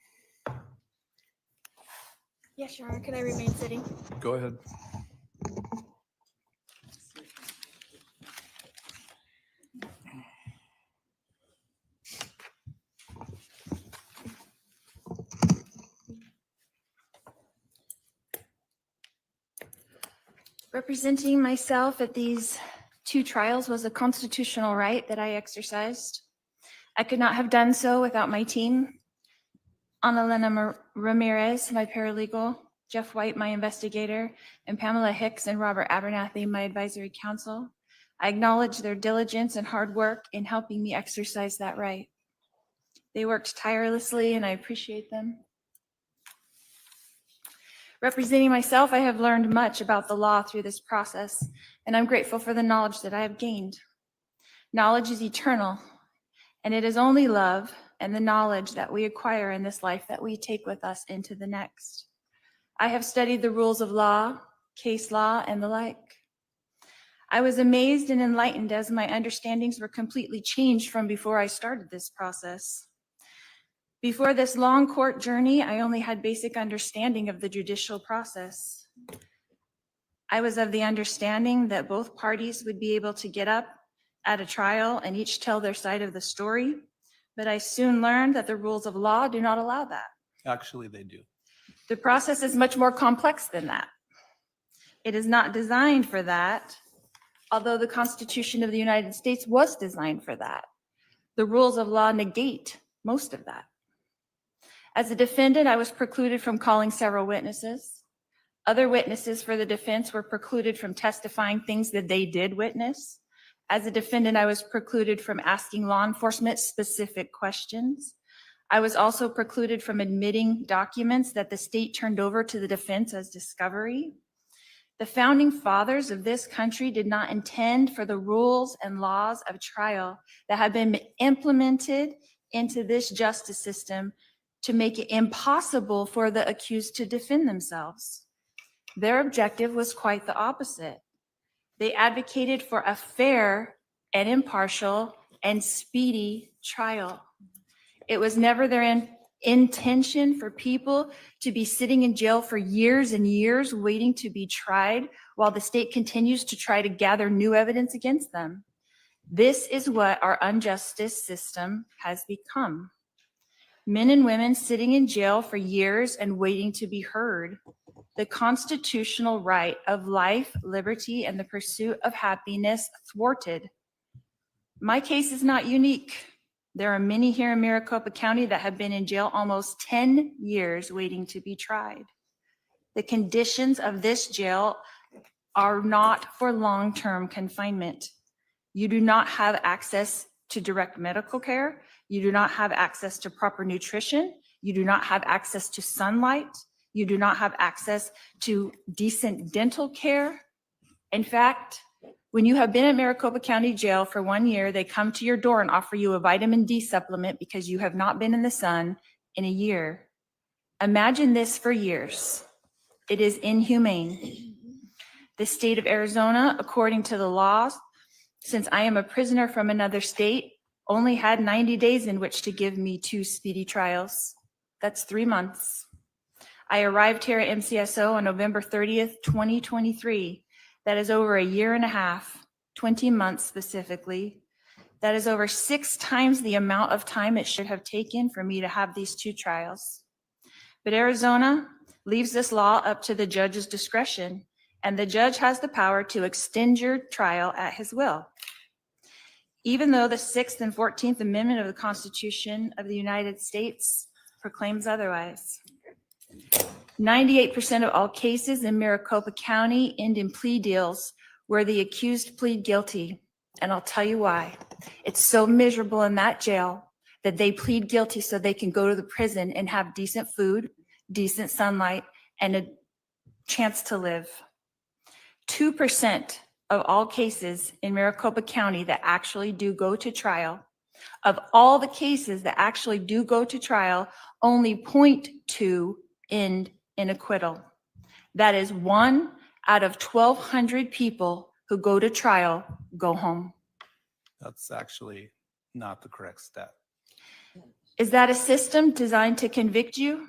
Yes, Your Honor, can I remain sitting? Go ahead. Representing myself at these two trials was a constitutional right that I exercised. I could not have done so without my team. Annalena Ramirez, my paralegal, Jeff White, my investigator, and Pamela Hicks and Robert Abernathy, my advisory counsel. I acknowledge their diligence and hard work in helping me exercise that right. They worked tirelessly and I appreciate them. Representing myself, I have learned much about the law through this process, and I'm grateful for the knowledge that I have gained. Knowledge is eternal, and it is only love and the knowledge that we acquire in this life that we take with us into the next. I have studied the rules of law, case law, and the like. I was amazed and enlightened as my understandings were completely changed from before I started this process. Before this long court journey, I only had basic understanding of the judicial process. I was of the understanding that both parties would be able to get up at a trial and each tell their side of the story, but I soon learned that the rules of law do not allow that. Actually, they do. The process is much more complex than that. It is not designed for that, although the Constitution of the United States was designed for that. The rules of law negate most of that. As a defendant, I was precluded from calling several witnesses. Other witnesses for the defense were precluded from testifying things that they did witness. As a defendant, I was precluded from asking law enforcement specific questions. I was also precluded from admitting documents that the state turned over to the defense as discovery. The founding fathers of this country did not intend for the rules and laws of trial that have been implemented into this justice system to make it impossible for the accused to defend themselves. Their objective was quite the opposite. They advocated for a fair and impartial and speedy trial. It was never their intention for people to be sitting in jail for years and years waiting to be tried while the state continues to try to gather new evidence against them. This is what our unjustice system has become. Men and women sitting in jail for years and waiting to be heard. The constitutional right of life, liberty, and the pursuit of happiness thwarted. My case is not unique. There are many here in Maricopa County that have been in jail almost 10 years waiting to be tried. The conditions of this jail are not for long-term confinement. You do not have access to direct medical care. You do not have access to proper nutrition. You do not have access to sunlight. You do not have access to decent dental care. In fact, when you have been at Maricopa County Jail for 1 year, they come to your door and offer you a vitamin D supplement because you have not been in the sun in a year. Imagine this for years. It is inhumane. The state of Arizona, according to the laws, since I am a prisoner from another state, only had 90 days in which to give me 2 speedy trials. That's 3 months. I arrived here at MCSO on November 30th, 2023. That is over a year and a half, 20 months specifically. That is over 6 times the amount of time it should have taken for me to have these 2 trials. But Arizona leaves this law up to the judge's discretion, and the judge has the power to extend your trial at his will. Even though the 6th and 14th Amendment of the Constitution of the United States proclaims otherwise. 98% of all cases in Maricopa County end in plea deals where the accused plead guilty. And I'll tell you why. It's so miserable in that jail that they plead guilty so they can go to the prison and have decent food, decent sunlight, and a chance to live. 2% of all cases in Maricopa County that actually do go to trial, of all the cases that actually do go to trial, only 0.2 end in acquittal. That is 1 out of 1,200 people who go to trial go home. That's actually not the correct stat. Is that a system designed to convict you?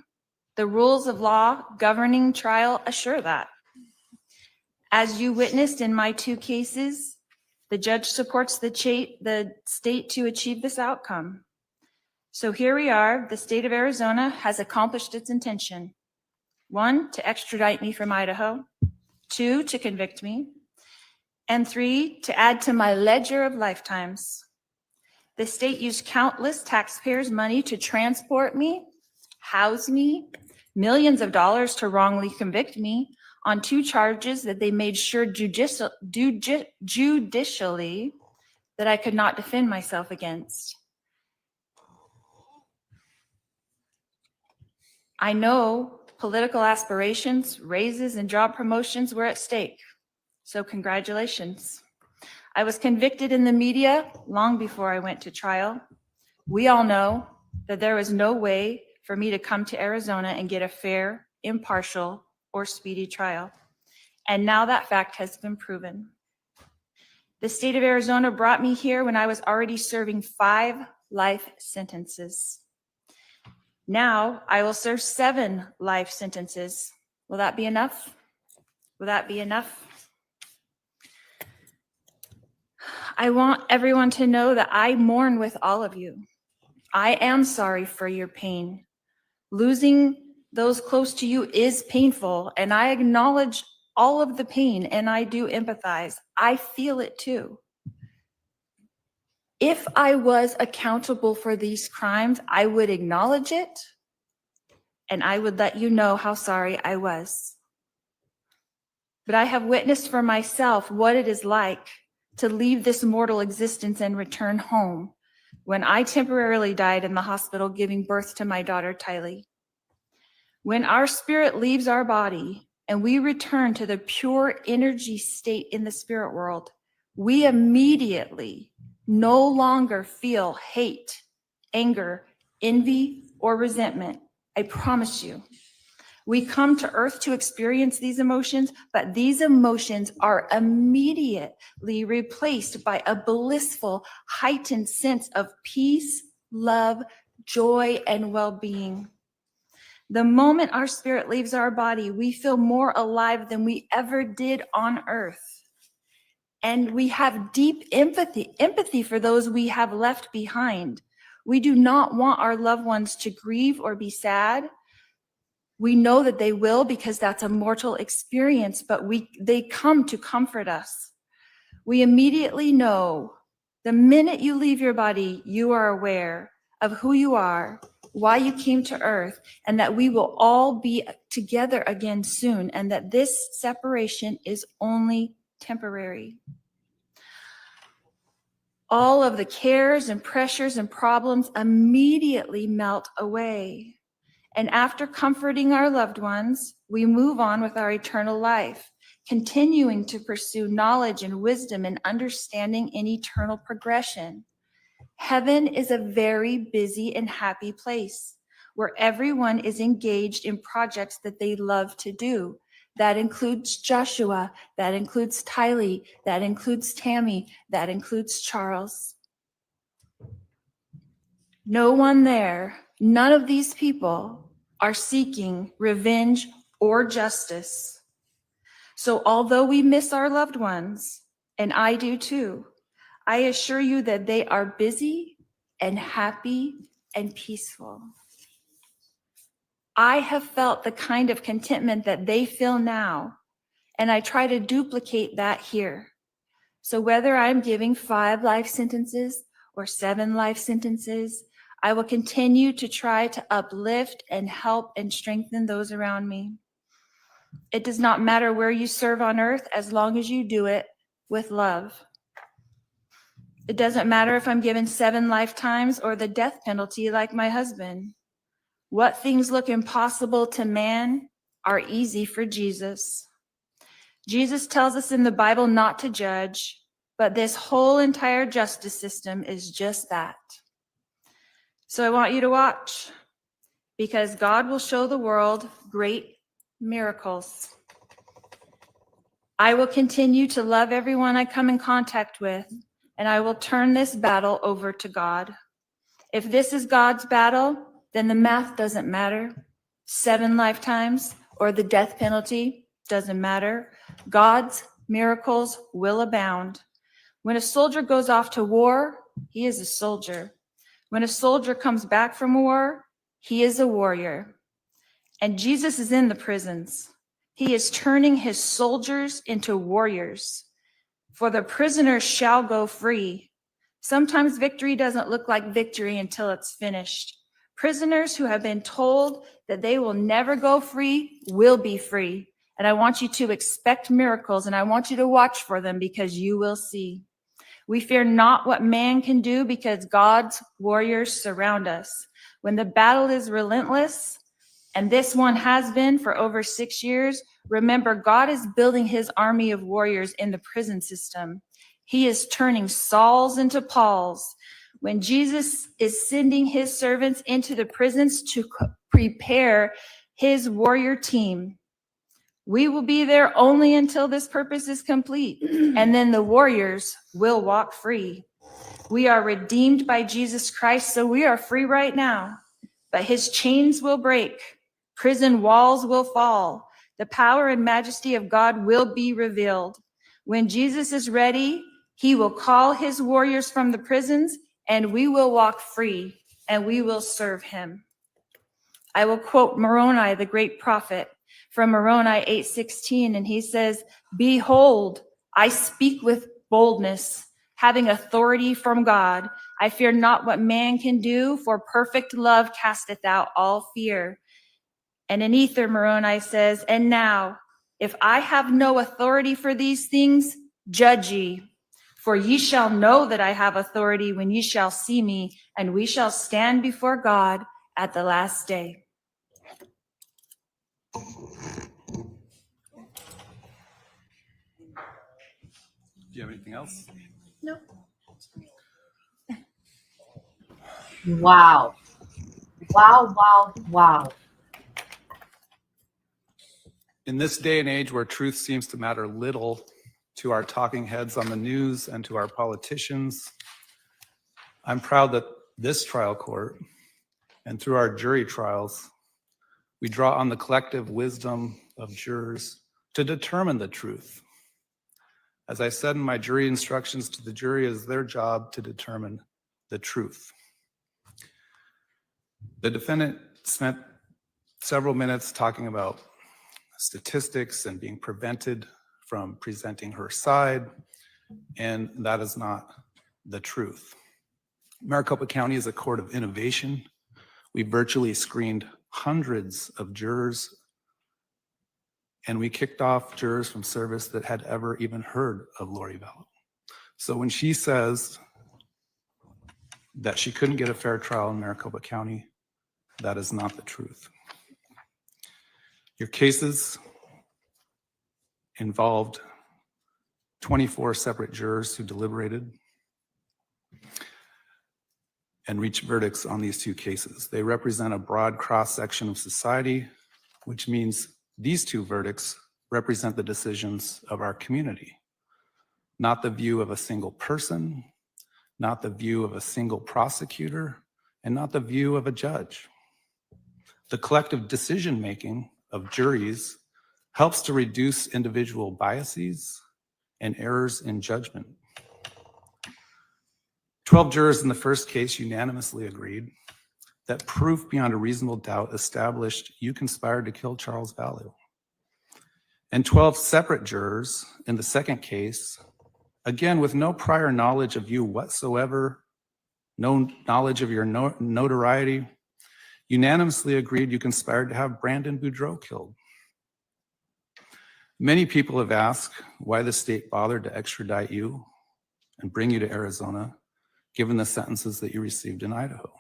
The rules of law governing trial assure that. As you witnessed in my 2 cases, the judge supports the state to achieve this outcome. So here we are, the state of Arizona has accomplished its intention. 1, to extradite me from Idaho. 2, to convict me. And 3, to add to my ledger of lifetimes. The state used countless taxpayers' money to transport me, house me, millions of dollars to wrongly convict me on 2 charges that they made sure judicially that I could not defend myself against. I know political aspirations, raises, and job promotions were at stake. So congratulations. I was convicted in the media long before I went to trial. We all know that there was no way for me to come to Arizona and get a fair, impartial, or speedy trial. And now that fact has been proven. The state of Arizona brought me here when I was already serving 5 life sentences. Now I will serve 7 life sentences. Will that be enough? Will that be enough? I want everyone to know that I mourn with all of you. I am sorry for your pain. Losing those close to you is painful, and I acknowledge all of the pain, and I do empathize. I feel it too. If I was accountable for these crimes, I would acknowledge it, and I would let you know how sorry I was. But I have witnessed for myself what it is like to leave this mortal existence and return home when I temporarily died in the hospital giving birth to my daughter, Tylee. When our spirit leaves our body and we return to the pure energy state in the spirit world, we immediately no longer feel hate, anger, envy, or resentment. I promise you. We come to earth to experience these emotions, but these emotions are immediately replaced by a blissful, heightened sense of peace, love, joy, and well-being. The moment our spirit leaves our body, we feel more alive than we ever did on earth. And we have deep empathy for those we have left behind. We do not want our loved ones to grieve or be sad. We know that they will because that's a mortal experience, but they come to comfort us. We immediately know the minute you leave your body, you are aware of who you are, why you came to earth, and that we will all be together again soon, and that this separation is only temporary. All of the cares and pressures and problems immediately melt away. And after comforting our loved ones, we move on with our eternal life, continuing to pursue knowledge and wisdom and understanding in eternal progression. Heaven is a very busy and happy place where everyone is engaged in projects that they love to do. That includes Joshua, that includes Tylee, that includes Tammy, that includes Charles. No one there, none of these people are seeking revenge or justice. So although we miss our loved ones, and I do too, I assure you that they are busy and happy and peaceful. I have felt the kind of contentment that they feel now, and I try to duplicate that here. So whether I'm giving 5 life sentences or 7 life sentences, I will continue to try to uplift and help and strengthen those around me. It does not matter where you serve on earth as long as you do it with love. It doesn't matter if I'm given 7 lifetimes or the death penalty like my husband. What things look impossible to man are easy for Jesus. Jesus tells us in the Bible not to judge, but this whole entire justice system is just that. So I want you to watch, because God will show the world great miracles. I will continue to love everyone I come in contact with, and I will turn this battle over to God. If this is God's battle, then the math doesn't matter. 7 lifetimes or the death penalty doesn't matter. God's miracles will abound. When a soldier goes off to war, he is a soldier. When a soldier comes back from war, he is a warrior. And Jesus is in the prisons. He is turning his soldiers into warriors. For the prisoners shall go free. Sometimes victory doesn't look like victory until it's finished. Prisoners who have been told that they will never go free will be free. And I want you to expect miracles, and I want you to watch for them, because you will see. We fear not what man can do, because God's warriors surround us. When the battle is relentless, and this one has been for over 6 years, remember, God is building his army of warriors in the prison system. He is turning Sauls into Pauls. When Jesus is sending his servants into the prisons to prepare his warrior team, we will be there only until this purpose is complete, and then the warriors will walk free. We are redeemed by Jesus Christ, so we are free right now, but his chains will break. Prison walls will fall. The power and majesty of God will be revealed. When Jesus is ready, he will call his warriors from the prisons, and we will walk free, and we will serve him. I will quote Moroni, the great prophet, from Moroni 8:16, and he says, "Behold, I speak with boldness, having authority from God. I fear not what man can do, for perfect love casteth out all fear." And in Ether, Moroni says, "And now, if I have no authority for these things, judge ye. For ye shall know that I have authority when ye shall see me, and we shall stand before God at the last day." Do you have anything else? No. Wow. Wow, wow, wow. In this day and age where truth seems to matter little to our talking heads on the news and to our politicians, I'm proud that this trial court and through our jury trials, we draw on the collective wisdom of jurors to determine the truth. As I said in my jury instructions to the jury, it is their job to determine the truth. The defendant spent several minutes talking about statistics and being prevented from presenting her side, and that is not the truth. Maricopa County is a court of innovation. We virtually screened hundreds of jurors, and we kicked off jurors from service that had ever even heard of Lori Vallow. So when she says that she couldn't get a fair trial in Maricopa County, that is not the truth. Your cases involved 24 separate jurors who deliberated and reached verdicts on these 2 cases. They represent a broad cross-section of society, which means these 2 verdicts represent the decisions of our community, not the view of a single person, not the view of a single prosecutor, and not the view of a judge. The collective decision-making of juries helps to reduce individual biases and errors in judgment. 12 jurors in the first case unanimously agreed that proof beyond a reasonable doubt established you conspired to kill Charles Vallow. And 12 separate jurors in the second case, again with no prior knowledge of you whatsoever, no knowledge of your notoriety, unanimously agreed you conspired to have Brandon Boudreau killed. Many people have asked why the state bothered to extradite you and bring you to Arizona, given the sentences that you received in Idaho.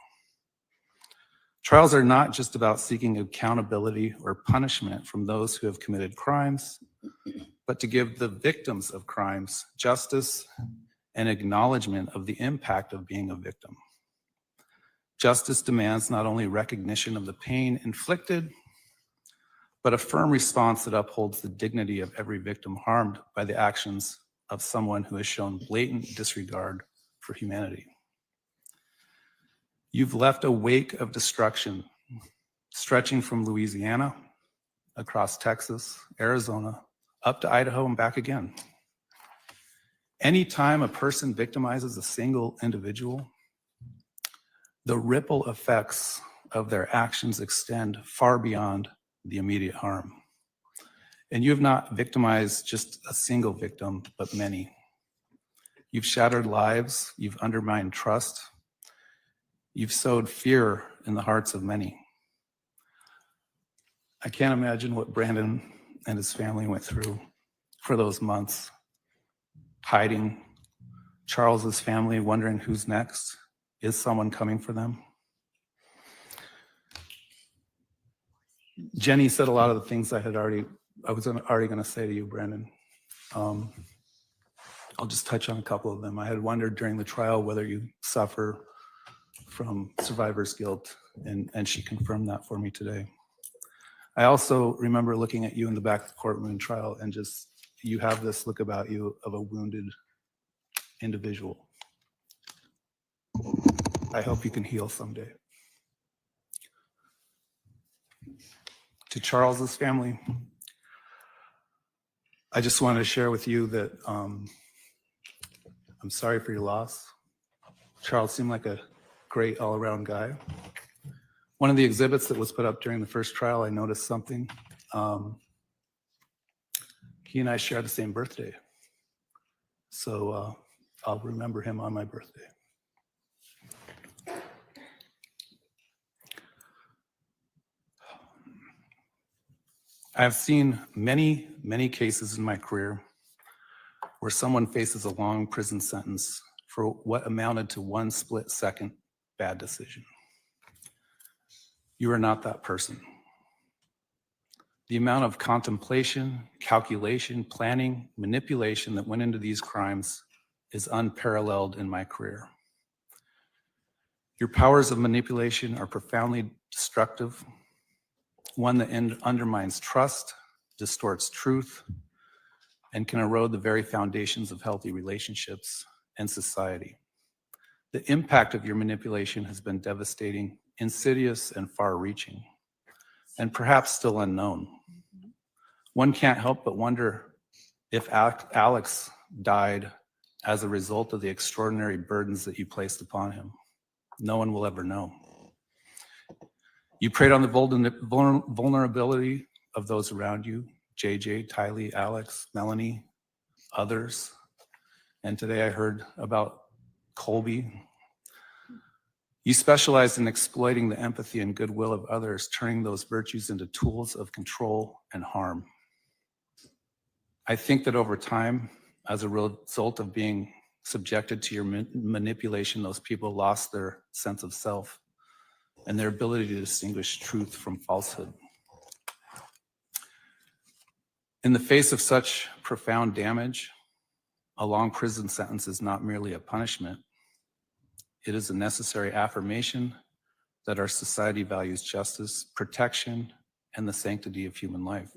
Trials are not just about seeking accountability or punishment from those who have committed crimes, but to give the victims of crimes justice and acknowledgement of the impact of being a victim. Justice demands not only recognition of the pain inflicted, but a firm response that upholds the dignity of every victim harmed by the actions of someone who has shown blatant disregard for humanity. You've left a wake of destruction stretching from Louisiana, across Texas, Arizona, up to Idaho and back again. Anytime a person victimizes a single individual, the ripple effects of their actions extend far beyond the immediate harm. And you have not victimized just a single victim, but many. You've shattered lives, you've undermined trust, you've sowed fear in the hearts of many. I can't imagine what Brandon and his family went through for those months, hiding, Charles's family wondering who's next. Is someone coming for them? Jenny said a lot of the things I was already going to say to you, Brandon. I'll just touch on a couple of them. I had wondered during the trial whether you suffer from survivor's guilt, and she confirmed that for me today. I also remember looking at you in the back of the courtroom trial, and just, you have this look about you of a wounded individual. I hope you can heal someday. To Charles's family, I just wanted to share with you that I'm sorry for your loss. Charles seemed like a great all-around guy. One of the exhibits that was put up during the first trial, I noticed something. He and I share the same birthday. So I'll remember him on my birthday. I've seen many, many cases in my career where someone faces a long prison sentence for what amounted to one split-second bad decision. You are not that person. The amount of contemplation, calculation, planning, manipulation that went into these crimes is unparalleled in my career. Your powers of manipulation are profoundly destructive, one that undermines trust, distorts truth, and can erode the very foundations of healthy relationships and society. The impact of your manipulation has been devastating, insidious, and far-reaching, and perhaps still unknown. One can't help but wonder if Alex died as a result of the extraordinary burdens that you placed upon him. No one will ever know. You preyed on the vulnerability of those around you, JJ, Tylee, Alex, Melanie, others. And today I heard about Colby. You specialized in exploiting the empathy and goodwill of others, turning those virtues into tools of control and harm. I think that over time, as a result of being subjected to your manipulation, those people lost their sense of self and their ability to distinguish truth from falsehood. In the face of such profound damage, a long prison sentence is not merely a punishment. It is a necessary affirmation that our society values justice, protection, and the sanctity of human life.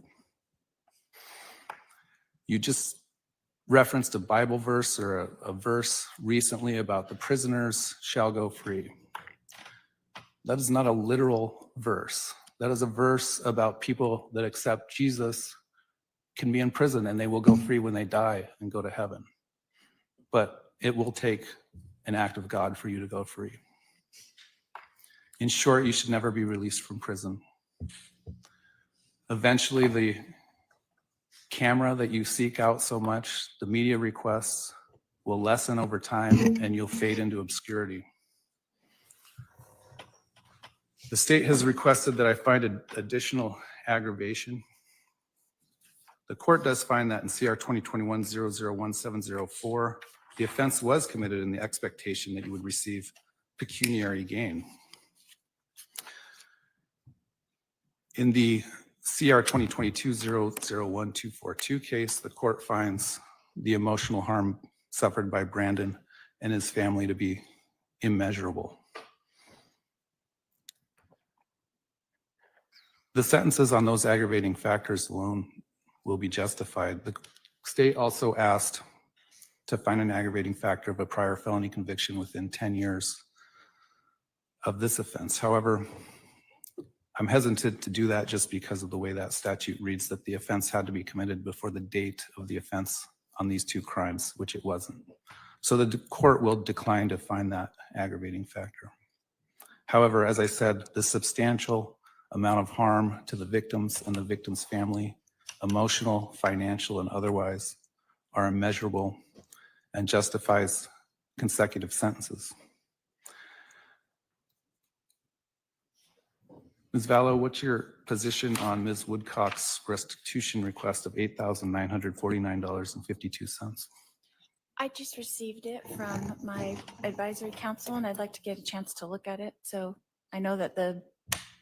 You just referenced a Bible verse or a verse recently about the prisoners shall go free. That is not a literal verse. That is a verse about people that accept Jesus can be in prison and they will go free when they die and go to heaven. But it will take an act of God for you to go free. In short, you should never be released from prison. Eventually, the camera that you seek out so much, the media requests, will lessen over time and you'll fade into obscurity. The state has requested that I find additional aggravation. The court does find that in CR 2021-001704, the offense was committed in the expectation that you would receive pecuniary gain. In the CR 2022-001242 case, the court finds the emotional harm suffered by Brandon and his family to be immeasurable. The sentences on those aggravating factors alone will be justified. The state also asked to find an aggravating factor of a prior felony conviction within 10 years of this offense. However, I'm hesitant to do that just because of the way that statute reads, that the offense had to be committed before the date of the offense on these two crimes, which it wasn't. So the court will decline to find that aggravating factor. However, as I said, the substantial amount of harm to the victims and the victim's family, emotional, financial, and otherwise, are immeasurable and justifies consecutive sentences. Ms. Vallow, what's your position on Ms. Woodcock's restitution request of $8,949.52? I just received it from my advisory council and I'd like to get a chance to look at it. So I know that the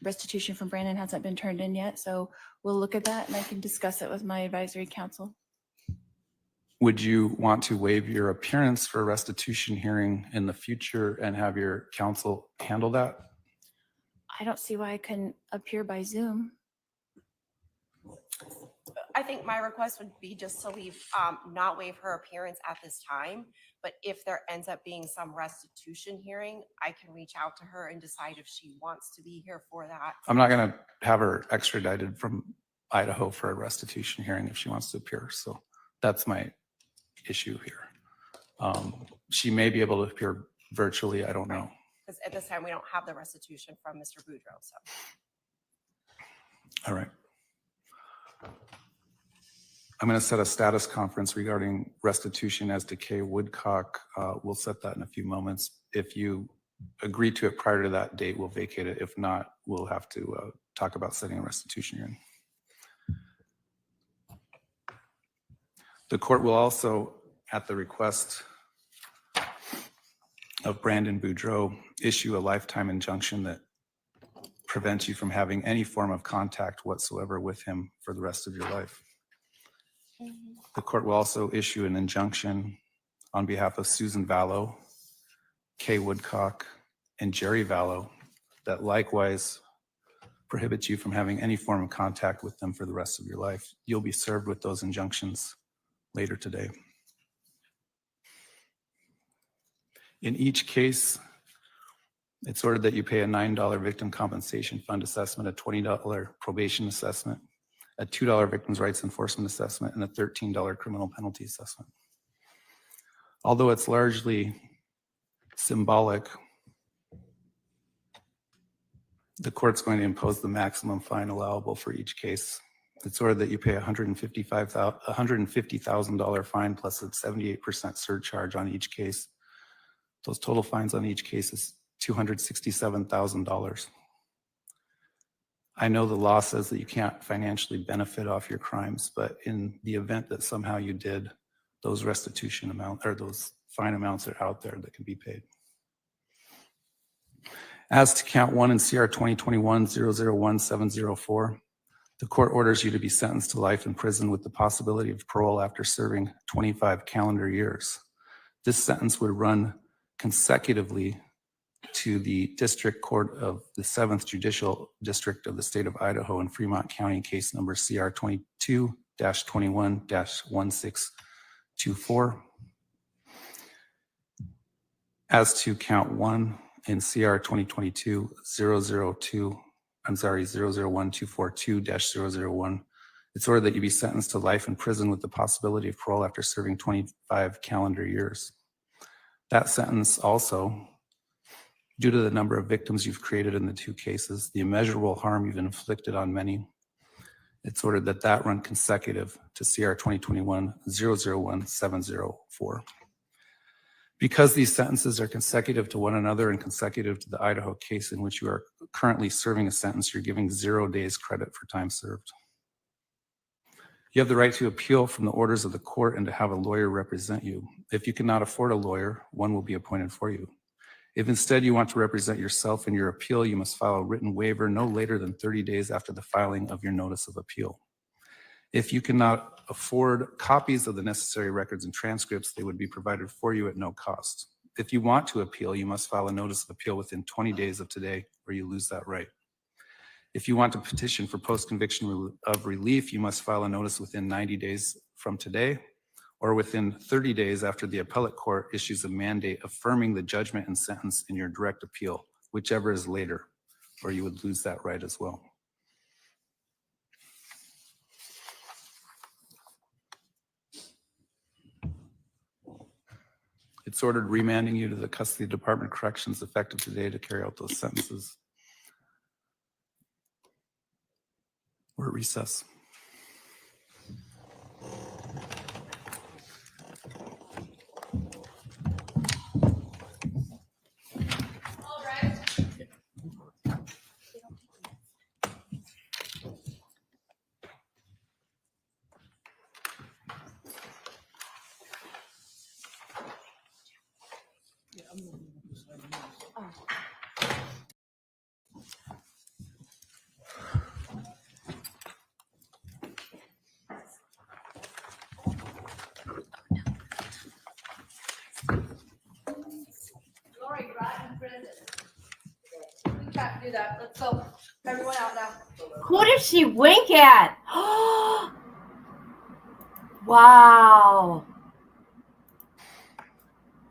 restitution from Brandon hasn't been turned in yet. So we'll look at that and I can discuss it with my advisory council. Would you want to waive your appearance for a restitution hearing in the future and have your counsel handle that? I don't see why I couldn't appear by Zoom. I think my request would be just to leave, not waive her appearance at this time, but if there ends up being some restitution hearing, I can reach out to her and decide if she wants to be here for that. I'm not going to have her extradited from Idaho for a restitution hearing if she wants to appear. So that's my issue here. She may be able to appear virtually. I don't know. Because at this time, we don't have the restitution from Mr. Boudreaux, so. All right. I'm going to set a status conference regarding restitution as to Kay Woodcock. We'll set that in a few moments. If you agree to it prior to that date, we'll vacate it. If not, we'll have to talk about setting a restitution hearing. The court will also, at the request of Brandon Boudreaux, issue a lifetime injunction that prevents you from having any form of contact whatsoever with him for the rest of your life. The court will also issue an injunction on behalf of Susan Vallow, Kay Woodcock, and Jerry Vallow that likewise prohibits you from having any form of contact with them for the rest of your life. You'll be served with those injunctions later today. In each case, it's ordered that you pay a $9 victim compensation fund assessment, a $20 probation assessment, a $2 victims' rights enforcement assessment, and a $13 criminal penalty assessment. Although it's largely symbolic, the court's going to impose the maximum fine allowable for each case. It's ordered that you pay a $150,000 fine plus a 78% surcharge on each case. Those total fines on each case is $267,000. I know the law says that you can't financially benefit off your crimes, but in the event that somehow you did, those restitution amounts or those fine amounts are out there that can be paid. As to count 1 in CR 2021-001704, the court orders you to be sentenced to life in prison with the possibility of parole after serving 25 calendar years. This sentence would run consecutively to the District Court of the 7th Judicial District of the State of Idaho in Fremont County, case number CR 22-21-1624. As to count 1 in CR 2022-001-242-001, it's ordered that you be sentenced to life in prison with the possibility of parole after serving 25 calendar years. That sentence also, due to the number of victims you've created in the two cases, the immeasurable harm you've inflicted on many, it's ordered that that run consecutive to CR 2021-001-704. Because these sentences are consecutive to one another and consecutive to the Idaho case in which you are currently serving a sentence, you're giving 0 days credit for time served. You have the right to appeal from the orders of the court and to have a lawyer represent you. If you cannot afford a lawyer, one will be appointed for you. If instead you want to represent yourself in your appeal, you must file a written waiver no later than 30 days after the filing of your notice of appeal. If you cannot afford copies of the necessary records and transcripts, they would be provided for you at no cost. If you want to appeal, you must file a notice of appeal within 20 days of today, or you lose that right. If you want to petition for post-conviction of relief, you must file a notice within 90 days from today, or within 30 days after the appellate court issues a mandate affirming the judgment and sentence in your direct appeal. whichever is later, or you would lose that right as well. It's ordered remanding you to the Custody Department of Corrections effective today to carry out those sentences. We're at recess. Lori, you're out in prison. We can't do that. Let's go. Everyone out now. Who did she wink at? Wow.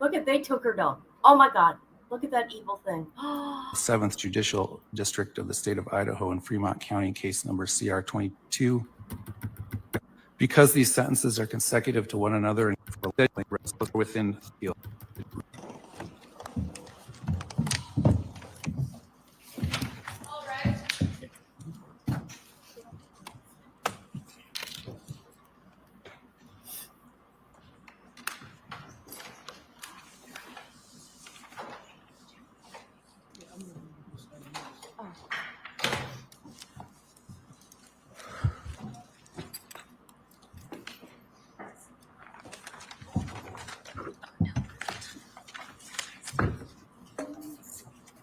Look at, they took her down. Oh my God. Look at that evil thing. 7th Judicial District of the State of Idaho in Fremont County, case number CR 22. Because these sentences are consecutive to one another and within the field.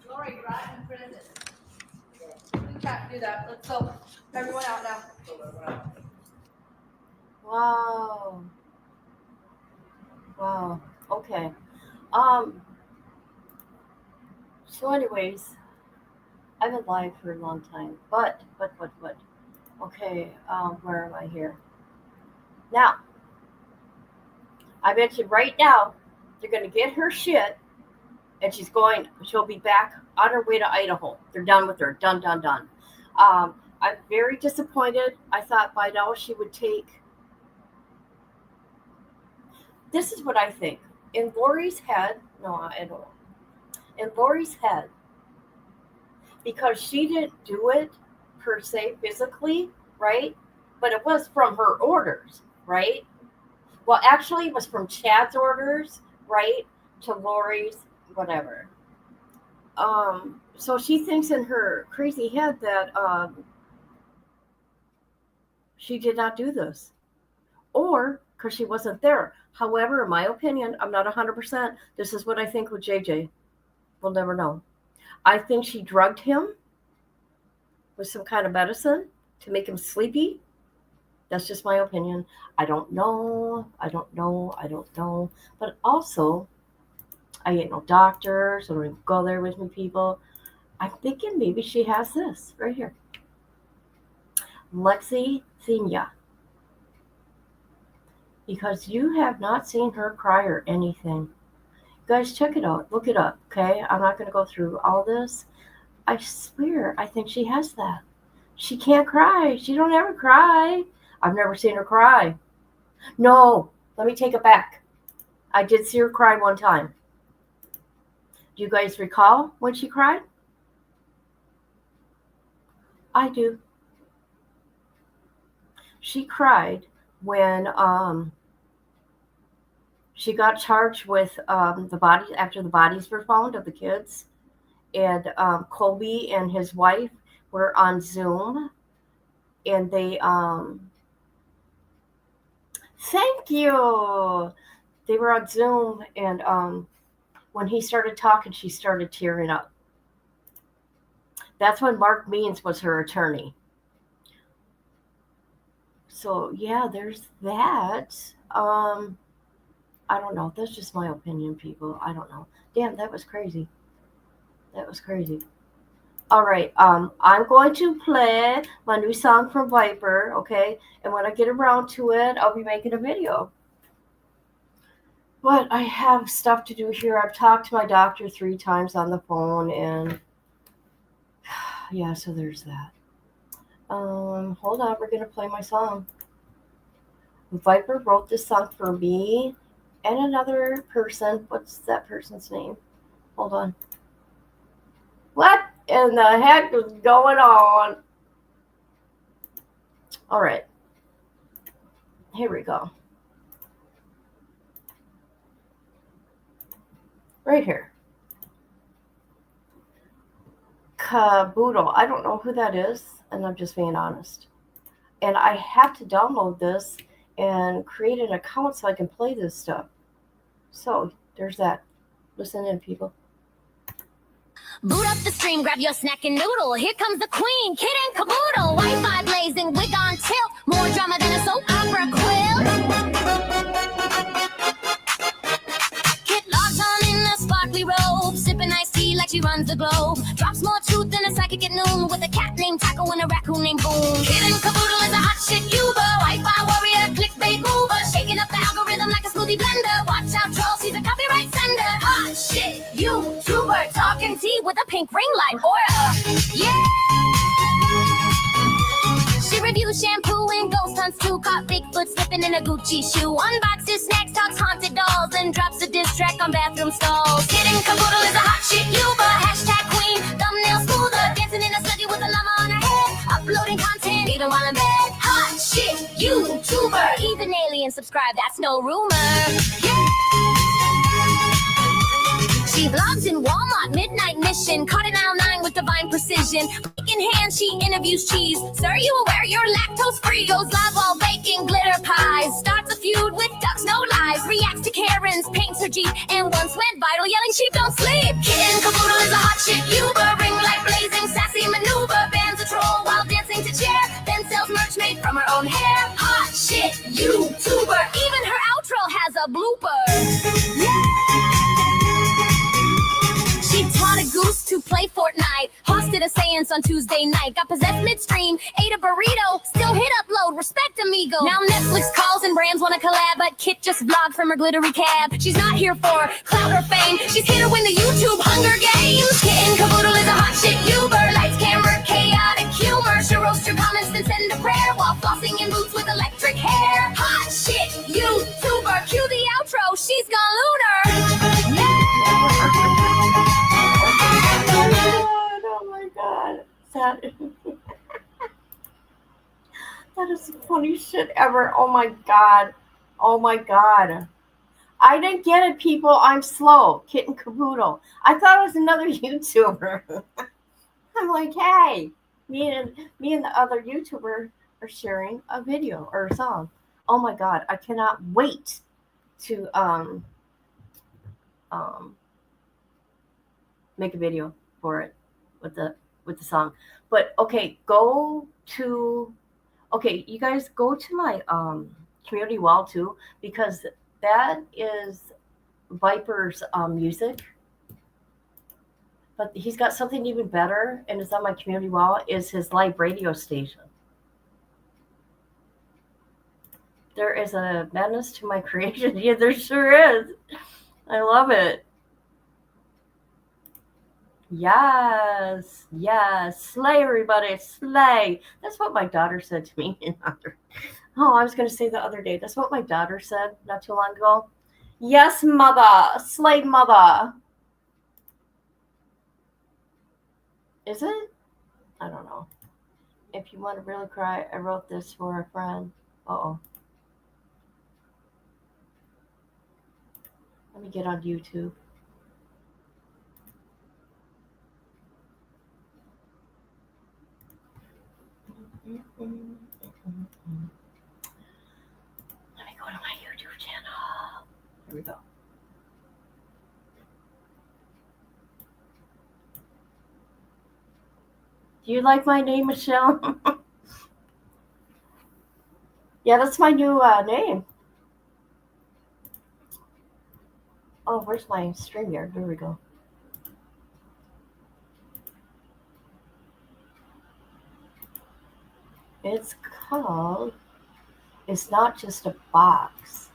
Lori, you're out in prison. We can't do that. Let's go. Everyone out now. Wow. Wow. Okay. So anyways, I've been live for a long time, but. Okay, where am I here? Now, I mentioned right now, they're going to get her shit, and she'll be back on her way to Idaho. They're done with her. Done. I'm very disappointed. I thought by now she would take. This is what I think. In Lori's head, no, I don't know. In Lori's head, because she didn't do it per se physically, right? But it was from her orders, right? Well, actually, it was from Chad's orders, right? To Lori's, whatever. So she thinks in her crazy head that she did not do this, or because she wasn't there. However, in my opinion, I'm not 100%. This is what I think with JJ. We'll never know. I think she drugged him with some kind of medicine to make him sleepy. That's just my opinion. I don't know. But also, I ain't no doctor, so don't go there with me, people. I'm thinking maybe she has this right here. Lexithenia. Because you have not seen her cry or anything. Guys, check it out. Look it up, okay? I'm not going to go through all this. I swear, I think she has that. She can't cry. She don't ever cry. I've never seen her cry. No, let me take it back. I did see her cry one time. Do you guys recall when she cried? I do. She cried when she got charged with the body after the bodies were found of the kids, and Colby and his wife were on Zoom, and they thank you. They were on Zoom, and when he started talking, she started tearing up. That's when Mark Means was her attorney. So yeah, there's that. I don't know. That's just my opinion, people. I don't know. Damn, that was crazy. All right. I'm going to play my new song from Viper, okay? And when I get around to it, I'll be making a video. But I have stuff to do here. I've talked to my doctor 3 times on the phone, and Yeah, so there's that. Hold on, we're gonna play my song. Viper wrote this song for me and another person. What's that person's name? Hold on. What in the heck is going on? All right. Here we go. Right here. Caboodle. I don't know who that is, and I'm just being honest. And I have to download this and create an account so I can play this stuff. So there's that. Listen in, people. Boot up the stream, grab your snack and noodle. Here comes the queen, Kid and Caboodle. Wi-Fi blazing, wig on tilt. More drama than a soap opera quilt. Kit logs on in the sparkly robe, sipping iced tea like she runs the globe. Drops more truth than a psychic at noon, with a cat named Taco and a raccoon named Boom. Kid and Caboodle is a hot shit Uber, Wi-Fi warrior, clickbait mover, shaking up the algorithm like a smoothie blender. Watch out, troll, she's a copyright sender. Hot shit YouTuber, talking tea with a pink ring light aura. Yeah. She reviews shampoo and ghost hunts too. Caught Bigfoot slipping in a Gucci shoe. Unboxes snacks, talks haunted dolls, and drops a diss track on bathroom stalls. Kid and Caboodle is a hot shit Uber. Hashtag queen, thumbnail smoother. Dancing in a study with a llama on her head. Uploading content even while in bed. Hot shit YouTuber. Even aliens subscribe, that's no rumor. Yeah. She vlogs in Walmart, midnight mission. Caught in aisle 9 with divine precision. Mic in hand, she interviews cheese. Sir, you aware you're lactose free? Goes live while baking glitter pies. Starts a feud with ducks, no lies. Reacts to Karen's, paints her Jeep. And once went viral, yelling sheep don't sleep. Kid and Caboodle is a hot shit Uber. Ring light blazing, sassy maneuver. Bans a troll while dancing to chair. Then sells merch made from her own hair. Hot shit YouTuber. Even her outro has a blooper. Yeah. She taught a goose to play Fortnite. Hosted a seance on Tuesday night. Got possessed midstream, ate a burrito. Still hit upload, respect amigo. Now Netflix calls and brands want to collab, but Kit just vlogged from her glittery cab. She's not here for clout or fame. She's here to win the YouTube Hunger Games. Kit and Caboodle is a hot shit Uber. Lights, camera, chaotic humor. She'll roast your comments then send a prayer while flossing in boots with electric hair. Hot shit YouTuber. Cue the outro. She's gone lunar. Yeah. Oh my god. That is the funniest shit ever. Oh my god. Oh my god. I didn't get it, people. I'm slow. Kitten Caboodle. I thought it was another YouTuber. I'm like, hey, me and the other YouTuber are sharing a video or a song. Oh my god. I cannot wait to make a video for it with the song. But okay, you guys go to my community wall too, because that is Viper's music. But he's got something even better, and it's on my community wall, is his live radio station. There is a madness to my creation. Yeah, there sure is. I love it. Yes, yes. Slay, everybody. Slay. That's what my daughter said to me. Oh, I was going to say the other day. That's what my daughter said not too long ago. Yes, mother. Slay, mother. Is it? I don't know. If you want to really cry, I wrote this for a friend. Uh-oh. Let me get on YouTube. Let me go to my YouTube channel. Here we go. Do you like my name, Michelle? Yeah, that's my new name. Oh, where's my string here? There we go. It's called It's Not Just a Box.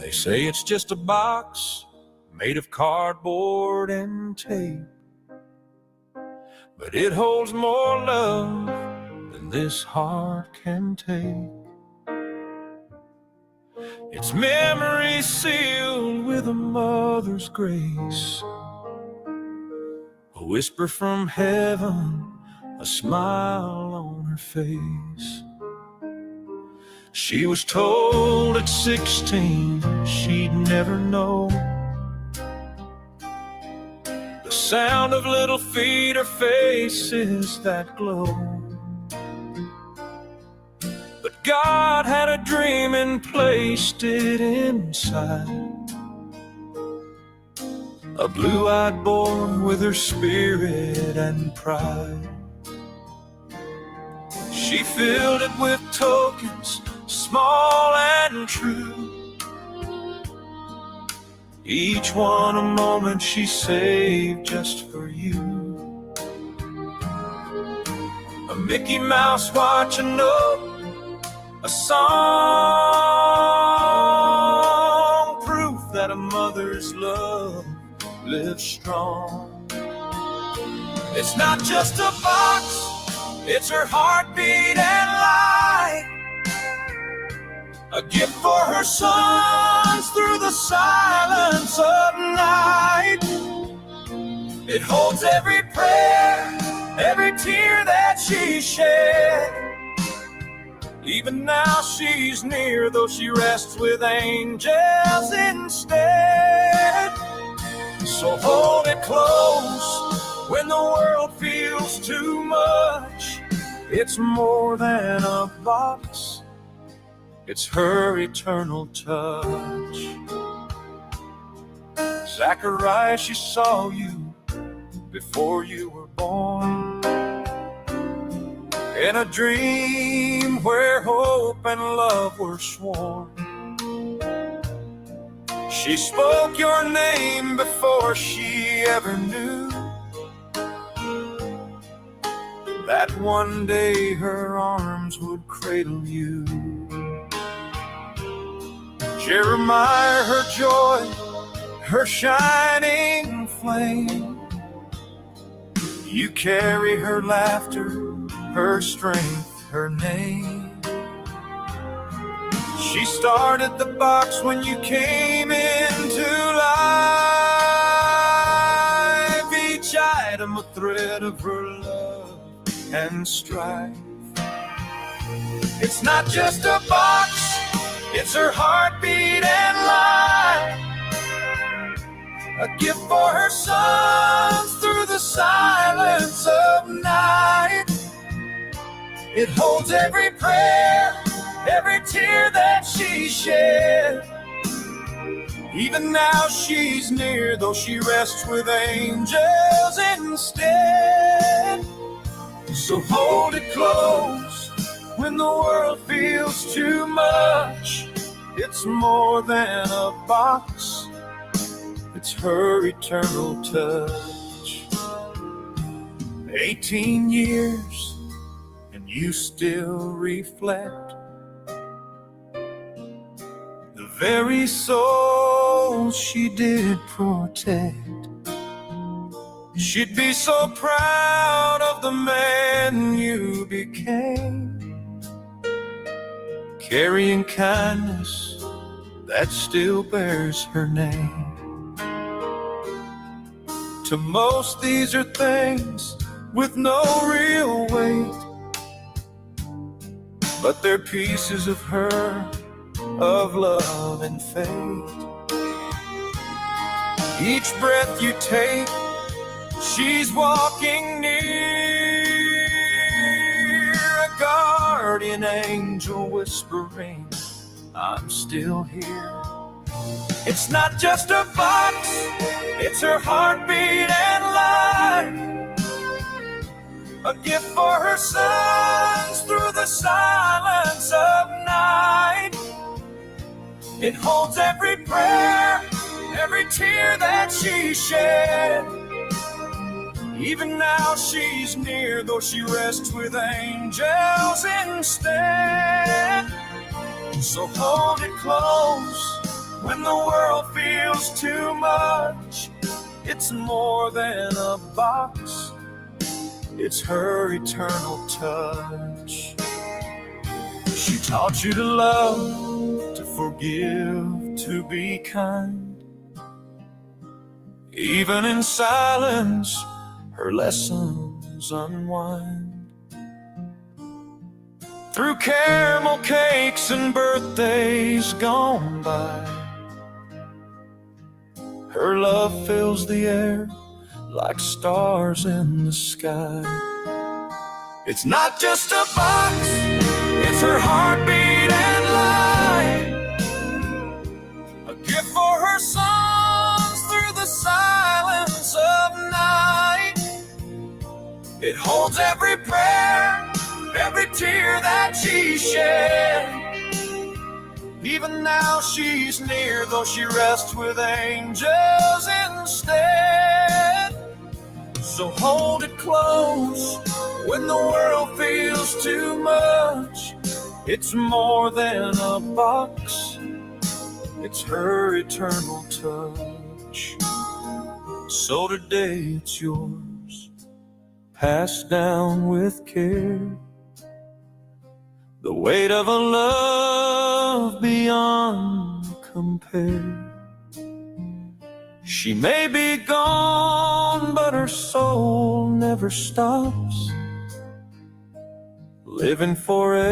They say it's just a box made of cardboard and tape, but it holds more love than this heart can take. It's memory sealed with a mother's grace, a whisper from heaven, a smile on her face. She was told at 16 she'd never know the sound of little feet or faces that glow. But God had a dream and placed it inside a blue-eyed boy with her spirit and pride. She filled it with tokens, small and true, each one a moment she saved just for you. A Mickey Mouse watch, a note, a song, proof that a mother's love lives strong. It's not just a box, it's her heartbeat and light, a gift for her sons through the silence of night. It holds every prayer, every tear that she shed. Even now she's near, though she rests with angels instead. So hold it close when the world feels too much. It's more than a box, it's her eternal touch. Zachariah, she saw you before you were born, in a dream where hope and love were sworn. She spoke your name before she ever knew that one day her arms would cradle you. Jeremiah, her joy, her shining flame. You carry her laughter, her strength, her name. She started the box when you came into life. Each item a thread of her love and strife. It's not just a box, it's her heartbeat and life, a gift for her sons through the silence of night. It holds every prayer, every tear that she shed. Even now she's near, though she rests with angels instead. So hold it close when the world feels too much. It's more than a box, it's her eternal touch. 18 years and you still reflect the very soul she did protect. She'd be so proud of the man you became, carrying kindness that still bears her name. To most these are things with no real weight, but they're pieces of her, of love and faith. Each breath you take, she's walking near, a guardian angel whispering, I'm still here. It's not just a box, it's her heartbeat and life, a gift for her sons through the silence of night. It holds every prayer, every tear that she shed. Even now she's near, though she rests with angels instead. So hold it close When the world feels too much, it's more than a box. It's her eternal touch. She taught you to love, to forgive, to be kind. Even in silence, her lessons unwind. Through caramel cakes and birthdays gone by, her love fills the air like stars in the sky. It's not just a box, it's her heartbeat and light. A gift for her songs through the silence of night. It holds every prayer, every tear that she shed. Even now she's near, though she rests with angels instead. So hold it close when the world feels too much. It's more than a box, it's her eternal touch. So today it's yours, passed down with care. The weight of a love beyond compare. She may be gone, but her soul never stops, living forever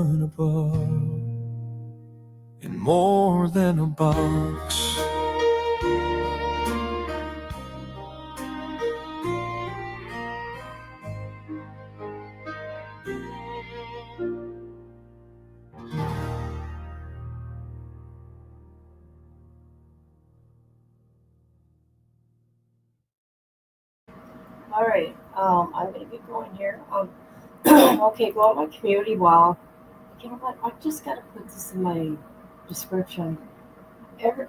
and above, in more than a box. All right, I'm gonna get going here. Okay, go on my community wall. You know what? I just gotta put this in my description.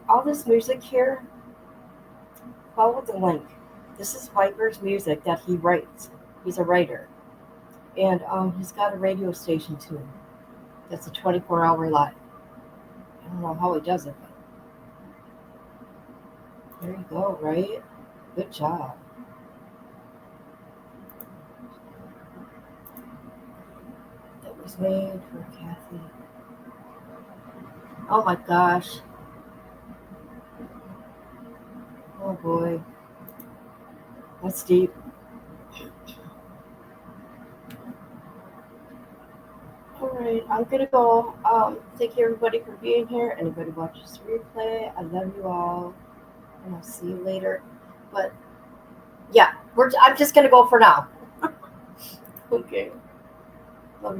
All this music here, follow the link. This is Viper's music that he writes. He's a writer, and he's got a radio station too. That's a 24-hour live. I don't know how he does it, but there you go. Right? Good job. That was made for Kathy. Oh my gosh. Oh boy. That's deep. All right, I'm gonna go. Thank you everybody for being here. Anybody watches the replay, I love you all, and I'll see you later. But yeah, I'm just gonna go for now. Okay, love you.